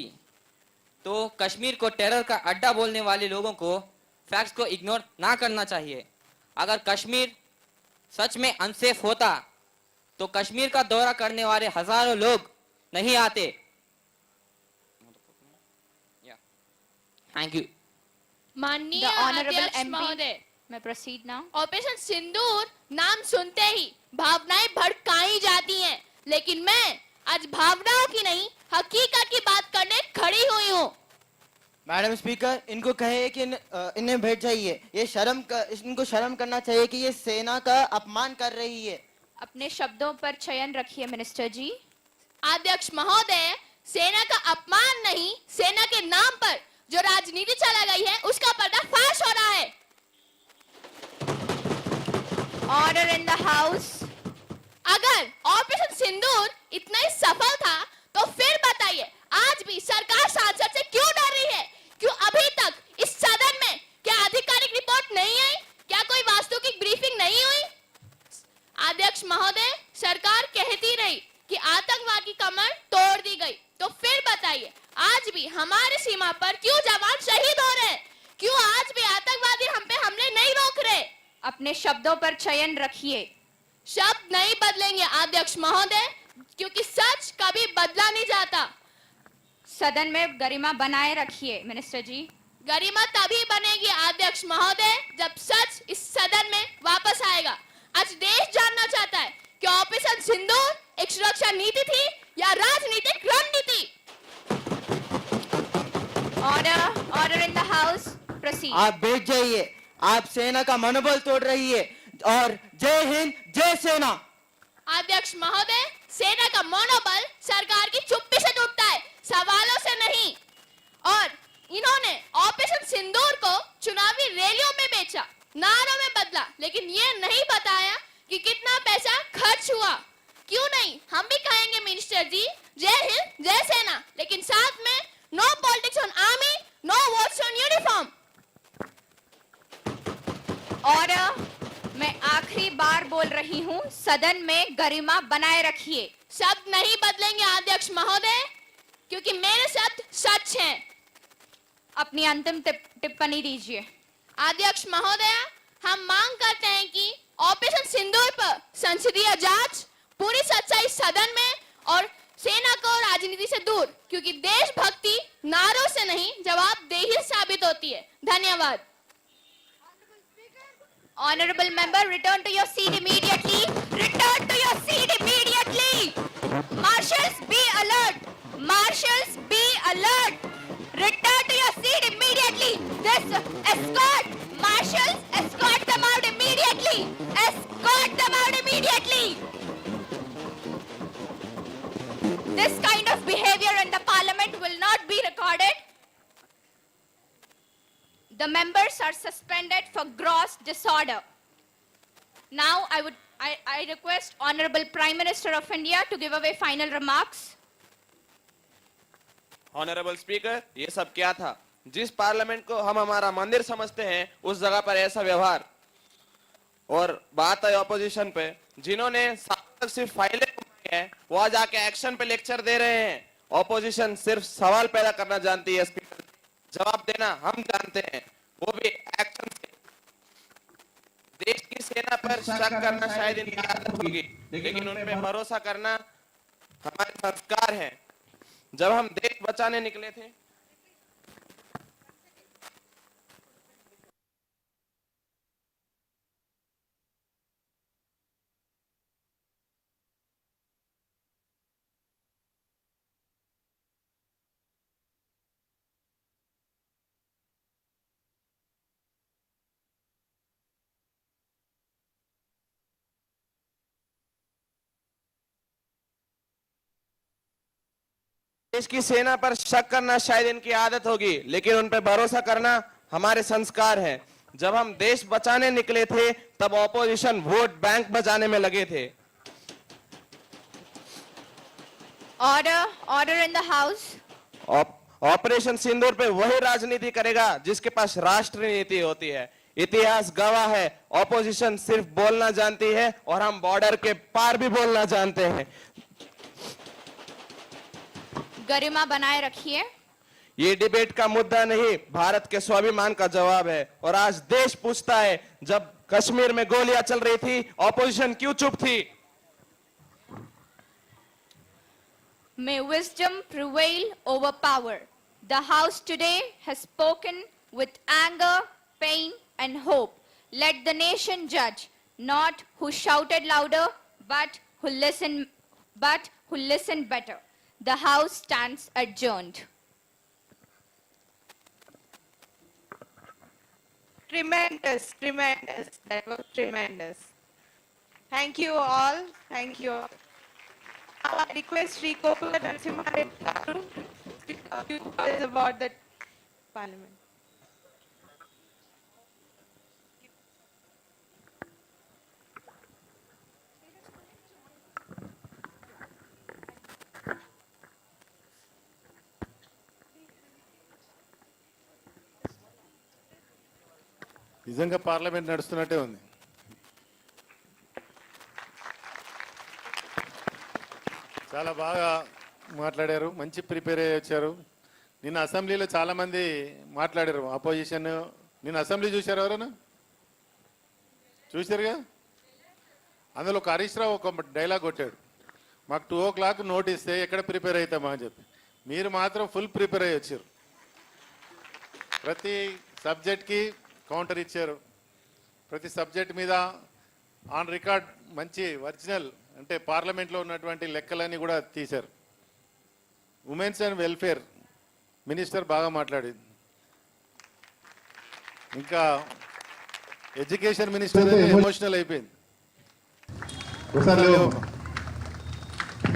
तो कश्मीर को टेरर का अड्डा बोलने वाले लोगों को फैक्ट्स को इग्नोर ना करना चाहिए। अगर कश्मीर सच में अनसेफ होता तो कश्मीर का दौरा करने वाले हजारों लोग नहीं आते। Thank you. माननीय The honorable अध्यक्ष MP महोदय, may proceed now. ऑपरेशन सिंदूर नाम सुनते ही भावनाएं भड़काई जाती हैं। लेकिन मैं आज भावनाओं की नहीं हकीकत की बात करने खड़ी हुई हूँ। मैडम स्पीकर, इनको कहे कि इन्हें बैठ जाइए। इनको शर्म करना चाहिए कि ये सेना का अपमान कर रही है। अपने शब्दों पर चयन रखिए मिनिस्टर जी। अध्यक्ष महोदय, सेना का अपमान नहीं, सेना के नाम पर जो राजनीति चला गई है उसका पर्दाफाश हो रहा है। Order in the house. अगर ऑपरेशन सिंदूर इतना ही सफल था तो फिर बताइए आज भी सरकार सांसद से क्यों डर रही है? क्यों अभी तक इस सदन में क्या आधिकारिक रिपोर्ट नहीं आई? क्या कोई वास्तविक ब्रीफिंग नहीं हुई? अध्यक्ष महोदय, सरकार कहती रही कि आतंकवाद की कमर तोड़ दी गई, तो फिर बताइए आज भी हमारे सीमा पर क्यों जवान शहीद हो रहे हैं? क्यों आज भी आतंकवादी हम पे हमले नहीं रोक रहे? अपने शब्दों पर चयन रखिए। शब्द नहीं बदलेंगे अध्यक्ष महोदय, क्योंकि सच कभी बदला नहीं जाता। सदन में गरिमा बनाए रखिए मिनिस्टर जी। गरिमा तभी बनेगी अध्यक्ष महोदय जब सच इस सदन में वापस आएगा। आज देश जानना चाहता है कि ऑपरेशन सिंदूर एक सुरक्षा नीति थी या राजनीतिक रणनीति। Order in the house, proceed. आप बैठ जाइए। आप सेना का मनोबल तोड़ रही है। और जय हिंद, जय सेना। अध्यक्ष महोदय, सेना का मनोबल सरकार की चुप्पी से टूटता है, सवालों से नहीं। और इन्होंने ऑपरेशन सिंदूर को चुनावी रैलियों में बेचा, नारों में बदला, लेकिन ये नहीं बताया कि कितना पैसा खर्च हुआ। क्यों नहीं, हम भी कहेंगे मिनिस्टर जी, जय हिंद, जय सेना, लेकिन साथ में no politics on army, no votes on uniform. Order. मैं आखिरी बार बोल रही हूँ, सदन में गरिमा बनाए रखिए। शब्द नहीं बदलेंगे अध्यक्ष महोदय, क्योंकि मेरे शब्द सच हैं। अपनी अंतिम टिप्पणी दीजिए। अध्यक्ष महोदय, हम मांग करते हैं कि ऑपरेशन सिंदूर पर संसदीय जांच, पूरी सच्चाई सदन में और सेना को राजनीति से दूर, क्योंकि देशभक्ति नारों से नहीं जवाबदेही साबित होती है। धन्यवाद। Honorable member, return to your seat immediately. Return to your seat immediately. Marshals, be alert. Marshals, be alert. Return to your seat immediately. This escort, marshals, escort them out immediately. Escort them out immediately. This kind of behavior in the parliament will not be recorded. The members are suspended for gross disorder. Now I request Honorable Prime Minister of India to give away final remarks. Honourable speaker, ये सब क्या था? जिस parliament को हम हमारा मंदिर समझते हैं उस जगह पर ऐसा व्यवहार। और बात है ऑपोजिशन पे, जिन्होंने तक सिर्फ फाइलें घुमाई है वो आज आके एक्शन पे लेक्चर दे रहे हैं। ऑपोजिशन सिर्फ सवाल पैदा करना जानती है, स्पीकर जवाब देना हम जानते हैं, वो भी एक्शन से। देश की सेना पर शक करना शायद इनकी आदत होगी, लेकिन उन पे भरोसा करना हमारे संस्कार है। जब हम देश बचाने निकले थे देश की सेना पर शक करना शायद इनकी आदत होगी, लेकिन उन पर भरोसा करना हमारे संस्कार है। जब हम देश बचाने निकले थे तब ऑपोजिशन वोट बैंक बचाने में लगे थे। Order in the house. Operation Sindoor पे वही राजनीति करेगा जिसके पास राष्ट्र नीति होती है। इतिहास गवाह है, ऑपोजिशन सिर्फ बोलना जानती है और हम बॉर्डर के पार भी बोलना जानते हैं। गरिमा बनाए रखिए। ये डिबेट का मुद्दा नहीं, भारत के स्वाभिमान का जवाब है। और आज देश पूछता है, जब कश्मीर में गोलियां चल रही थी ऑपोजिशन क्यों चुप थी? May wisdom prevail over power. The House today has spoken with anger, pain, and hope. Let the nation judge, not who shouted louder, but who listened but who listen better. The House stands adjourned. Tremendous, tremendous. That was tremendous. Thank you all. Thank you all. Now I request Sri Kopala Narasimha Reddy garu to speak a few words about the Parliament. నిజంగా parliament నడుస్తున్నట్టే ఉంది. చాలా బాగా మాట్లాడారు, మంచి prepare అయ్యి వచ్చారు. నిన్న అసెంబ్లీలో చాలామంది మాట్లాడారు అపోజిషన్. నిన్న అసెంబ్లీ చూశారు ఎవరైనా? చూశారుగా. అందులో ఒక హరీష్ రావు ఒక డైలాగ్ కొట్టాడు, మాకు 2 o'clock నోట్ ఇస్తే ఎక్కడ ప్రిపేర్ అవుతామా అని చెప్పి. మీరు మాత్రం ఫుల్ ప్రిపేర్ అయ్యి వచ్చారు. ప్రతి సబ్జెక్ట్కి కౌంటర్ ఇచ్చారు. ప్రతి సబ్జెక్ట్ మీద ఆన్ రికార్డ్ మంచి ఒరిజినల్ అంటే పార్లమెంట్లో ఉన్నటువంటి లెక్కలన్నీ కూడా తీశారు. ఉమెన్స్ అండ్ వెల్ఫేర్ మినిస్టర్ బాగా మాట్లాడింది. ఇంకా ఎడ్యుకేషన్ మినిస్టర్ ఎమోషనల్ అయిపోయింది.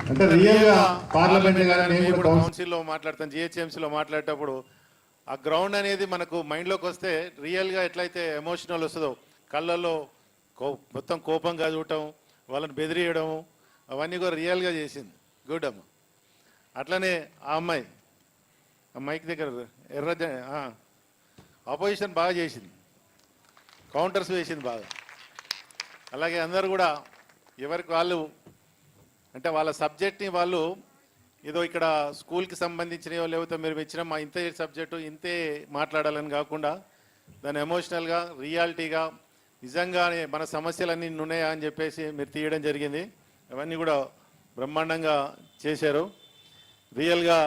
అంటే రియల్గా పార్లమెంట్ కౌన్సిల్లో మాట్లాడతాను, జిహెచ్ఎంసీలో మాట్లాడేటప్పుడు ఆ గ్రౌండ్ అనేది మనకు మైండ్లోకి వస్తే రియల్గా ఎట్లయితే ఎమోషనల్ వస్తుందో, కళ్ళల్లో మొత్తం కోపంగా చూడటం, వాళ్ళని బెదిరియడం, అవన్నీ కూడా రియల్గా చేసింది. గుడ్ అమ్మ. అట్లనే ఆ అమ్మాయి మైక్ దగ్గర ఎర్ర ఆపోజిషన్ బాగా చేసింది, కౌంటర్స్ వేసింది బాగా. అలాగే అందరు కూడా ఎవరికి వాళ్ళు అంటే వాళ్ళ సబ్జెక్ట్ని వాళ్ళు ఏదో ఇక్కడ స్కూల్కి సంబంధించినవో లేకపోతే మీరు ఇచ్చిన మా ఇంతే సబ్జెక్టు ఇంతే మాట్లాడాలని కాకుండా దాన్ని ఎమోషనల్గా రియాలిటీగా నిజంగానే మన సమస్యలన్నీ ఉన్నాయా అని చెప్పేసి మీరు తీయడం జరిగింది. అవన్నీ కూడా బ్రహ్మాండంగా చేశారు. రియల్గా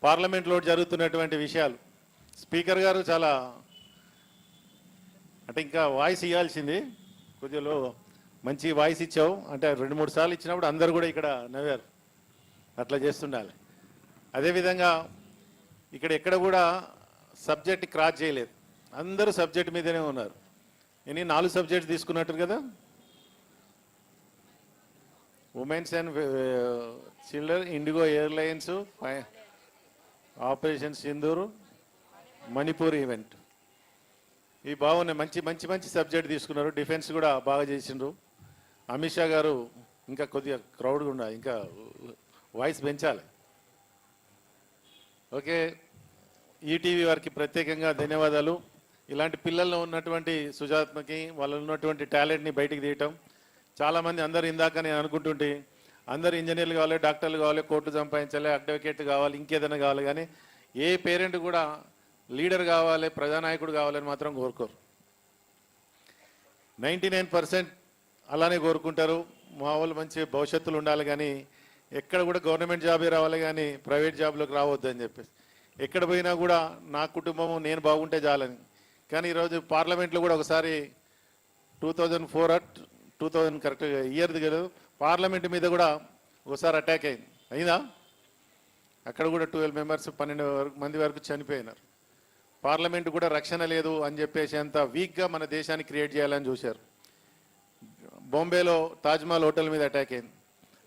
పార్లమెంట్లో జరుగుతున్నటువంటి విషయాలు స్పీకర్ గారు చాలా అంటే ఇంకా వాయిస్ ఇవ్వాల్సింది, కొద్దిగా మంచి వాయిస్ ఇచ్చావు అంటే 2-3 సార్లు ఇచ్చినప్పుడు అందరు కూడా ఇక్కడ నవ్వారు. అట్లా చేస్తుండాలి. అదేవిధంగా ఇక్కడ ఎక్కడ కూడా సబ్జెక్ట్ క్రాస్ చేయలేదు, అందరూ సబ్జెక్ట్ మీదనే ఉన్నారు. నేను 4 సబ్జెక్ట్స్ తీసుకున్నట్టు కదా, women's and children, IndiGo airlines, operation Sindoor, Manipur event. ఇవి బాగున్నాయి, మంచి మంచి మంచి సబ్జెక్ట్ తీసుకున్నారు. డిఫెన్స్ కూడా బాగా చేసిండ్రు. అమిత్ షా గారు ఇంకా కొద్దిగా క్రౌడ్గా ఉండాలి, ఇంకా వాయిస్ పెంచాలి. ఓకే, ఈటీవీ వారికి ప్రత్యేకంగా ధన్యవాదాలు. ఇలాంటి పిల్లల్లో ఉన్నటువంటి సుజాత్మకి వాళ్ళలో ఉన్నటువంటి టాలెంట్ని బయటికి తీయటం. చాలామంది అందరు ఇందాక నేను అనుకుంటుంటే అందరు ఇంజనీర్లు కావాలి, డాక్టర్లు కావాలి, కోర్టు సంపాదించాలి, అడ్వకేట్ కావాలి, ఇంకేదైనా కావాలి, కానీ ఏ పేరెంట్ కూడా లీడర్ కావాలి, ప్రజానాయకుడు కావాలని మాత్రం కోరుకోరు. 99% అలానే కోరుకుంటారు. మా వాళ్ళు మంచి భవిష్యత్తులు ఉండాలి, కానీ ఎక్కడ కూడా గవర్నమెంట్ జాబే రావాలి, కానీ ప్రైవేట్ జాబ్లోకి రావద్దు అని చెప్పేసి ఎక్కడ పోయినా కూడా నా కుటుంబము నేను బాగుంటే చాలని. కానీ ఈరోజు పార్లమెంట్లో కూడా ఒకసారి 2004 కరెక్ట్ ఇయర్ది కదా, పార్లమెంట్ మీద కూడా ఒకసారి అటాక్ అయిందా? అక్కడ కూడా 12 మెంబర్స్ 12 మంది వరకు చనిపోయినారు. పార్లమెంట్ కూడా రక్షణ లేదు అని చెప్పేసి అంత వీక్గా మన దేశాన్ని క్రియేట్ చేయాలని చూశారు. బాంబేలో తాజ్మహల్ హోటల్ మీద అటాక్ అయింది.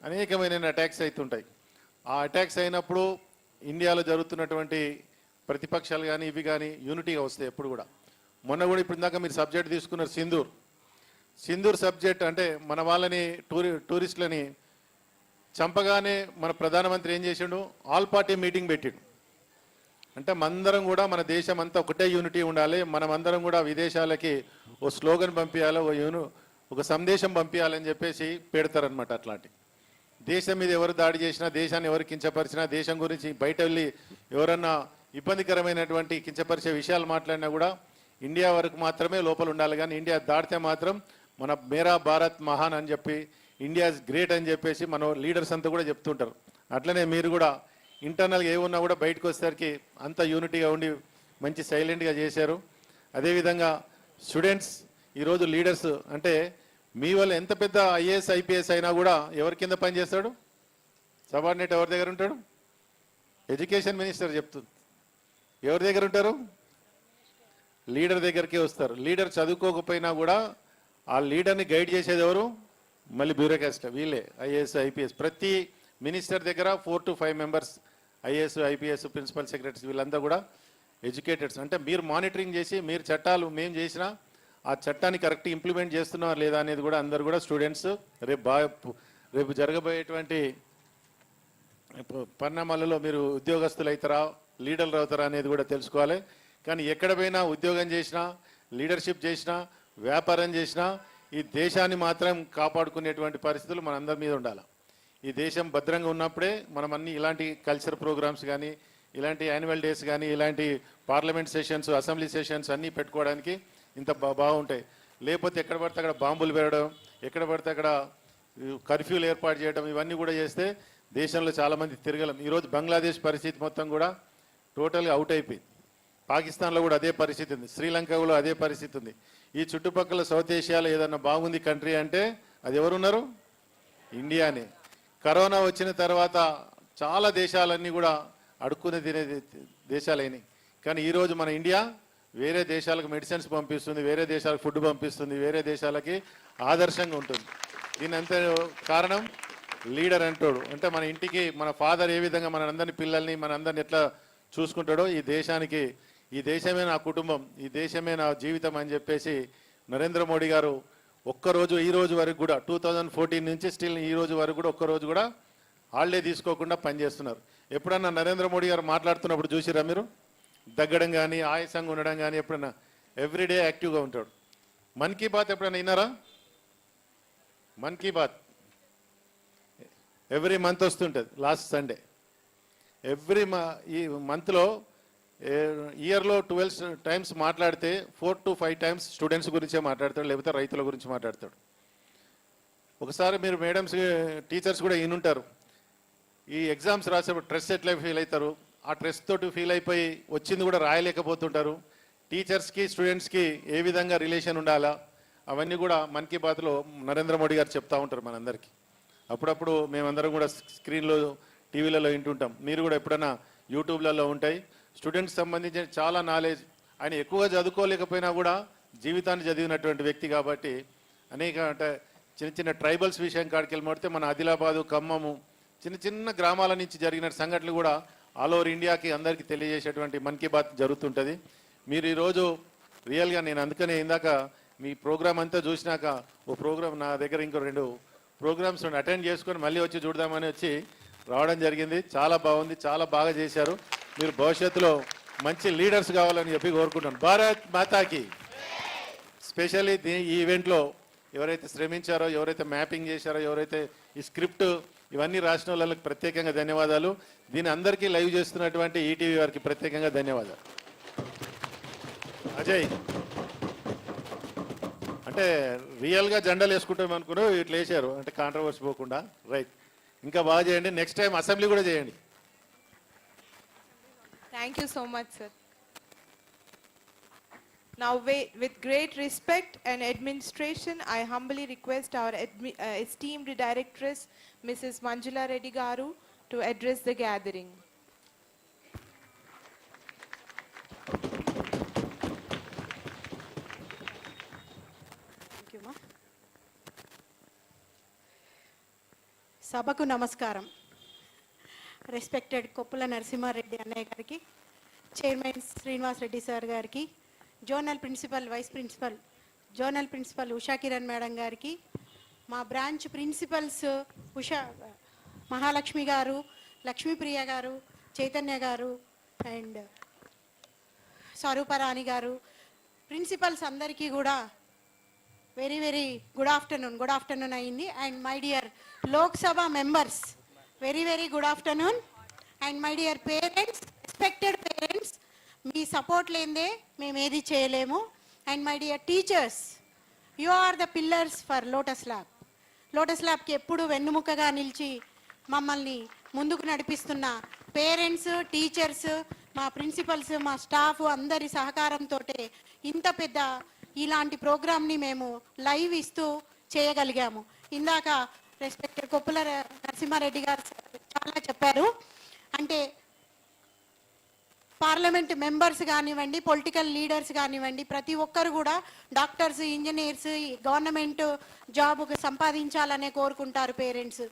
అనేకమైన అటాక్స్ అవుతుంటాయి. ఆ అటాక్స్ అయినప్పుడు ఇండియాలో జరుగుతున్నటువంటి ప్రతిపక్షాలు కానీ ఇవి కానీ యూనిటీగా వస్తాయి ఎప్పుడు కూడా. మొన్న కూడా ఇప్పుడు ఇందాక మీరు సబ్జెక్ట్ తీసుకున్నారు సింధూర్ సబ్జెక్ట్ అంటే మన వాళ్ళని టూరిస్టులని చంపగానే మన ప్రధానమంత్రి ఏం చేసిండు, ఆల్ పార్టీ మీటింగ్ పెట్టిండు. అంటే మనందరం కూడా మన దేశం అంతా ఒకటే యూనిటీ ఉండాలి, మనమందరం కూడా విదేశాలకి ఓ స్లోగన్ పంపించాలి, ఒక సందేశం పంపించాలని చెప్పేసి పెడతారనమాట. అట్లాంటి దేశం మీద ఎవరు దాడి చేసినా, దేశాన్ని ఎవరు కించపరిచినా, దేశం గురించి బయట వెళ్ళి ఎవరన్నా ఇబ్బందికరమైనటువంటి కించపరిచే విషయాలు మాట్లాడినా కూడా ఇండియా వరకు మాత్రమే లోపల ఉండాలి, కానీ ఇండియా దాటితే మాత్రం మన మేరా భారత్ మహాన్ అని చెప్పి ఇండియా ఇస్ గ్రేట్ అని చెప్పేసి మన లీడర్స్ అంతా కూడా చెప్తుంటారు. అట్లనే మీరు కూడా ఇంటర్నల్గా ఏమున్నా కూడా బయటకు వచ్చేసరికి అంత యూనిటీగా ఉండి మంచి సైలెంట్గా చేశారు. అదేవిధంగా స్టూడెంట్స్ ఈరోజు లీడర్స్ అంటే మీ వల్ల ఎంత పెద్ద ఐఏఎస్ ఐపీఎస్ అయినా కూడా ఎవరి కింద పనిచేస్తాడు? సబార్డినేట్ ఎవరి దగ్గర ఉంటాడు? ఎడ్యుకేషన్ మినిస్టర్ చెప్తుంది. ఎవరి దగ్గర ఉంటారు? లీడర్ దగ్గరికి వస్తారు. లీడర్ చదువుకోకపోయినా కూడా ఆ లీడర్ని గైడ్ చేసేది ఎవరు? మళ్ళీ బ్యూరోక్రాస్ట్, వీళ్ళే ఐఏఎస్ ఐపీఎస్. ప్రతి మినిస్టర్ దగ్గర 4 to 5 members IAS IPS principal secretaries వీళ్ళంతా కూడా ఎడ్యుకేటెడ్స్. అంటే మీరు మానిటరింగ్ చేసి మీరు చట్టాలు మేము చేసినా ఆ చట్టాన్ని కరెక్ట్ ఇంప్లిమెంట్ చేస్తున్నారా లేదా అనేది కూడా అందరు కూడా స్టూడెంట్స్ రేపు జరగబోయేటువంటి పరిణామాలలో మీరు ఉద్యోగస్తులు అవుతారా, లీడర్లు అవుతారా అనేది కూడా తెలుసుకోవాలి. కానీ ఎక్కడ పోయినా ఉద్యోగం చేసినా, లీడర్షిప్ చేసినా, వ్యాపారం చేసినా ఈ దేశాన్ని మాత్రం కాపాడుకునేటువంటి పరిస్థితులు మనందరి మీద ఉండాలి. ఈ దేశం భద్రంగా ఉన్నప్పుడే మనం అన్ని ఇలాంటి కల్చర్ ప్రోగ్రామ్స్ కానీ, ఇలాంటి యాన్యువల్ డేస్ కానీ, ఇలాంటి పార్లమెంట్ సెషన్స్, అసెంబ్లీ సెషన్స్ అన్నీ పెట్టుకోవడానికి ఇంత బాగుంటాయి. లేకపోతే ఎక్కడ పడితే అక్కడ బాంబులు పెరగడం, ఎక్కడ పడితే అక్కడ కర్ఫ్యూలు ఏర్పాటు చేయడం, ఇవన్నీ కూడా చేస్తే దేశంలో చాలామంది తిరగలం. ఈరోజు బంగ్లాదేశ్ పరిస్థితి మొత్తం కూడా టోటల్గా అవుట్ అయిపోయింది. పాకిస్తాన్లో కూడా అదే పరిస్థితి ఉంది, శ్రీలంకలో అదే పరిస్థితి ఉంది. ఈ చుట్టుపక్కల సౌత్ ఏషియాలో ఏదన్నా బాగుంది కంట్రీ అంటే అది ఎవరున్నారు? ఇండియానే. కరోనా వచ్చిన తర్వాత చాలా దేశాలన్నీ కూడా అడుక్కునే తినే దేశాలైనవి. కానీ ఈరోజు మన ఇండియా వేరే దేశాలకు మెడిసిన్స్ పంపిస్తుంది, వేరే దేశాలకు ఫుడ్ పంపిస్తుంది, వేరే దేశాలకి ఆదర్శంగా ఉంటుంది. దీని అంత కారణం లీడర్ అంటాడు. అంటే మన ఇంటికి మన ఫాదర్ ఏ విధంగా మన అందరిని పిల్లల్ని మన అందరిని ఎట్లా చూసుకుంటాడో ఈ దేశానికి, ఈ దేశమే నా కుటుంబం, ఈ దేశమే నా జీవితం అని చెప్పేసి నరేంద్ర మోడీ గారు ఒక్కరోజు ఈ రోజు వరకు కూడా 2014 నుంచి స్టిల్ ఈ రోజు వరకు కూడా ఒక్కరోజు కూడా హాలిడే తీసుకోకుండా పనిచేస్తున్నారు. ఎప్పుడన్నా నరేంద్ర మోడీ గారు మాట్లాడుతున్నప్పుడు చూసిరా మీరు? దగ్గడం కానీ, ఆయాసంగా ఉండడం కానీ, ఎప్పుడన్నా ఎవ్రీడే యాక్టివ్గా ఉంటాడు. మన్ కీ బాత్ ఎప్పుడైనా విన్నారా? మన్ కీ బాత్ ఎవ్రీ మంత్ వస్తుంటుంది, లాస్ట్ సండే. ఈ మంత్లో ఇయర్లో 12 టైమ్స్ మాట్లాడితే 4 to 5 టైమ్స్ స్టూడెంట్స్ గురించే మాట్లాడతాడు, లేకపోతే రైతుల గురించి మాట్లాడతాడు. ఒకసారి మీరు మేడమ్స్ టీచర్స్ కూడా ఈయనుంటారు. ఈ ఎగ్జామ్స్ రాసేప్పుడు స్ట్రెస్ ఎట్లా ఫీల్ అవుతారు, ఆ స్ట్రెస్ తోటి ఫీల్ అయిపోయి వచ్చింది కూడా రాయలేకపోతుంటారు. టీచర్స్కి స్టూడెంట్స్కి ఏ విధంగా రిలేషన్ ఉండాలా అవన్నీ కూడా మన్ కీ బాత్లో నరేంద్ర మోడీ గారు చెప్తూ ఉంటారు మనందరికీ. అప్పుడప్పుడు మేమందరం కూడా స్క్రీన్లో టీవీలలో వింటుంటాం. మీరు కూడా ఎప్పుడైనా యూట్యూబ్లలో ఉంటాయి. స్టూడెంట్స్ సంబంధించిన చాలా నాలెడ్జ్, ఆయన ఎక్కువగా చదువుకోలేకపోయినా కూడా జీవితాన్ని చదివినటువంటి వ్యక్తి కాబట్టి అనేక అంటే చిన్న చిన్న ట్రైబల్స్ విషయం కాడికి వెళ్ళి మన ఆదిలాబాదు, ఖమ్మము చిన్న చిన్న గ్రామాల నుంచి జరిగిన సంఘటనలు కూడా ఆల్ ఓవర్ ఇండియాకి అందరికీ తెలియజేసేటువంటి మన్ కీ బాత్ జరుగుతుంటుంది. మీరు ఈరోజు రియల్గా నేను అందుకనే ఇందాక మీ ప్రోగ్రామ్ అంతా చూసినాక ఓ ప్రోగ్రామ్ నా దగ్గర ఇంకో 2 ప్రోగ్రామ్స్ అటెండ్ చేసుకొని మళ్ళీ వచ్చి చూడదామని వచ్చి రావడం జరిగింది. చాలా బాగుంది, చాలా బాగా చేశారు. మీరు భవిష్యత్తులో మంచి లీడర్స్ కావాలని చెప్పి కోరుకుంటున్నాను. భారత్ మాతాకి. స్పెషల్లీ ఈ ఈవెంట్లో ఎవరైతే శ్రమించారో, ఎవరైతే మ్యాపింగ్ చేశారో, ఎవరైతే ఈ స్క్రిప్ట్ ఇవన్నీ రాసిన వాళ్ళకి ప్రత్యేకంగా ధన్యవాదాలు. దీని అందరికీ లైవ్ చేస్తున్నటువంటి ఈటీవీ వారికి ప్రత్యేకంగా ధన్యవాదాలు. అజయ్ అంటే రియల్గా జెండాలు వేసుకుంటాం అనుకున్నావు, ఇట్లా వేసారు అంటే కాంట్రవర్సీ పోకుండా. రైట్, ఇంకా బాగా చేయండి. నెక్స్ట్ టైం అసెంబ్లీ కూడా చేయండి. Thank you so much, sir. Now, with great respect and administration, I humbly request our esteemed directress, Mrs. Manjula Reddy Garu, to address the gathering. Thank you, ma. సభకు నమస్కారం. Respected Koppula Narasimhareddy అన్నయ్య గారికి, chairman Srinivas Reddy sir గారికి, zonal principal, vice principal, zonal principal Usha Kiran madam గారికి, మా branch principles Mahalakshmi గారు, లక్ష్మీప్రియ గారు, చైతన్య గారు అండ్ స్వరూపరాణి గారు, ప్రిన్సిపల్స్ అందరికీ కూడా వెరీ వెరీ గుడ్ ఆఫ్టర్నూన్ అయింది. And my dear Lok Sabha members, very very good afternoon. And my dear parents, respected parents, me support లేదే మేము ఏది చేయలేము. And my dear teachers, you are the pillars for lotus lab. Lotus ల్యాబ్కి ఎప్పుడు వెన్నుముకగా నిలిచి మమ్మల్ని ముందుకు నడిపిస్తున్న పేరెంట్స్, టీచర్స్, మా ప్రిన్సిపల్స్, మా స్టాఫ్ అందరి సహకారంతో ఇంత పెద్ద ఇలాంటి ప్రోగ్రామ్ని మేము లైవ్ ఇస్తూ చేయగలిగాము. ఇందాక రెస్పెక్టెడ్ కొప్పుల నరసింహారెడ్డి గారు చాలా చెప్పారు. అంటే పార్లమెంట్ మెంబర్స్ కానివ్వండి, పొలిటికల్ లీడర్స్ కానివ్వండి, ప్రతి ఒక్కరు కూడా డాక్టర్స్, ఇంజనీర్స్, గవర్నమెంట్ జాబ్ సంపాదించాలనే కోరుకుంటారు పేరెంట్స్.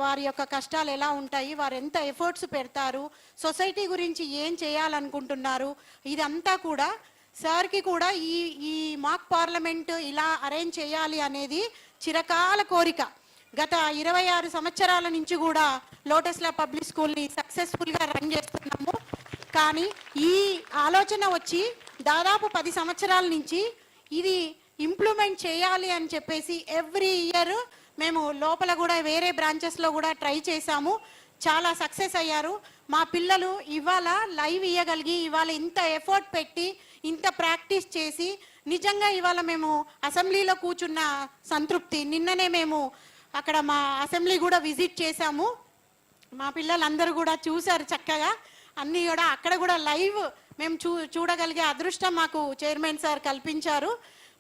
వారి యొక్క కష్టాలు ఎలా ఉంటాయి, వారు ఎంత ఎఫర్ట్స్ పెడతారు, సొసైటీ గురించి ఏం చేయాలనుకుంటున్నారు, ఇదంతా కూడా సార్కి కూడా ఈ మాక్ పార్లమెంట్ ఇలా అరేంజ్ చేయాలి అనేది చిరకాల కోరిక. గత 26 సంవత్సరాల నుంచి కూడా లోటస్లా పబ్లిక్ స్కూల్ని సక్సెస్ఫుల్గా రన్ చేస్తున్నాము. కానీ ఈ ఆలోచన వచ్చి దాదాపు 10 సంవత్సరాల నుంచి ఇది ఇంప్లిమెంట్ చేయాలి అని చెప్పేసి ఎవ్రీ ఇయర్ మేము లోపల కూడా వేరే బ్రాంచెస్లో కూడా ట్రై చేశాము. చాలా సక్సెస్ అయ్యారు. మా పిల్లలు ఇవాళ లైవ్ ఇవ్వగలిగి, ఇవాళ ఇంత ఎఫర్ట్ పెట్టి, ఇంత ప్రాక్టీస్ చేసి, నిజంగా ఇవాళ మేము అసెంబ్లీలో కూర్చున్న సంతృప్తి. నిన్ననే మేము అక్కడ మా అసెంబ్లీ కూడా విజిట్ చేశాము. మా పిల్లలందరూ కూడా చూశారు చక్కగా అన్నీ కూడా. అక్కడ కూడా లైవ్ మేము చూడగలిగే అదృష్టం మాకు చైర్మన్ సార్ కల్పించారు.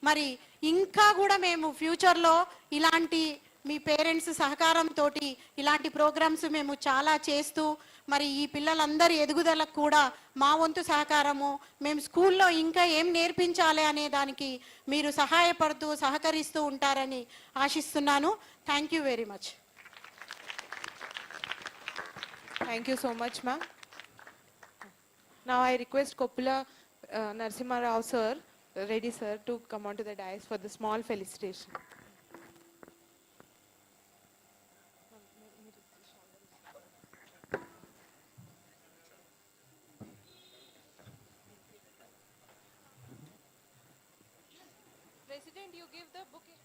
మరి ఇంకా కూడా మేము ఫ్యూచర్లో ఇలాంటి మీ పేరెంట్స్ సహకారంతో ఇలాంటి ప్రోగ్రామ్స్ మేము చాలా చేస్తూ, మరి ఈ పిల్లలందరి ఎదుగుదలకు కూడా మా వంతు సహకారము, మేము స్కూల్లో ఇంకా ఏం నేర్పించాలి అనే దానికి మీరు సహాయపడుతూ సహకరిస్తూ ఉంటారని ఆశిస్తున్నాను. Thank you very much. Thank you so much, ma'am. Now I request Koppula Narasimha Rao sir, Reddy sir, to come onto the dais for the small felicitation. President, you give the bouquet.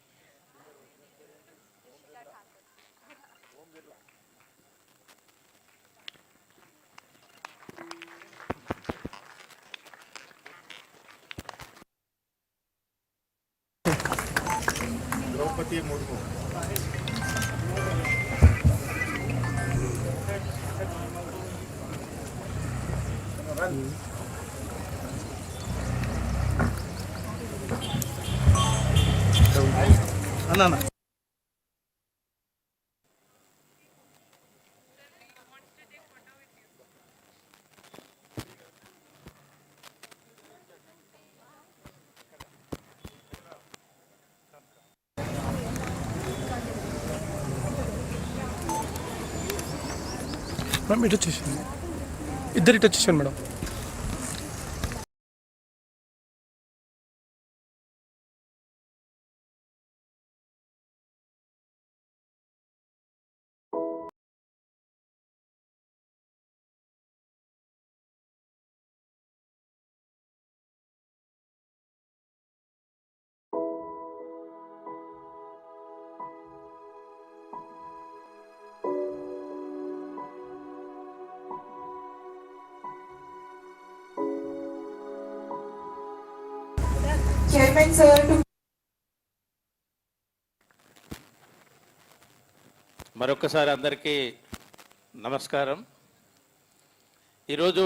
Draupadi Murmu. Madam ఇటు వచ్చేసింది, ఇద్దరు ఇటు వచ్చేసాను madam. Chairman sir, to మరొకసారి అందరికీ నమస్కారం. ఈరోజు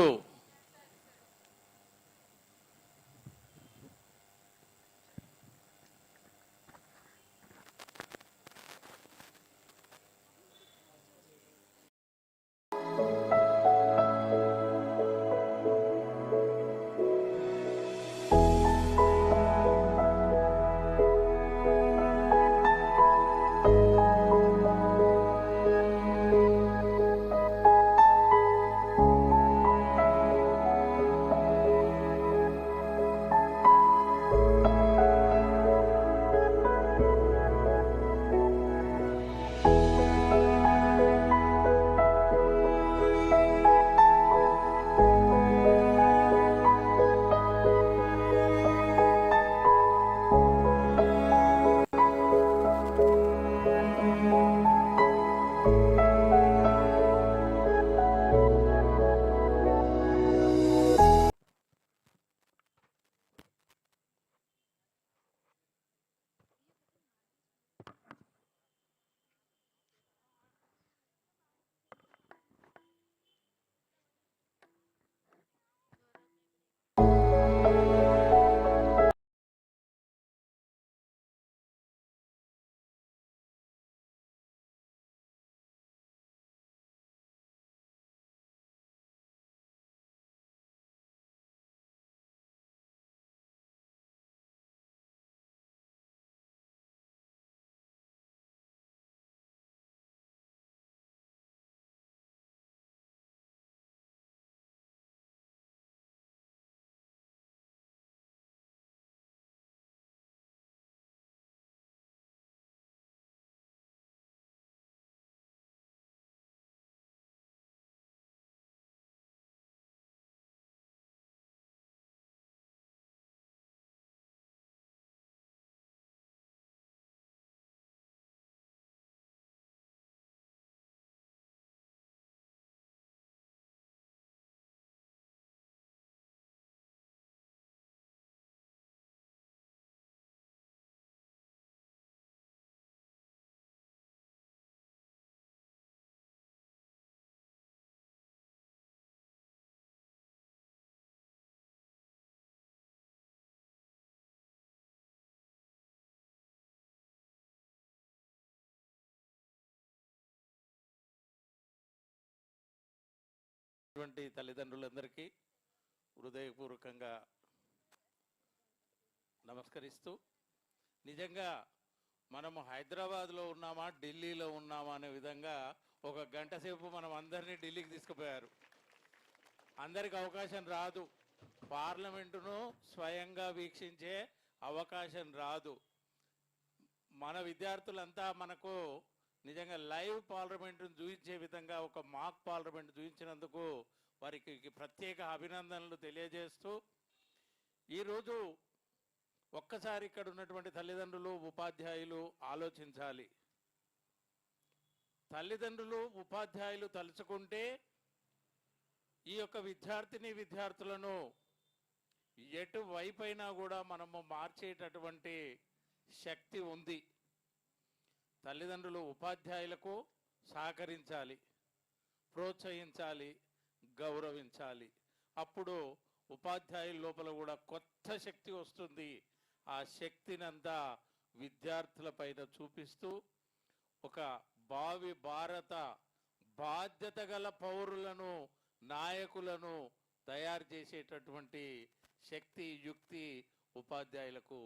అటువంటి తల్లిదండ్రులందరికీ హృదయపూర్వకంగా నమస్కరిస్తూ, నిజంగా మనము హైదరాబాద్లో ఉన్నామా ఢిల్లీలో ఉన్నామా అనే విధంగా ఒక గంట సేపు మనం అందరినీ ఢిల్లీకి తీసుకుపోయారు. అందరికి అవకాశం రాదు, పార్లమెంటును స్వయంగా వీక్షించే అవకాశం రాదు. మన విద్యార్థులంతా మనకు నిజంగా లైవ్ పార్లమెంటును చూపించే విధంగా ఒక మాక్ పార్లమెంట్ చూపించినందుకు వారికి ప్రత్యేక అభినందనలు తెలియజేస్తూ, ఈరోజు ఒక్కసారి ఇక్కడ ఉన్నటువంటి తల్లిదండ్రులు ఉపాధ్యాయులు ఆలోచించాలి. తల్లిదండ్రులు ఉపాధ్యాయులు తలుచుకుంటే ఈ యొక్క విద్యార్థులను ఎటువైపైనా కూడా మనము మార్చేటటువంటి శక్తి ఉంది. తల్లిదండ్రులు ఉపాధ్యాయులకు సహకరించాలి, ప్రోత్సహించాలి, గౌరవించాలి. అప్పుడు ఉపాధ్యాయుల లోపల కూడా కొత్త శక్తి వస్తుంది. ఆ శక్తినంతా విద్యార్థుల పైన చూపిస్తూ ఒక భావి భారత బాధ్యత గల పౌరులను, నాయకులను తయారు చేసేటటువంటి శక్తి, యుక్తి ఉపాధ్యాయులకు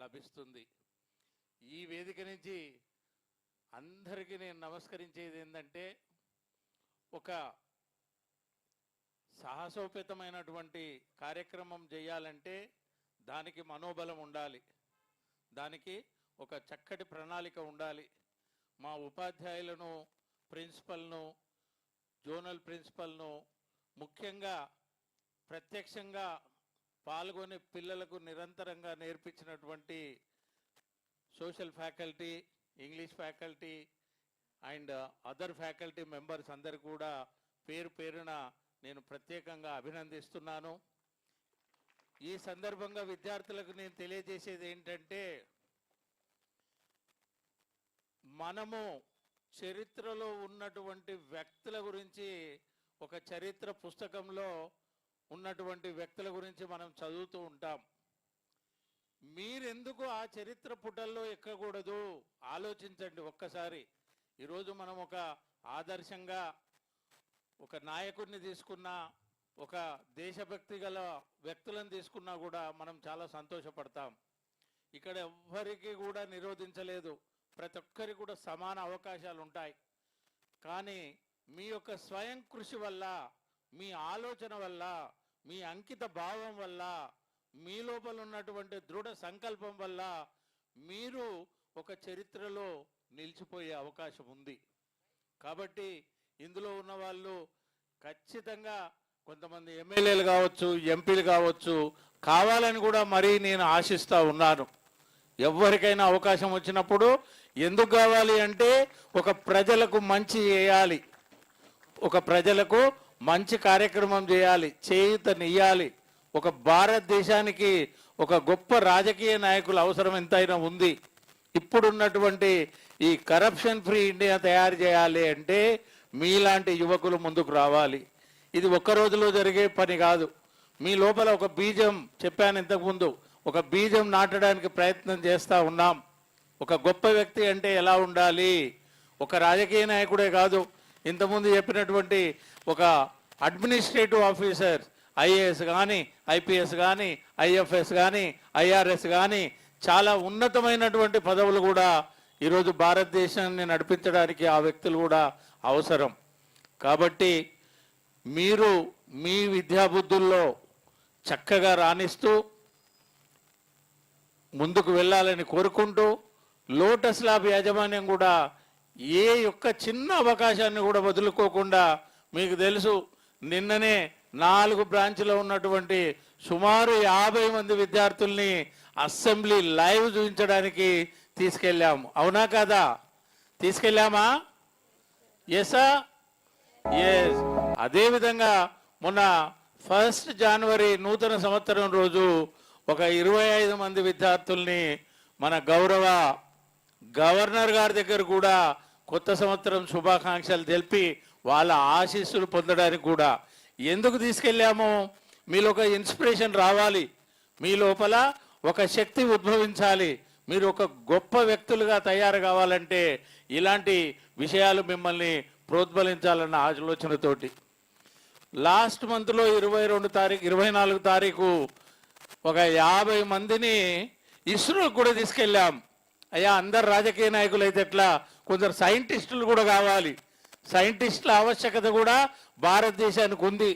లభిస్తుంది. ఈ వేదిక నుంచి అందరికీ నేను నమస్కరించేది ఏంటంటే, ఒక సాహసోపేతమైనటువంటి కార్యక్రమం చేయాలంటే దానికి మనోబలం ఉండాలి, దానికి ఒక చక్కటి ప్రణాళిక ఉండాలి. మా ఉపాధ్యాయులను, ప్రిన్సిపల్ను, జోనల్ ప్రిన్సిపల్ను ముఖ్యంగా ప్రత్యక్షంగా పాల్గొని పిల్లలకు నిరంతరంగా నేర్పించినటువంటి social faculty, English faculty and other faculty members అందరు కూడా పేరు పేరున నేను ప్రత్యేకంగా అభినందిస్తున్నాను. ఈ సందర్భంగా విద్యార్థులకు నేను తెలియజేసేది ఏంటంటే, మనము చరిత్రలో ఉన్నటువంటి వ్యక్తుల గురించి, ఒక చరిత్ర పుస్తకంలో ఉన్నటువంటి వ్యక్తుల గురించి మనం చదువుతూ ఉంటాం. మీరెందుకు ఆ చరిత్ర పుటల్లో ఎక్కకూడదు? ఆలోచించండి ఒక్కసారి. ఈరోజు మనం ఒక ఆదర్శంగా ఒక నాయకుడిని తీసుకున్నా, ఒక దేశభక్తి గల వ్యక్తులను తీసుకున్నా కూడా మనం చాలా సంతోషపడతాం. ఇక్కడ ఎవ్వరికి కూడా నిరోధించలేదు, ప్రతి ఒక్కరికి కూడా సమాన అవకాశాలు ఉంటాయి. కానీ మీ యొక్క స్వయం కృషి వల్ల, మీ ఆలోచన వల్ల, మీ అంకిత భావం వల్ల, మీ లోపల ఉన్నటువంటి దృఢ సంకల్పం వల్ల మీరు ఒక చరిత్రలో నిలిచిపోయే అవకాశం ఉంది. కాబట్టి ఇందులో ఉన్న వాళ్ళు ఖచ్చితంగా కొంతమంది ఎమ్మెల్యేలు కావచ్చు, ఎంపీలు కావచ్చు, కావాలని కూడా మరీ నేను ఆశిస్తూ ఉన్నాను. ఎవరికైనా అవకాశం వచ్చినప్పుడు ఎందుకు కావాలి అంటే, ఒక ప్రజలకు మంచి చేయాలి, ఒక ప్రజలకు మంచి కార్యక్రమం చేయాలి, చేయూతనియ్యాలి. ఒక భారతదేశానికి ఒక గొప్ప రాజకీయ నాయకుల అవసరం ఎంతైనా ఉంది. ఇప్పుడున్నటువంటి ఈ కరప్షన్ ఫ్రీ ఇండియా తయారు చేయాలి అంటే మీలాంటి యువకులు ముందుకు రావాలి. ఇది ఒక్క రోజులో జరిగే పని కాదు. మీ లోపల ఒక బీజం, చెప్పాను ఇంతకుముందు, ఒక బీజం నాటడానికి ప్రయత్నం చేస్తూ ఉన్నాం. ఒక గొప్ప వ్యక్తి అంటే ఎలా ఉండాలి? ఒక రాజకీయ నాయకుడే కాదు, ఇంతకుముందు చెప్పినటువంటి ఒక అడ్మినిస్ట్రేటివ్ ఆఫీసర్, ఐఏఎస్ కానీ, ఐపీఎస్ కానీ, ఐఎఫ్ఎస్ కానీ, ఐఆర్ఎస్ కానీ, చాలా ఉన్నతమైనటువంటి పదవులు కూడా ఈరోజు భారతదేశాన్ని నడిపించడానికి ఆ వ్యక్తులు కూడా అవసరం. కాబట్టి మీరు మీ విద్యాబుద్ధుల్లో చక్కగా రాణిస్తూ ముందుకు వెళ్ళాలని కోరుకుంటూ, లోటస్ ల్యాబ్ యాజమాన్యం కూడా ఏ యొక్క చిన్న అవకాశాన్ని కూడా వదులుకోకుండా, మీకు తెలుసు నిన్ననే 4 బ్రాంచ్లో ఉన్నటువంటి సుమారు 50 మంది విద్యార్థుల్ని అసెంబ్లీ లైవ్ చూపించడానికి తీసుకెళ్ళాము. అవునా కదా? తీసుకెళ్ళామా? ఎసా? ఎస్. అదేవిధంగా మొన్న 1 జనవరి నూతన సంవత్సరం రోజు ఒక 25 మంది విద్యార్థుల్ని మన గౌరవ గవర్నర్ గారి దగ్గర కూడా కొత్త సంవత్సరం శుభాకాంక్షలు తెలిపి వాళ్ళ ఆశీస్సులు పొందడానికి కూడా ఎందుకు తీసుకెళ్ళాము? మీలో ఒక ఇన్స్పిరేషన్ రావాలి, మీ లోపల ఒక శక్తి ఉద్భవించాలి, మీరు ఒక గొప్ప వ్యక్తులుగా తయారు కావాలంటే ఇలాంటి విషయాలు మిమ్మల్ని ప్రోద్బలించాలన్న ఆలోచనతోటి. లాస్ట్ మంత్లో 22 తారీఖు 24 తారీఖు ఒక 50 మందిని ఇస్రోకి కూడా తీసుకెళ్ళాం. అయ్యా అందరు రాజకీయ నాయకులు అయితే ఎట్లా, కొందరు సైంటిస్టులు కూడా కావాలి. సైంటిస్టుల ఆవశ్యకత కూడా భారతదేశానికి ఉంది.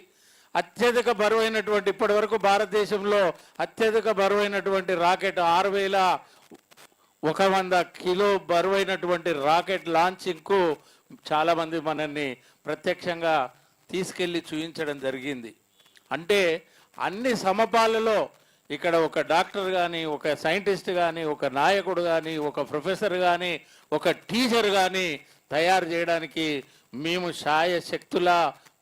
అత్యధిక బరువైనటువంటి ఇప్పటి వరకు భారతదేశంలో అత్యధిక బరువైనటువంటి రాకెట్ 6100 కిలో బరువైనటువంటి రాకెట్ లాంచింగ్కు చాలామంది మనల్ని ప్రత్యక్షంగా తీసుకెళ్ళి చూపించడం జరిగింది. అంటే అన్ని సమపాలలో ఇక్కడ ఒక డాక్టర్ కానీ, ఒక సైంటిస్ట్ కానీ, ఒక నాయకుడు కానీ, ఒక ప్రొఫెసర్ కానీ, ఒక టీచర్ కానీ తయారు చేయడానికి మేము శాయశక్తులా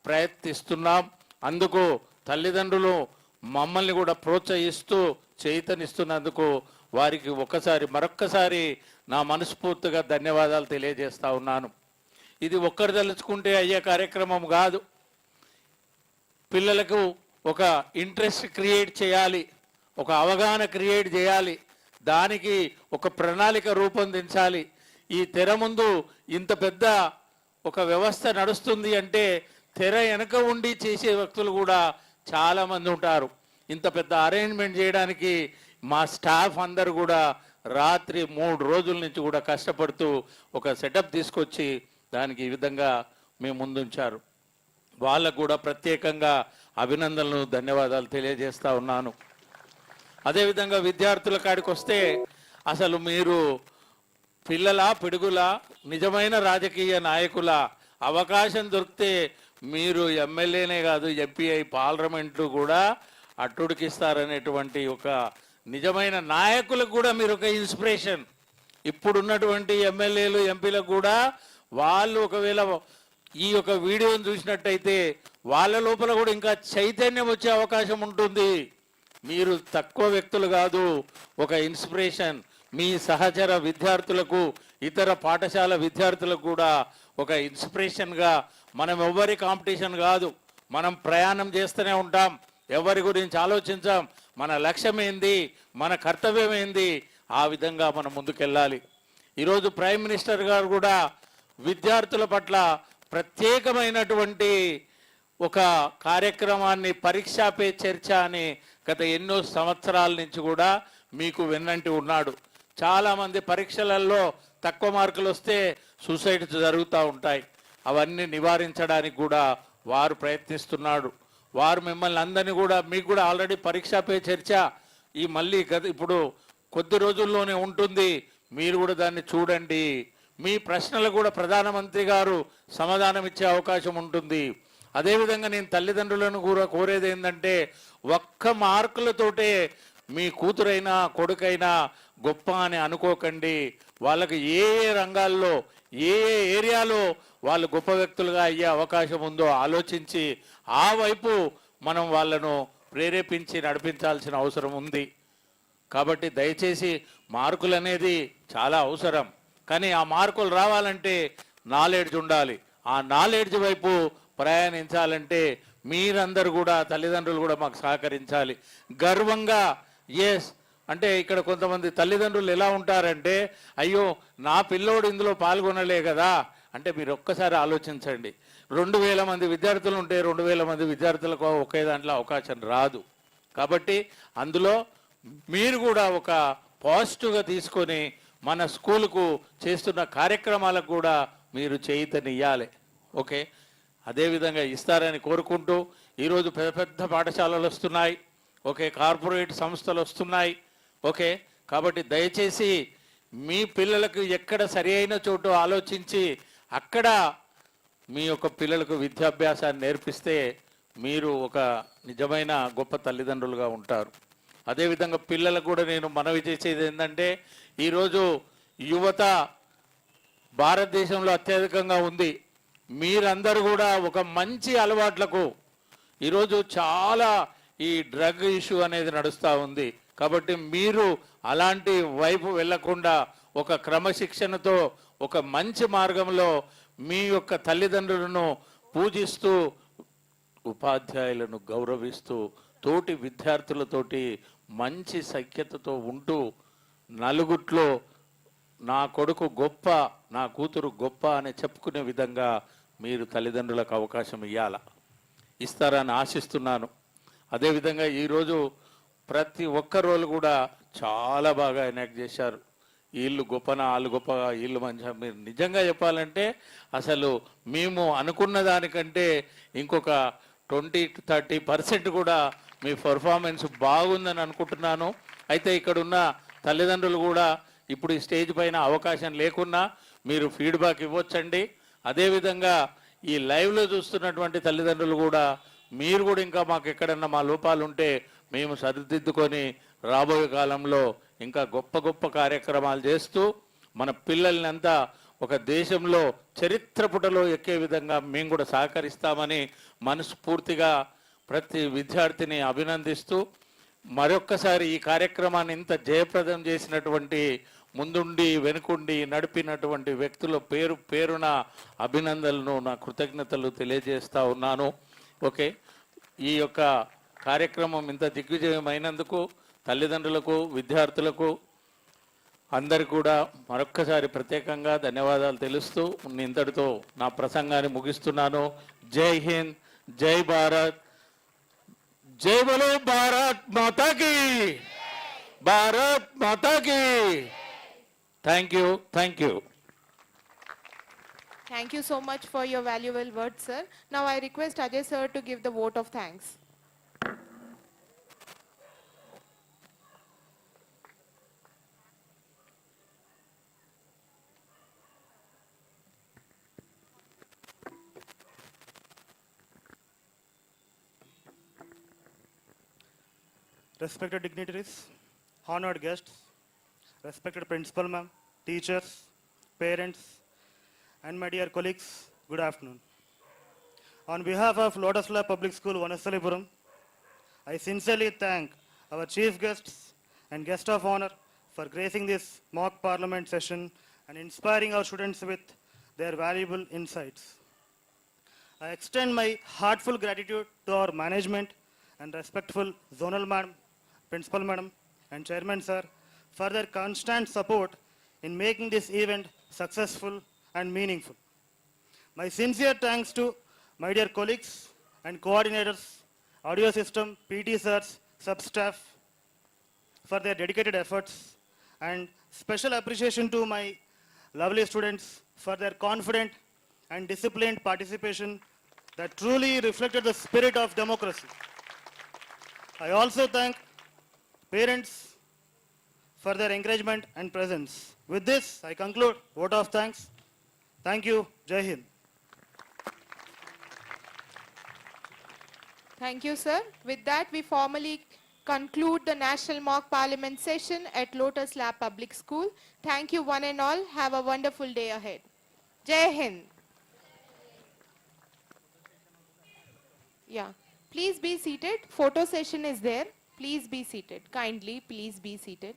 ప్రయత్నిస్తున్నాం. అందుకు తల్లిదండ్రులు మమ్మల్ని కూడా ప్రోత్సహిస్తూ చైతన్యస్తున్నందుకు వారికి మరొక్కసారి నా మనస్ఫూర్తిగా ధన్యవాదాలు తెలియజేస్తా ఉన్నాను. ఇది ఒక్కరు తలుచుకుంటే అయ్యే కార్యక్రమం కాదు. పిల్లలకు ఒక ఇంట్రెస్ట్ క్రియేట్ చేయాలి, ఒక అవగాహన క్రియేట్ చేయాలి, దానికి ఒక ప్రణాళిక రూపొందించాలి. ఈ తెర ముందు ఇంత పెద్ద ఒక వ్యవస్థ నడుస్తుంది అంటే తెర వెనక ఉండి చేసే వ్యక్తులు కూడా చాలామంది ఉంటారు. ఇంత పెద్ద అరేంజ్మెంట్ చేయడానికి మా స్టాఫ్ అందరు కూడా రాత్రి 3 రోజుల నుంచి కూడా కష్టపడుతూ ఒక సెటప్ తీసుకొచ్చి దానికి ఈ విధంగా మేము ముందుంచారు. వాళ్ళకు కూడా ప్రత్యేకంగా అభినందనలు, ధన్యవాదాలు తెలియజేస్తా ఉన్నాను. అదేవిధంగా విద్యార్థుల కాడికి వస్తే అసలు మీరు పిల్లల పిడుగుల నిజమైన రాజకీయ నాయకుల అవకాశం దొరికితే మీరు ఎమ్మెల్యేనే కాదు ఎంపీ పార్లమెంటు కూడా అట్టుడికిస్తారనేటువంటి ఒక నిజమైన నాయకులకు కూడా మీరు ఒక ఇన్స్పిరేషన్. ఇప్పుడున్నటువంటి ఎమ్మెల్యేలు ఎంపీలకు కూడా వాళ్ళు ఒకవేళ ఈ యొక్క వీడియోని చూసినట్టయితే వాళ్ళ లోపల కూడా ఇంకా చైతన్యం వచ్చే అవకాశం ఉంటుంది. మీరు తక్కువ వ్యక్తులు కాదు, ఒక ఇన్స్పిరేషన్. మీ సహచర విద్యార్థులకు, ఇతర పాఠశాల విద్యార్థులకు కూడా ఒక ఇన్స్పిరేషన్గా. మనం ఎవ్వరి కాంపిటీషన్ కాదు, మనం ప్రయాణం చేస్తూనే ఉంటాం, ఎవరి గురించి ఆలోచించాం, మన లక్ష్యం ఏంది, మన కర్తవ్యం ఏంది, ఆ విధంగా మనం ముందుకెళ్ళాలి. ఈరోజు ప్రైమ్ మినిస్టర్ గారు కూడా విద్యార్థుల పట్ల ప్రత్యేకమైనటువంటి ఒక కార్యక్రమాన్ని పరీక్షా పే చర్చ అని గత ఎన్నో సంవత్సరాల నుంచి కూడా మీకు వెన్నంటి ఉన్నాడు. చాలామంది పరీక్షలలో తక్కువ మార్కులు వస్తే సూసైడ్స్ జరుగుతూ ఉంటాయి. అవన్నీ నివారించడానికి కూడా వారు ప్రయత్నిస్తున్నాడు. వారు మిమ్మల్ని అందరినీ కూడా, మీకు కూడా ఆల్రెడీ పరీక్షా పే చర్చ ఈ మళ్ళీ ఇప్పుడు కొద్ది రోజుల్లోనే ఉంటుంది. మీరు కూడా దాన్ని చూడండి. మీ ప్రశ్నలకు కూడా ప్రధానమంత్రి గారు సమాధానం ఇచ్చే అవకాశం ఉంటుంది. అదేవిధంగా నేను తల్లిదండ్రులను కూడా కోరేది ఏంటంటే, ఒక్క మార్కులతోటే మీ కూతురైనా కొడుకైనా గొప్ప అని అనుకోకండి. వాళ్ళకి ఏ ఏ రంగాల్లో, ఏ ఏ ఏరియాలో వాళ్ళు గొప్ప వ్యక్తులుగా అయ్యే అవకాశం ఉందో ఆలోచించి ఆ వైపు మనం వాళ్ళను ప్రేరేపించి నడిపించాల్సిన అవసరం ఉంది. కాబట్టి దయచేసి మార్కులు అనేది చాలా అవసరం, కానీ ఆ మార్కులు రావాలంటే నాలెడ్జ్ ఉండాలి. ఆ నాలెడ్జ్ వైపు ప్రయాణించాలంటే మీరందరూ కూడా, తల్లిదండ్రులు కూడా మాకు సహకరించాలి. గర్వంగా ఎస్ అంటే ఇక్కడ కొంతమంది తల్లిదండ్రులు ఎలా ఉంటారంటే, అయ్యో నా పిల్లోడు ఇందులో పాల్గొనలే కదా అంటే, మీరు ఒక్కసారి ఆలోచించండి. 2000 మంది విద్యార్థులు ఉంటే 2000 మంది విద్యార్థులకు ఒకే దాంట్లో అవకాశం రాదు. కాబట్టి అందులో మీరు కూడా ఒక పాజిటివ్గా తీసుకొని మన స్కూలుకు చేస్తున్న కార్యక్రమాలకు కూడా మీరు చేయూతనియ్యాలి. ఓకే, అదేవిధంగా ఇస్తారని కోరుకుంటూ ఈరోజు పెద్ద పెద్ద పాఠశాలలు వస్తున్నాయి. ఓకే, కార్పొరేట్ సంస్థలు వస్తున్నాయి. ఓకే, కాబట్టి దయచేసి మీ పిల్లలకు ఎక్కడ సరి అయిన చోటు ఆలోచించి అక్కడ మీ యొక్క పిల్లలకు విద్యాభ్యాసాన్ని నేర్పిస్తే మీరు ఒక నిజమైన గొప్ప తల్లిదండ్రులుగా ఉంటారు. అదేవిధంగా పిల్లలకు కూడా నేను మనవి చేసేది ఏంటంటే, ఈరోజు యువత భారతదేశంలో అత్యధికంగా ఉంది. మీరందరూ కూడా ఒక మంచి అలవాట్లకు, ఈరోజు చాలా ఈ డ్రగ్ ఇష్యూ అనేది నడుస్తూ ఉంది. కాబట్టి మీరు అలాంటి వైపు వెళ్లకుండా ఒక క్రమశిక్షణతో ఒక మంచి మార్గంలో మీ యొక్క తల్లిదండ్రులను పూజిస్తూ, ఉపాధ్యాయులను గౌరవిస్తూ, తోటి విద్యార్థులతోటి మంచి సఖ్యతతో ఉంటూ, నలుగుట్లో నా కొడుకు గొప్ప, నా కూతురు గొప్ప అని చెప్పుకునే విధంగా మీరు తల్లిదండ్రులకు అవకాశం ఇవ్వాల. ఇస్తారని ఆశిస్తున్నాను. అదేవిధంగా ఈరోజు ప్రతి ఒక్క రోల్ కూడా చాలా బాగా ఎనాక్ట్ చేశారు. వీళ్ళు గొప్పన వాళ్ళు గొప్పగా వీళ్ళు మంచిగా. మీరు నిజంగా చెప్పాలంటే అసలు మేము అనుకున్న దానికంటే ఇంకొక 20-30% కూడా మీ పర్ఫార్మెన్స్ బాగుందని అనుకుంటున్నాను. అయితే ఇక్కడ ఉన్న తల్లిదండ్రులు కూడా ఇప్పుడు ఈ స్టేజ్ పైన అవకాశం లేకున్నా మీరు ఫీడ్బ్యాక్ ఇవ్వచ్చండి. అదేవిధంగా ఈ లైవ్లో చూస్తున్నటువంటి తల్లిదండ్రులు కూడా మీరు కూడా ఇంకా మాకు ఎక్కడన్నా మా లోపాలు ఉంటే మేము సరిదిద్దుకొని రాబోయే కాలంలో ఇంకా గొప్ప గొప్ప కార్యక్రమాలు చేస్తూ మన పిల్లల్ని అంతా ఒక దేశంలో చరిత్ర పుటలో ఎక్కే విధంగా మేము కూడా సహకరిస్తామని మనస్ఫూర్తిగా ప్రతి విద్యార్థిని అభినందిస్తూ మరొక్కసారి ఈ కార్యక్రమాన్ని ఇంత జయప్రదం చేసినటువంటి ముందుండి వెనుకుండి నడిపినటువంటి వ్యక్తుల పేరు పేరున అభినందనలు నా కృతజ్ఞతలు తెలియజేస్తా ఉన్నాను. ఓకే, ఈ యొక్క కార్యక్రమం ఇంత దిగ్విజయమైనందుకు తల్లిదండ్రులకు విద్యార్థులకు అందరికి కూడా మరొక్కసారి ప్రత్యేకంగా ధన్యవాదాలు తెలుస్తూ ఇంతటితో నా ప్రసంగాన్ని ముగిస్తున్నాను. జై హింద్, జై భారత్, జై బలో భారత్ మాతాకి, భారత్ మాతాకి. Thank you, thank you. Thank you so much for your valuable words, sir. Now I request Ajay sir to give the vote of thanks. Respected dignitaries, honored guests, respected principal ma'am, teachers, parents, and my dear colleagues, good afternoon. On behalf of Lotus Lab Public School, Vanasalipuram, I sincerely thank our chief guests and guest of honor for gracing this mock parliament session and inspiring our students with their valuable insights. I extend my heartful gratitude to our management and respectful zonal madam, principal madam, and chairman sir for their constant support in making this event successful and meaningful. My sincere thanks to my dear colleagues and coordinators, audio system, PT sirs, sub-staff for their dedicated efforts, and special appreciation to my lovely students for their confident and disciplined participation that truly reflected the spirit of democracy. I also thank parents for their encouragement and presence. With this, I conclude vote of thanks. Thank you. Jai Hind. Thank you, sir. With that, we formally conclude the National Mock Parliament session at Lotus Lab Public School. Thank you one and all. Have a wonderful day ahead. Jai Hind. Yeah. Please be seated. Photo session is there. Please be seated. Kindly, please be seated.